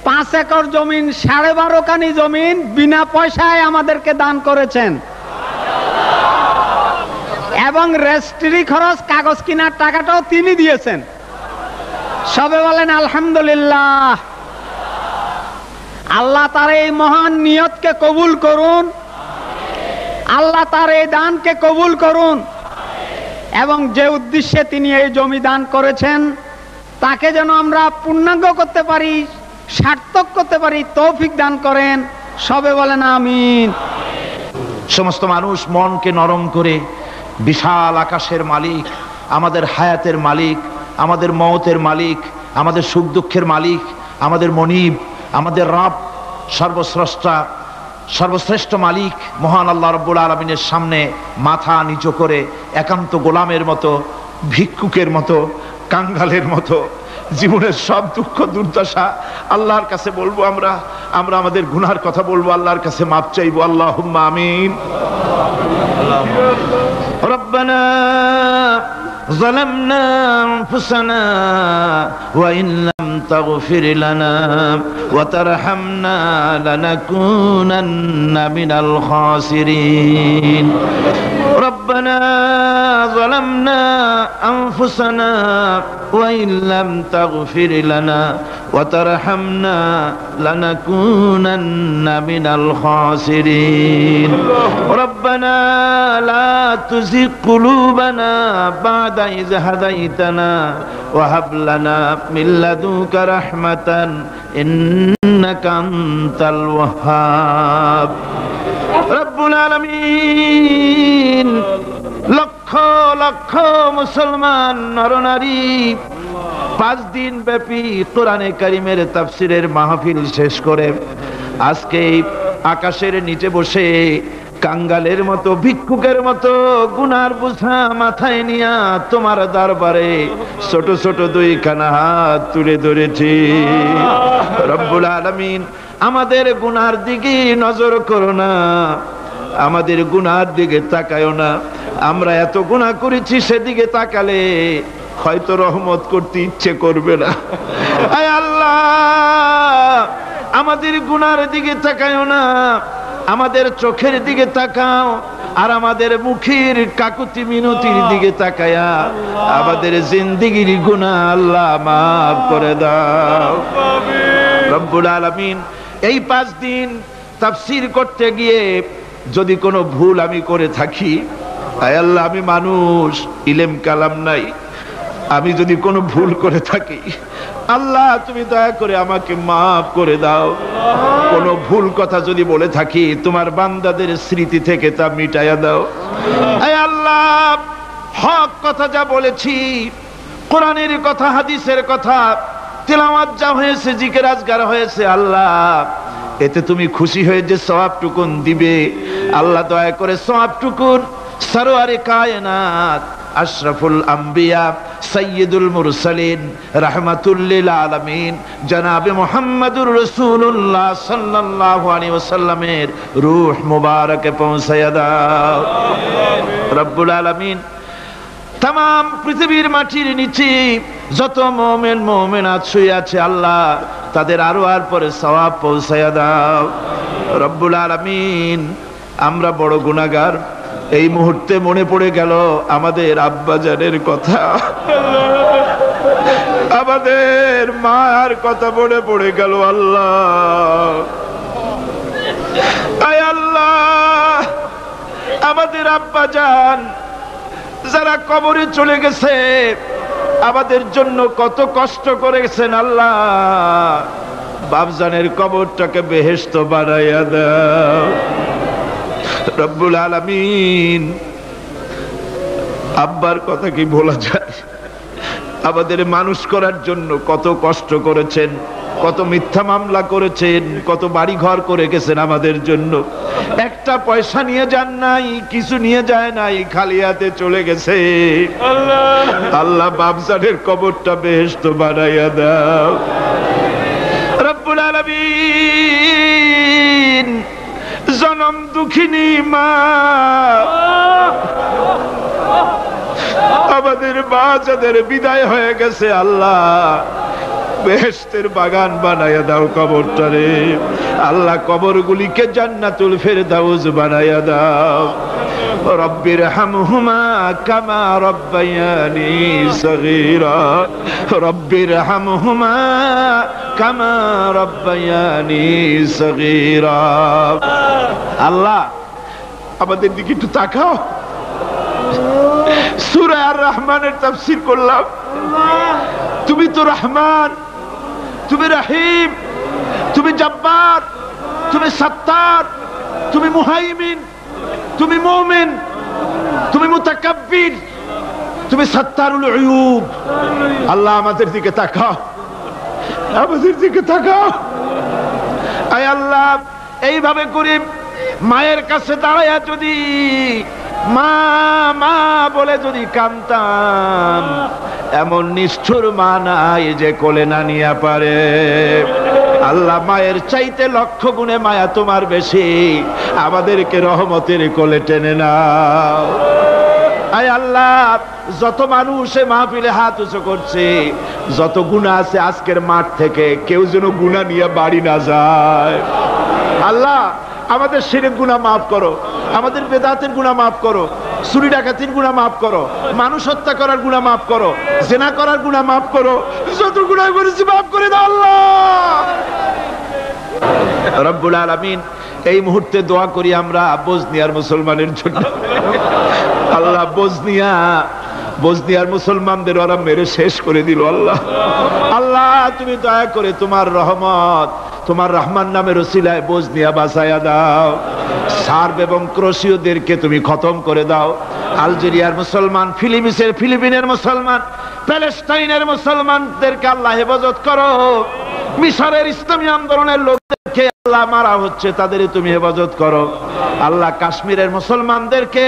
5 একর জমিন, 12.5 কানি জমিন বিনা পয়সায় আমাদেরকে দান করেছেন এবং রেজিস্ট্রি খরচ কাগজ কেনার টাকাটাও তিনি দিয়েছেন। সবে বলেন আলহামদুলিল্লাহ। আল্লাহ তার এই মহান নিয়তকে কবুল করুন, আল্লাহ তার এই দানকে কবুল করুন এবং যে উদ্দেশ্যে তিনি এই জমি দান করেছেন তাকে যেন আমরা পূর্ণাঙ্গ করতে পারি, সার্থক করতে পারি, তৌফিক দান করেন। সবে বলেন আমিন। সমস্ত মানুষ মনকে নরম করে বিশাল আকাশের মালিক, আমাদের হায়াতের মালিক, আমাদের মওতের মালিক, আমাদের সুখ দুঃখের মালিক, আমাদের মনিব, আমাদের রব, সর্বস্রষ্টা, সর্বশ্রেষ্ঠ মালিক মহান আল্লাহ রাব্বুল আলামিনের সামনে মাথা নিচু করে একান্ত গোলামের মতো, ভিক্ষুকের মতো, কাঙ্গালের মতো জীবনের সব দুঃখ দুর্দশা আল্লাহর কাছে বলবো। আমরা আমাদের গুনার কথা বলবো, আল্লাহর কাছে মাপ চাইবো। আল্লাহুম্মা আমিন। রব্বানা ظلمنا أنفسنا وإن لم تغفر لنا وترحمنا لنكونن من الخاسرين ربنا ظلمنا أنفسنا وإن لم تغفر لنا وترحمنا لنكونن من الخاسرين ربنا لا تزغ قلوبنا بعد إذ هديتنا وهب لنا من لدنك رحمة إنك أنت الوهاب رب العالمين লক্ষ লক্ষ মুসলমান নরনারী 5 দিন ব্যাপী কোরআনে কারীমের তাফসীরের মাহফিল শেষ করে আজকে আকাশের নিচে বসে কাঙ্গালের মতো, ভিক্ষুকের মতো গুনার বোঝা মাথায় নিয়া তোমার দরবারে ছোট ছোট 2খানা হাত তুলে ধরেছি। রব্বুল আলামিন, আমাদের গুনার দিকে নজর করো না, আমাদের গুনার দিকে তাকায়ও না। আমরা এত গুনাহ করেছি, সেদিকে তাকালে হয়তো রহমত করতে ইচ্ছে করবে না। আয় আল্লাহ, আমাদের গুনার দিকে তাকায়ও না, আমাদের চোখের দিকে তাকাও, আর আমাদের মুখের কাকুতি মিনতির দিকে তাকায়া আমাদের জিন্দেগির গুনাহ আল্লাহ মাফ করে দাও। রব্বুল আলামিন, এই 5 দিন তাফসীর করতে গিয়ে যদি কোনো ভুল আমি করে থাকি, আয় আল্লাহ, আমি মানুষ, ইলম কালাম নাই, আমি যদি কোনো ভুল করে থাকি আল্লাহ তুমি দয়া করে আমাকে মাফ করে দাও। কোনো ভুল কথা যদি বলে থাকি তোমার বান্দাদের স্মৃতি থেকে তা মিটাইয়া দাও। আয় আল্লাহ, হক কথা যা বলেছি, কোরআনের কথা, হাদিসের কথা, তেলাওয়াত যা হয়েছে, জিকির আজকার হয়েছে, আল্লাহ এতে তুমি খুশি হয়ে যে সওয়াবটুকুন দিবে, আল্লাহ দয়া করে সওয়াবটুকুন সরওয়ারে কায়নাত, আশরাফুল আম্বিয়া, সাইয়্যিদুল মুরসালিন, রাহমাতুল লিল আলামিন জনাবে মুহাম্মদুর রাসূলুল্লাহ সাল্লাল্লাহু আলাইহি ওয়াসাল্লামের রূহ মুবারকে পৌঁছায়া দাও। রব্বুল আলামিন, तमाम পৃথিবীর মাটির নিচে যত মুমিন মুমিনাত শুয়ে আছে আল্লাহ তাদের আরওয়ার পরে সওয়াব পৌঁছায়া দাও। রব্বুল আলামিন, আমরা বড় গুনাহগার। এই মুহূর্তে মনে পড়ে গেল আমাদের আব্বাজানের কথা, আমাদের মার কথা মনে পড়ে গেল। আল্লাহ, আয় আল্লাহ, আমাদের আব্বাজান যারা কবরে চলে গেছে আমাদের জন্য কত কষ্ট করেছেন আল্লাহ, বাপজানের কবরটাকে বেহেশত বানাইয়া দাও। রব্বুল আলামিন, আব্বার কথা কি বলা যায়? আমাদের মানুষ করার জন্য কত কষ্ট করেছেন, কত মিথ্যা মামলা করেছেন, কত বাড়ি ঘর করে গেছেন আমাদের জন্য। একটা পয়সা নিয়ে যান নাই, কিছু নিয়ে যায় নাই, খালি হাতে চলে গেছে। আল্লাহ বাপজানের কবরটা বেহেশত বানাইয়া দাও। রব্বুল আলামিন, জনম দুঃখিনী মা, আমাদের মা যাদের বিদায় হয়ে গেছে আল্লাহ বেহেশতের বাগান বানাইয়া দাও কবরটারে। আল্লাহ কবরগুলিকে জান্নাতুল ফেরদাউস বানাইয়া দাও। রব্বির হামহুমা কামা রব্বায়ানি সগীরা, রব্বির হামহুমা কামা রব্বায়ানি সগীরা। আল্লাহ আমাদের দিকে একটু তাকাও। সূরা আর রহমানের তাফসীর করলাম, তুমি তো রহমান, তুমি রহিম, তুমি জব্বার, তুমি সত্তার, তুমি মুহাইমিন, তুমি মুমিন, তুমি মুতাকাব্বির, তুমি সত্তারুল উয়ুব। আল্লাহ আমাদের দিকে তাকাও, আমাদের দিকে তাকাও। আয় আল্লাহ, এইভাবে করে মায়ের কাছে দাঁড়ায়া যদি মা মা বলে যদি কাঁদতাম, এমন নিষ্ঠুর মা নাই যে কোলে না নিয়ে পারে। আল্লাহ, মায়ের চাইতে লক্ষ গুণে মায়া তোমার বেশি, আমাদেরকে রহমতের কোলে টেনে নাও। আয় আল্লাহ, যত মানুষ মাহফিলে হাত উঁচু করছে, যত গুনাহ আছে আজকের মাঠ থেকে কেউ যেন গুনাহ নিয়ে বাড়ি না যায়। আল্লাহ, আমাদের শিরক গুনাহ মাফ করো, আমাদের বেদাতের গুনাহ মাফ করো, চুরি ডাকাতির গুনাহ মাফ করো, মানুষ হত্যা করার গুনাহ মাফ করো, জেনা করার গুনাহ মাফ করো, যত গুনাহ করেছি মাফ করে দাও আল্লাহ। রব্বুল আলামিন, এই মুহূর্তে দোয়া করি আমরা বসনিয়ার মুসলমানের জন্য। আল্লাহ, বসনিয়ার মুসলমানদের ওরা মেরে শেষ করে দিল। আল্লাহ আল্লাহ, তুমি দয়া করে তোমার রহমত, তোমার রহমান নামের ওসিলায় বসনিয়া বাঁচায়া দাও। সার্ব এবং ক্রোশীয়দেরকে তুমি খতম করে দাও। আলজেরিয়ার মুসলমান, ফিলিপিনের মুসলমান, প্যালেস্টাইনের মুসলমানদেরকে আল্লাহ হেফাজত করো। মিশরের ইসলামী আন্দোলনের লোকদেরকে আল্লাহ মারা হচ্ছে, তাদের তুমি হেফাজত করো। আল্লাহ, কাশ্মীরের মুসলমানদেরকে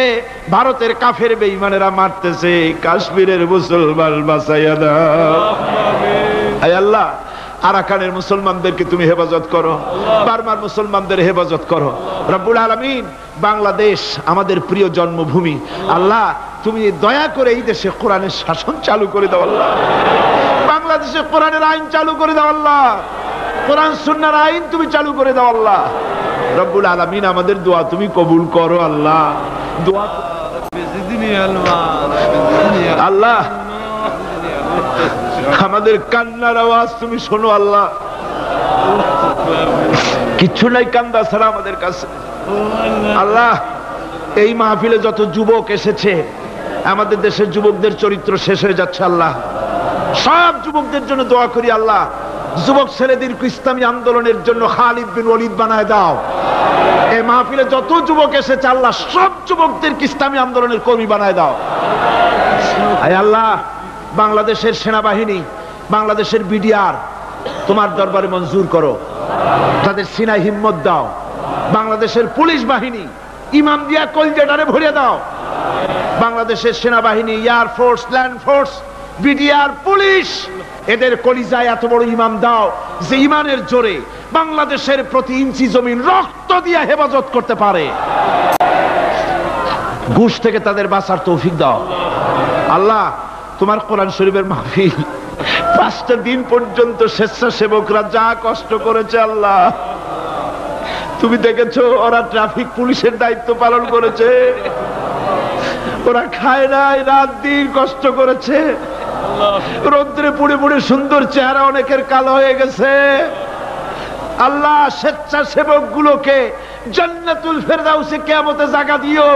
ভারতের কাফের বেঈমানেরা মারতেছে, কাশ্মীরের মুসলমান বাঁচাইয়া দাও। আয় আল্লাহ, আরাকানের মুসলমানদেরকে তুমি হেফাজত করো, বার্মার মুসলমানদের হেফাজত করো। রব্বুল আলামিন, বাংলাদেশ আমাদের প্রিয় জন্মভূমি। আল্লাহ, তুমি দয়া করে এই দেশে কোরআনের শাসন চালু করে দাও। আল্লাহ, বাংলাদেশে কোরআনের আইন চালু করে দাও। আল্লাহ, কোরআন সুন্নাহর আইন তুমি চালু করে দাও। আল্লাহ রব্বুল আলামিন, আমাদের দোয়া তুমি কবুল করো। আল্লাহ, দোয়া আল্লাহ, আমাদের কান্নার আওয়াজ তুমি শোনো। আল্লাহ, কিচ্ছু নাই কান্দা ছাড়া আমাদের কাছে। আল্লাহ, এই মাহফিলে যত যুবক এসেছে, আমাদের দেশের যুবকদের চরিত্র শেষ হয়ে যাচ্ছে। আল্লাহ, সব যুবকদের জন্য দোয়া করি। আল্লাহ, যুবক ছেলেদেরকে ইসলামী আন্দোলনের জন্য খালিদ বিন ওয়ালিদ বানায় দাও। এই মাহফিলে যত যুবক এসেছে, আল্লাহ সব যুবকদেরকে ইসলামী আন্দোলনের কর্মী বানায় দাও। আয় আল্লাহ, বাংলাদেশের সেনাবাহিনী, বাংলাদেশের বিডিআর তোমার দরবারে মঞ্জুর করো, তাদের সিনায় হিম্মত দাও। বাংলাদেশের পুলিশ বাহিনী ইমাম দিয়া কলজেটারে ভরে দাও। বাংলাদেশের সেনাবাহিনী, air force, land force, BDR, police, এদের কলিজায় এত বড় ইমাম দাও যে ইমানের জোরে বাংলাদেশের প্রতি ইঞ্চি জমিন রক্ত দিয়ে হেফাজত করতে পারে। ঘুষ থেকে তাদের বাঁচার তৌফিক দাও। আল্লাহ, তোমার কোরআন শরীফের মাহফিল 5টা দিন পর্যন্ত স্বেচ্ছাসেবকরা যা কষ্ট করেছে, আল্লাহ তুমি দেখেছো। ওরা ট্রাফিক পুলিশের দায়িত্ব পালন করেছে, ওরা খায় নাই, রাত দিন কষ্ট করেছে, রৌদ্রে পুড়ে পুড়ে সুন্দর চেহারা অনেকের কালো হয়ে গেছে। আল্লাহ, স্বেচ্ছাসেবক গুলোকে জান্নাতুল ফেরদাউসে কিয়ামতে জায়গা দিও,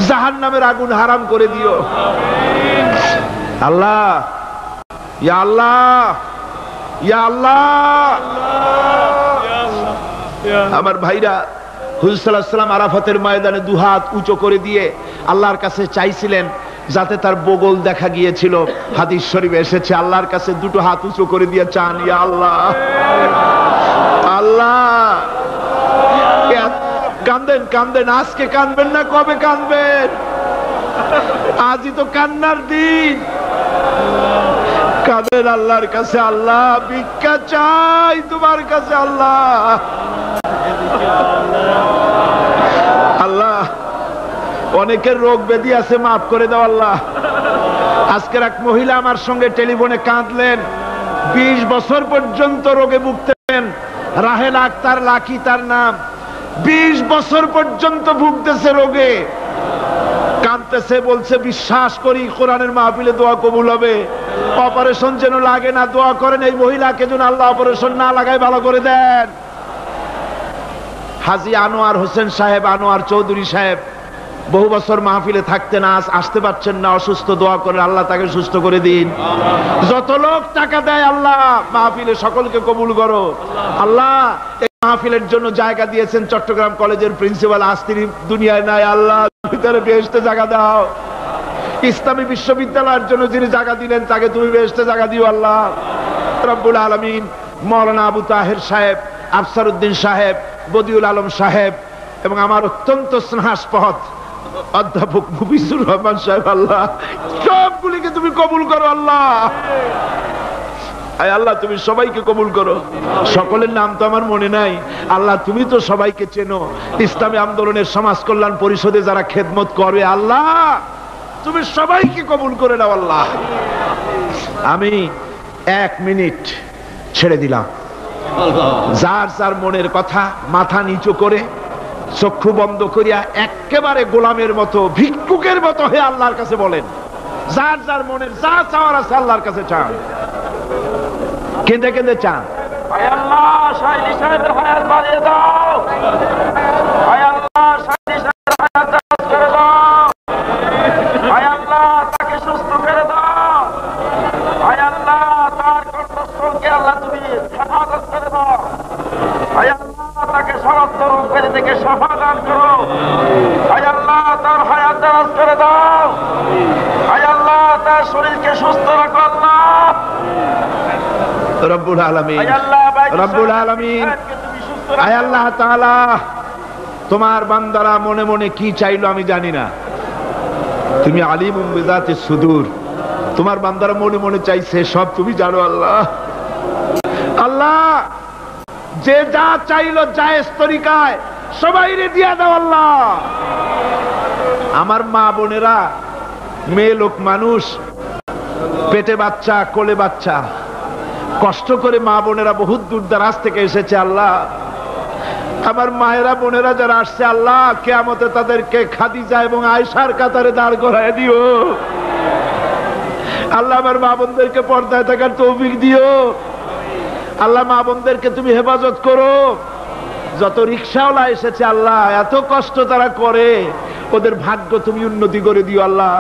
জাহান্নামের আগুন হারাম করে দিও। আল্লাহ, ইয়া আল্লাহ, ইয়া আল্লাহ। আমার ভাইরা, হুজুর সাল্লাল্লাহু আলাইহি ওয়াসাল্লাম আরাফাতের ময়দানে দুহাত উঁচু করে দিয়ে আল্লাহর কাছে চাইছিলেন, যাতে তার বগল দেখা গিয়েছিল। হাদিস শরীফে এসেছে, আল্লাহর কাছে দুটো হাত উঁচু করে দিয়ে চান, ইয়া আল্লাহ। আল্লাহ, কান্দেন কান্দেন, আজকে কানবেন না, কবে কানবেন? আজই তো কান্নার দিন। কাঁদেন আল্লাহর কাছে, আল্লাহ ভিক্ষা চাই তোমার কাছে। আল্লাহ, আল্লাহ অনেকের রোগ ব্যাধি আছে, মাফ করে দাও। আল্লাহ, আজকের এক মহিলা আমার সঙ্গে টেলিফোনে কাঁদলেন, 20 বছর পর্যন্ত রোগে ভুগতেন। রাহেলা আক্তার, লাকি তার নাম। 20 বছর পর্যন্ত ভুগতেছে রোগে, কাঁদতেছে, বলছে বিশ্বাস করি কোরআনের মাহফিলে দোয়া কবুল হবে, অপারেশন যেন লাগে না, দোয়া করেন এই মহিলাকে যেন আল্লাহ অপারেশন না লাগায় ভালো করে দেন। হাজী আনোয়ার হোসেন সাহেব, আনোয়ার চৌধুরী সাহেব, বহু বছর মাহফিলে থাকতেন, আজ আসতে পারছেন না, অসুস্থ, দোয়া করে আল্লাহ তাকে সুস্থ করে দিন। যত লোক টাকা দেয় আল্লাহ মাহফিলে সকলকে কবুল করো। আল্লাহ এই মাহফিলের জন্য জায়গা দিয়েছেন চট্টগ্রাম কলেজের প্রিন্সিপাল, আজ তিনি দুনিয়ায় নাই, আল্লাহ ভিতরে বেহেশতে জায়গা দাও। ইসলামী বিশ্ববিদ্যালয়ের জন্য যিনি জায়গা দিলেন তাকে তুমি বেহেশতে জায়গা দিও আল্লাহ রব্বুল আলামিন। মাওলানা আবু তাহের সাহেব, আফসার উদ্দিন সাহেব, বদিউল আলম সাহেব এবং আমার অত্যন্ত স্নেহাস্পদ অধ্যাপক মুফিজুর রহমান সাহেব, আল্লাহ সবগুলিকে তুমি কবুল করো আল্লাহ। আল্লাহ তুমি সবাইকে কবুল করো। সকলের নাম তো আমার মনে নাই, আল্লাহ তুমি তো সবাইকে চেনো। ইসলামী আন্দোলনের সমাজ কল্যাণ পরিষদে যারা খেদমত করবে আল্লাহ তুমি সবাইকে কবুল করে নাও আল্লাহ। আমি 1 মিনিট ছেড়ে দিলাম। যার যার মনের কথা মাথা নিচু করে চক্ষু বন্ধ করিয়া একেবারে গোলামের মতো, ভিক্ষুকের মতো হয়ে আল্লাহর কাছে বলেন। যার যার মনের যা চাওয়ার আছে আল্লাহর কাছে চান, কেঁদে কেঁদে চান। আল্লাহ শাহিদি সাহেবের হায়াত বাড়িয়ে দাও, আল্লাহ শাহিদি সাহেবের হায়াত দারাজ করে দাও, আল্লাহ তাকে সুস্থ করে দাও, আল্লাহ তার কণ্ঠস্বরকে আল্লাহ তুমি হেফাজত করে দাও, আল্লাহ তাকে সমস্ত রোগ ব্যাধি থেকে শিফা দান করো, আল্লাহ তার হায়াত দারাজ করে দাও, আল্লাহ তার শরীরকে সুস্থ রাখো আল্লাহ রব্বুল আলামিন। রব্বুল আলামিন আয় আল্লাহ তাআলা, তোমার বান্দারা মনে মনে কি চাইলো আমি জানি না, তুমি আলিমুম বিযাতিস সুদূর। তোমার বান্দারা মনে মনে চাইছে সব তুমি জানো আল্লাহ। আল্লাহ যে যা চাইলো জায়েজ তরিকায় সবাইরে দিয়া দাও আল্লাহ। আমার মা বোনেরা, মেয়ে লোক মানুষ, পেটে বাচ্চা, কোলে বাচ্চা, কষ্ট করে মা বোনেরা বহুত দূর দারাজ থেকে এসেছে আল্লাহ। আমার মায়েরা বোনেরা যারা আসছে আল্লাহ, কিয়ামতে তাদেরকে খাদিজা এবং আয়েশার কাতারে দাঁড় করায় দিও আল্লাহ। আমার মা বোনদেরকে পর্দায় থাকার তৌফিক দিও আল্লাহ। মা বোনদেরকে তুমি হেফাজত করো। যত রিকশাওয়ালা এসেছে আল্লাহ, এত কষ্ট তারা করে, ওদের ভাগ্য তুমি উন্নতি করে দিও আল্লাহ।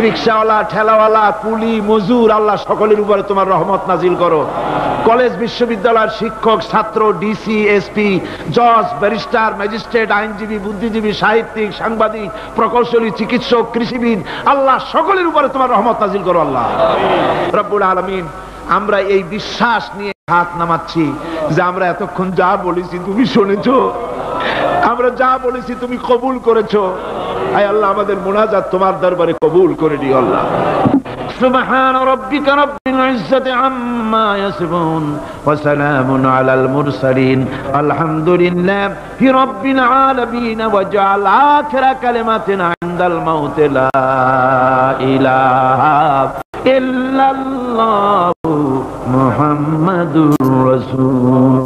রিকশাওয়ালা, ঠেলাওয়ালা, কুলি, মজুর আল্লাহ সকলের উপরে তোমার রহমত নাজিল করো। কলেজ বিশ্ববিদ্যালয়ের শিক্ষক, ছাত্র, ডিসি, এসপি, জজ, ব্যারিস্টার, ম্যাজিস্ট্রেট, আইনজীবী, বুদ্ধিজীবী, সাহিত্যিক, সাংবাদিক, প্রকৌশলী, চিকিৎসক, কৃষিবিদ আল্লাহ সকলের উপরে তোমার রহমত নাজিল করো আল্লাহ রব্বুল আলামিন। আমরা এই বিশ্বাস নিয়ে হাত নামাচ্ছি যে আমরা এতক্ষণ যা বলেছি তুমি শুনেছো, আমরা যা বলেছি তুমি কবুল করেছো। আয় আল্লাহ আমাদের মুনাজাত তোমার দরবারে কবুল করে দিও আল্লাহ। সুবহান রাব্বিকা রাব্বিল ইজ্জাতি আম্মা ইয়াসিফুন ওয়া সালামুন আলাল মুরসালিন আলহামদুলিল্লাহি রাব্বিল আলামিন ওয়া জাআল আখিরা কালিমাতিনা ইনদাল মাউত লা ইলাহা ইল্লাল্লাহু মুহাম্মাদুর রাসূল।